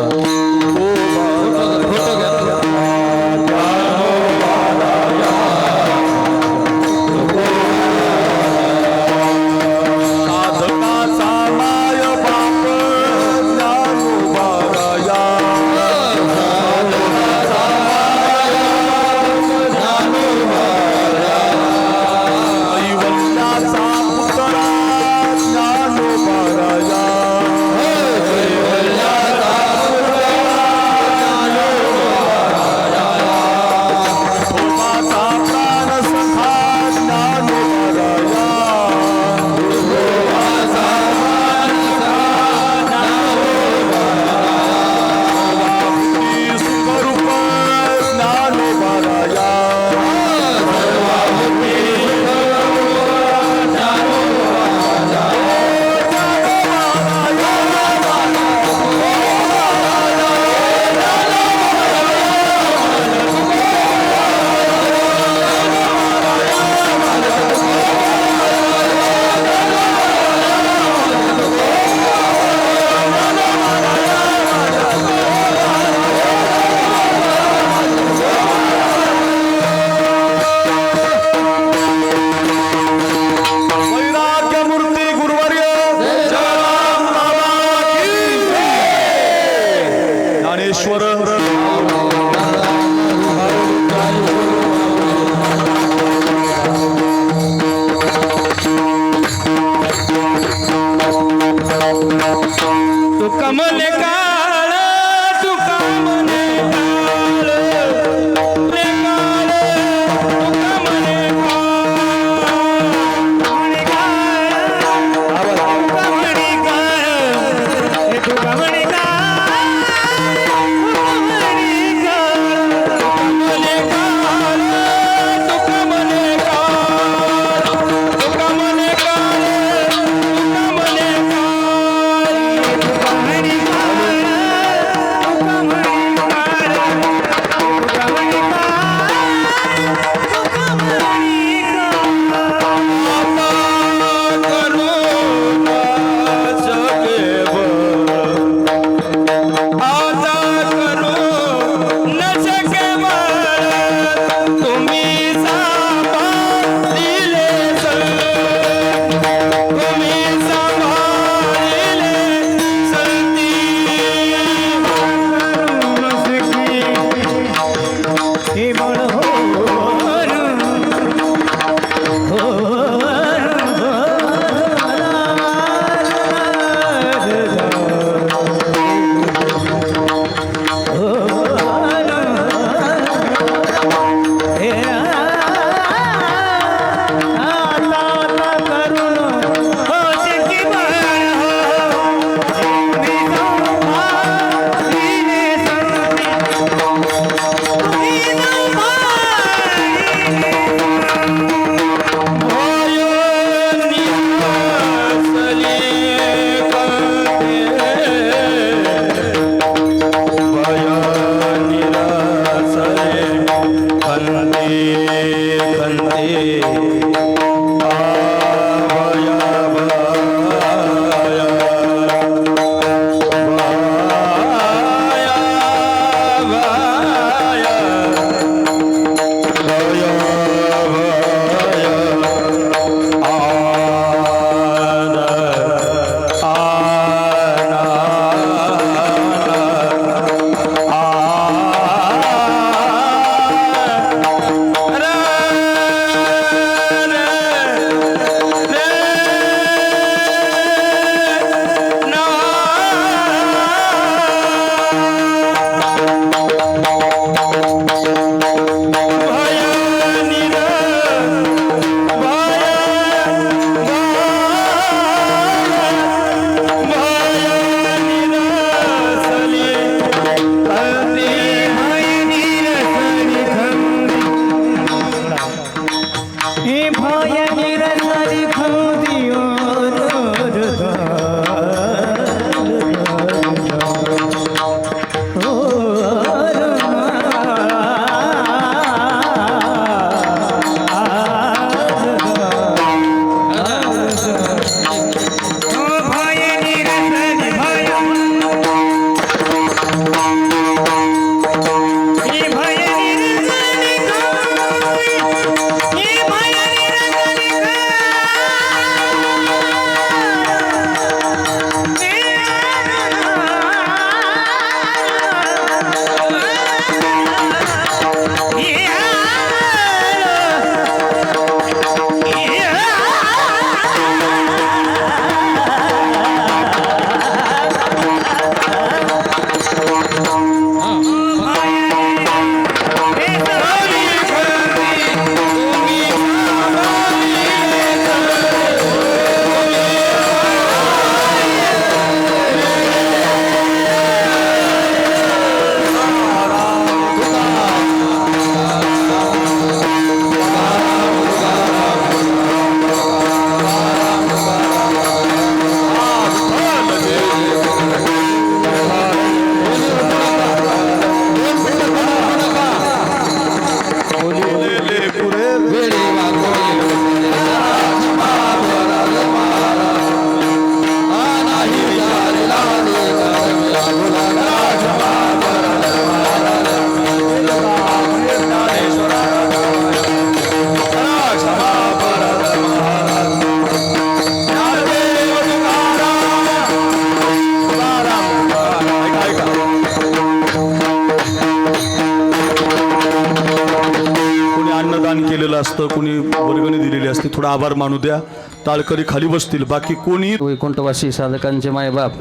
[SPEAKER 2] असतं, कोणी वर्गणी दिलेली असते, थोडा आभार मानू द्या. टाळकरी खाली बसतील, बाकी कोणी.
[SPEAKER 1] वैकुंठवासी साधकांचे मायबाप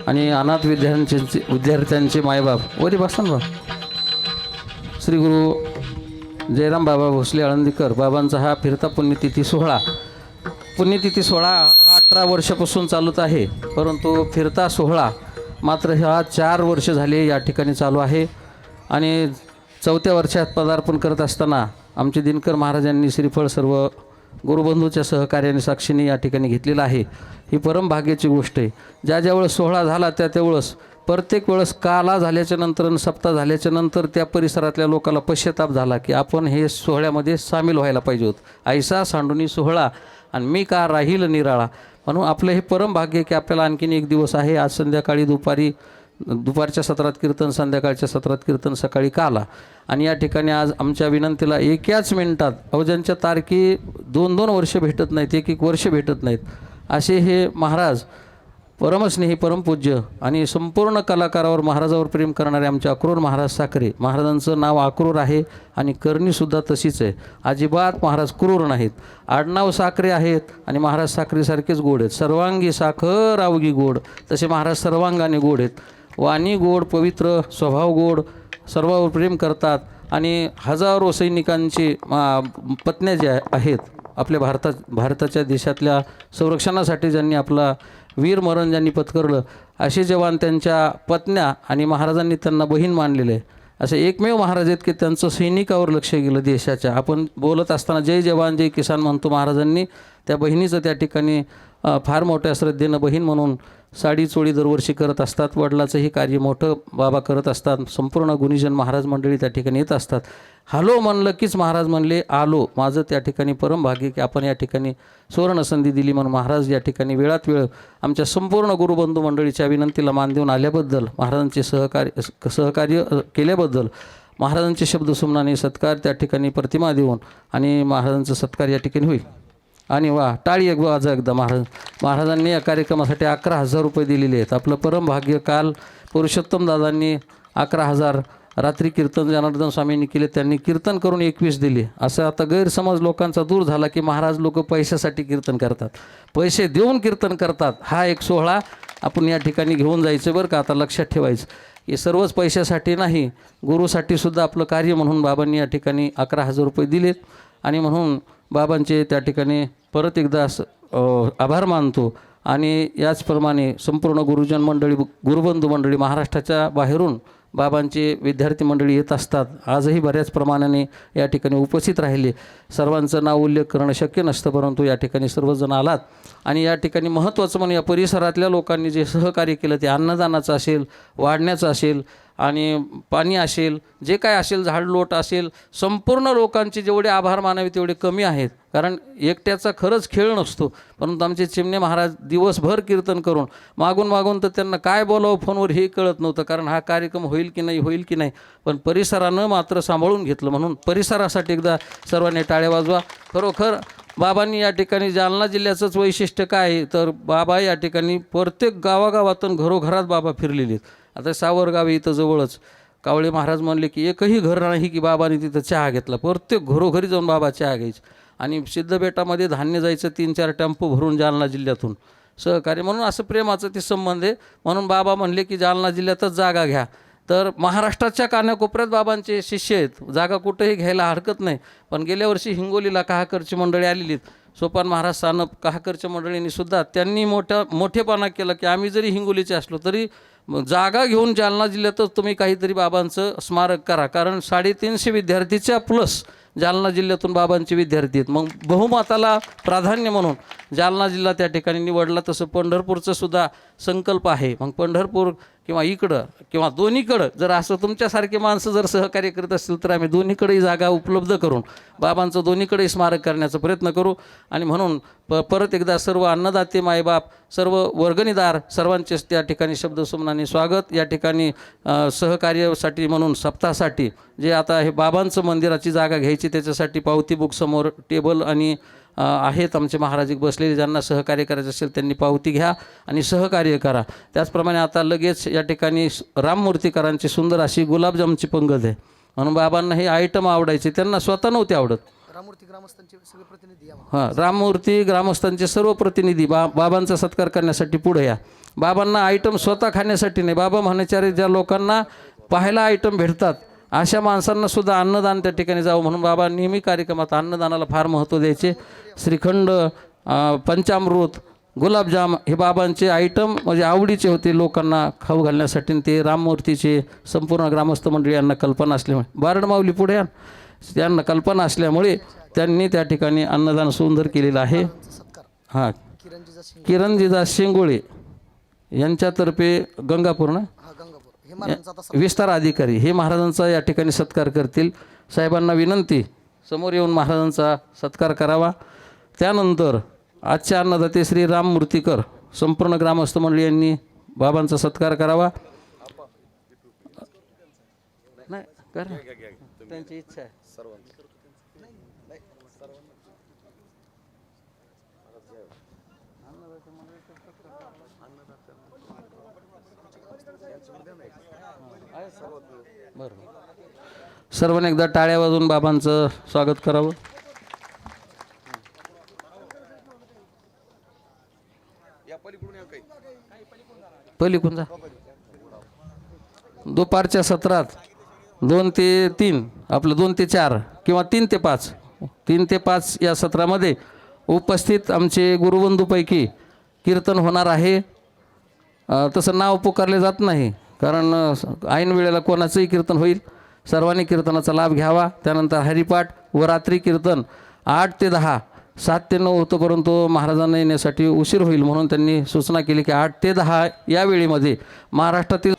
[SPEAKER 1] आणि अनाथ विद्यार्थ्यांचे मायबाप वरी बसन बा. श्री गुरु जयराम बाबा भोसले आळंदीकर बाबांचा हा फिरता पुण्यतिथी सोहळा. पुण्यतिथी सोहळा हा 18 वर्षापासून चालूच आहे, परंतु फिरता सोहळा मात्र हा 4 वर्ष झाले या ठिकाणी चालू आहे. आणि 4थ्या वर्षात पदार्पण करत असताना आमचे दिनकर महाराजांनी श्रीफळ सर्व गुरुबंधूच्या सहकार्याने साक्षीने या ठिकाणी घेतलेलं आहे. ही परम भाग्याची गोष्ट आहे. ज्या वेळेस सोहळा झाला त्या वेळेस प्रत्येक वेळेस काला झाल्याच्या नंतर आणि सप्ताह झाल्याच्या नंतर त्या परिसरातल्या लोकांना पश्चाताप झाला की आपण हे सोहळ्यामध्ये सामील व्हायला पाहिजे होत. ऐसा सांडुनी सोहळा आणि मी का राहील निराळा. म्हणून आपलं हे परम भाग्य की आपल्याला आणखीन एक दिवस आहे. आज संध्याकाळी दुपारच्या सत्रात कीर्तन, संध्याकाळच्या सत्रात कीर्तन, सकाळी काला. आणि या ठिकाणी आज आमच्या विनंतीला एकाच मिनिटात अवजांच्या तारखी 2-2 वर्ष भेटत नाहीत, 1-1 वर्ष भेटत नाहीत असे हे महाराज परमस्नेही परमपूज्य आणि संपूर्ण कलाकारावर महाराजावर प्रेम करणारे आमचे अक्रूर महाराज साखरे. महाराजांचं नाव अक्रूर आहे आणि करणीसुद्धा तशीच आहे. अजिबात महाराज क्रूर नाहीत. आडनाव साखरे आहेत आणि महाराज साखरेसारखेच गोड आहेत. सर्वांगी साखर अवघी गोड, तसे महाराज सर्वांगाने गोड आहेत. वाणी गोड, पवित्र, स्वभाव गोड, सर्वांवर प्रेम करतात. आणि हजारो सैनिकांचे पत्न्या ज्या आहेत आपल्या भारताच्या देशातल्या संरक्षणासाठी ज्यांनी आपला वीरमरण ज्यांनी पत्करलं असे जवान त्यांच्या पत्न्या आणि महाराजांनी त्यांना बहीण मानलेले आहे. असे एकमेव महाराज आहेत की त्यांचं सैनिकावर लक्ष गेलं देशाच्या. आपण बोलत असताना जय जवान जय किसान म्हणतो, महाराजांनी त्या बहिणीचं त्या ठिकाणी फार मोठ्या श्रद्धेनं बहीण म्हणून साडी चोळी दरवर्षी करत असतात. वडिलाचंही कार्य मोठं बाबा करत असतात. संपूर्ण गुणीजन महाराज मंडळी त्या ठिकाणी येत असतात. हॅलो म्हणलं कीच महाराज म्हणले आलो. माझं त्या ठिकाणी परम भाग्य की आपण या ठिकाणी सुवर्णसंधी दिली म्हणून महाराज या ठिकाणी वेळात वेळ आमच्या संपूर्ण गुरुबंधू मंडळीच्या विनंतीला मान देऊन आल्याबद्दल, महाराजांचे सहकार्य केल्याबद्दल, महाराजांचे शब्दसुमनाने सत्कार त्या ठिकाणी प्रतिमा देऊन आणि महाराजांचा सत्कार या ठिकाणी होईल. आणि वा टाळी एक वाजा एकदा. महाराजांनी या कार्यक्रमासाठी 11,000 रुपये दिलेले आहेत. आपलं परम भाग्य काल पुरुषोत्तम दादांनी 11,000 रात्री कीर्तन जनार्दन स्वामींनी केले, त्यांनी कीर्तन करून 21 दिले. असं आता गैरसमज लोकांचा दूर झाला की महाराज लोक पैशासाठी कीर्तन करतात, पैसे देऊन कीर्तन करतात. हा एक सोहळा आपण या ठिकाणी घेऊन जायचं बरं का. आता लक्षात ठेवायचं हे सर्वच पैशासाठी नाही, गुरुसाठी सुद्धा आपलं कार्य म्हणून बाबांनी या ठिकाणी 11,000 रुपये दिलेत. आणि म्हणून बाबांचे त्या ठिकाणी परत एकदा आभार मानतो. आणि याचप्रमाणे संपूर्ण गुरुजन मंडळी, गुरुबंधू मंडळी महाराष्ट्राच्या बाहेरून बाबांचे विद्यार्थी मंडळी येत असतात. आजही बऱ्याच प्रमाणाने या ठिकाणी उपस्थित राहिले. सर्वांचं नाव उल्लेख करणं शक्य नसतं, परंतु या ठिकाणी सर्वजण आलात. आणि या ठिकाणी महत्त्वाचं म्हणून या परिसरातल्या लोकांनी जे सहकार्य केलं ते अन्नदानाचं असेल, वाढण्याचं असेल आणि पाणी असेल, जे काय असेल, झाडलोट असेल, संपूर्ण लोकांचे जेवढे आभार मानावे तेवढे कमी आहेत. कारण एकट्याचा खरंच खेळ नसतो. परंतु आमचे चिमणे महाराज दिवसभर कीर्तन करून मागून तर त्यांना काय बोलावं फोनवर हे कळत नव्हतं. कारण हा कार्यक्रम होईल की नाही, पण परिसरानं मात्र सांभाळून घेतलं. म्हणून परिसरासाठी एकदा सर्वांनी टाळ्या वाजवा. खरोखर बाबांनी या ठिकाणी जालना जिल्ह्याचंच वैशिष्ट्य काय आहे तर बाबा या ठिकाणी प्रत्येक गावागावातून घरोघरात बाबा फिरलेले आहेत. आता सावरगावी इथं जवळच कावळे महाराज म्हणले की एकही घर नाही की बाबांनी तिथं चहा घेतला. प्रत्येक घरोघरी जाऊन बाबा चहा घ्यायचे. आणि सिद्धबेटामध्ये धान्य जायचं 3-4 टेम्पो भरून जालना जिल्ह्यातून सहकार्य. म्हणून असं प्रेमाचं ते संबंध आहे. म्हणून बाबा म्हणले की जालना जिल्ह्यातच जागा घ्या. तर महाराष्ट्राच्या कानाकोपऱ्यात बाबांचे शिष्य आहेत, जागा कुठेही घ्यायला हरकत नाही. पण गेल्या वर्षी हिंगोलीला कहाकरची मंडळी आलेली आहेत. सोपान महाराज सानप कहाकरच्या मंडळींनी सुद्धा त्यांनी मोठेपणा केलं की आम्ही जरी हिंगोलीचे असलो तरी जागा घेऊन जालना जिल्ह्यातच तुम्ही काहीतरी बाबांचं स्मारक करा. कारण 350 विद्यार्थीच्या प्लस जालना जिल्ह्यातून बाबांचे विद्यार्थी आहेत. मग बहुमताला प्राधान्य म्हणून जालना जिल्हा त्या ठिकाणी निवडला. तसं पंढरपूरचं सुद्धा संकल्प आहे. मग पंढरपूर किंवा इकडं किंवा दोन्हीकडं जर असं तुमच्यासारखे माणसं जर सहकार्य करत असतील तर आम्ही दोन्हीकडेही जागा उपलब्ध करून बाबांचं दोन्हीकडेही स्मारक करण्याचा प्रयत्न करू. आणि म्हणून परत एकदा सर्व अन्नदाते मायबाप, सर्व वर्गणीदार सर्वांचेच त्या ठिकाणी शब्दसुमनाने स्वागत. या ठिकाणी सहकार्यासाठी म्हणून सप्ताहासाठी जे आता हे बाबांचं मंदिराची जागा घ्यायची त्याच्यासाठी पावती बुक समोर टेबल आणि आहेत आमचे महाराज बसलेले. ज्यांना सहकार्य करायचं असेल त्यांनी पावती घ्या आणि सहकार्य करा. त्याचप्रमाणे आता लगेच या ठिकाणी राममूर्तीकरांची सुंदर अशी गुलाबजामची पंगत आहे. म्हणून बाबांना हे आयटम आवडायचे, त्यांना स्वतः नव्हते आवडत.
[SPEAKER 3] राममूर्ती ग्रामस्थांचे सगळे प्रतिनिधी या.
[SPEAKER 1] हां, राममूर्ती ग्रामस्थांचे सर्व प्रतिनिधी बाबांचा सत्कार करण्यासाठी पुढे या. बाबांना आयटम स्वतः खाण्यासाठी नाही. बाबा म्हणायचे ज्या लोकांना पाहायला आयटम भेटतात अशा माणसांना सुद्धा अन्नदान त्या ठिकाणी जावं म्हणून बाबा नेहमी कार्यक्रमात अन्नदानाला फार महत्त्व द्यायचे. श्रीखंड, पंचामृत, गुलाबजाम हे बाबांचे आयटम म्हणजे आवडीचे होते लोकांना खाऊ घालण्यासाठी. ते राममूर्तीचे संपूर्ण ग्रामस्थ मंडळी यांना कल्पना असल्यामुळे, बारड माऊली पुढे यांना कल्पना असल्यामुळे त्यांनी त्या ठिकाणी अन्नदान सुंदर केलेलं आहे. हां, किरणजीदास शेंगोळे यांच्यातर्फे गंगापूर ना विस्तार अधिकारी हे महाराजांचा या ठिकाणी सत्कार करतील. साहेबांना विनंती समोर येऊन महाराजांचा सत्कार करावा. त्यानंतर आजच्या अन्नदाते श्री राममूर्तीकर संपूर्ण ग्रामस्थ मंडळी यांनी बाबांचा सत्कार करावा. नाही करा, त्यांची इच्छा आहे. बरोबर, सर्वांनी एकदा टाळ्या वाजवून बाबांचं स्वागत करावं. पलीकडून जा. दुपारच्या सत्रात 2 ते 3 आपलं 2 ते 4 किंवा 3 ते 5 3 ते 5 या सत्रामध्ये उपस्थित आमचे गुरुबंधूपैकी कीर्तन होणार आहे. तसं नाव पुकारले जात नाही कारण ऐन वेळेला कोणाचंही कीर्तन होईल. सर्वांनी कीर्तनाचा लाभ घ्यावा. त्यानंतर हरिपाठ व रात्री कीर्तन 8 ते 10 7 ते 9 होतं, परंतु महाराजांना येण्यासाठी उशीर होईल म्हणून त्यांनी सूचना केली की 8 ते 10 या वेळेमध्ये महाराष्ट्रातील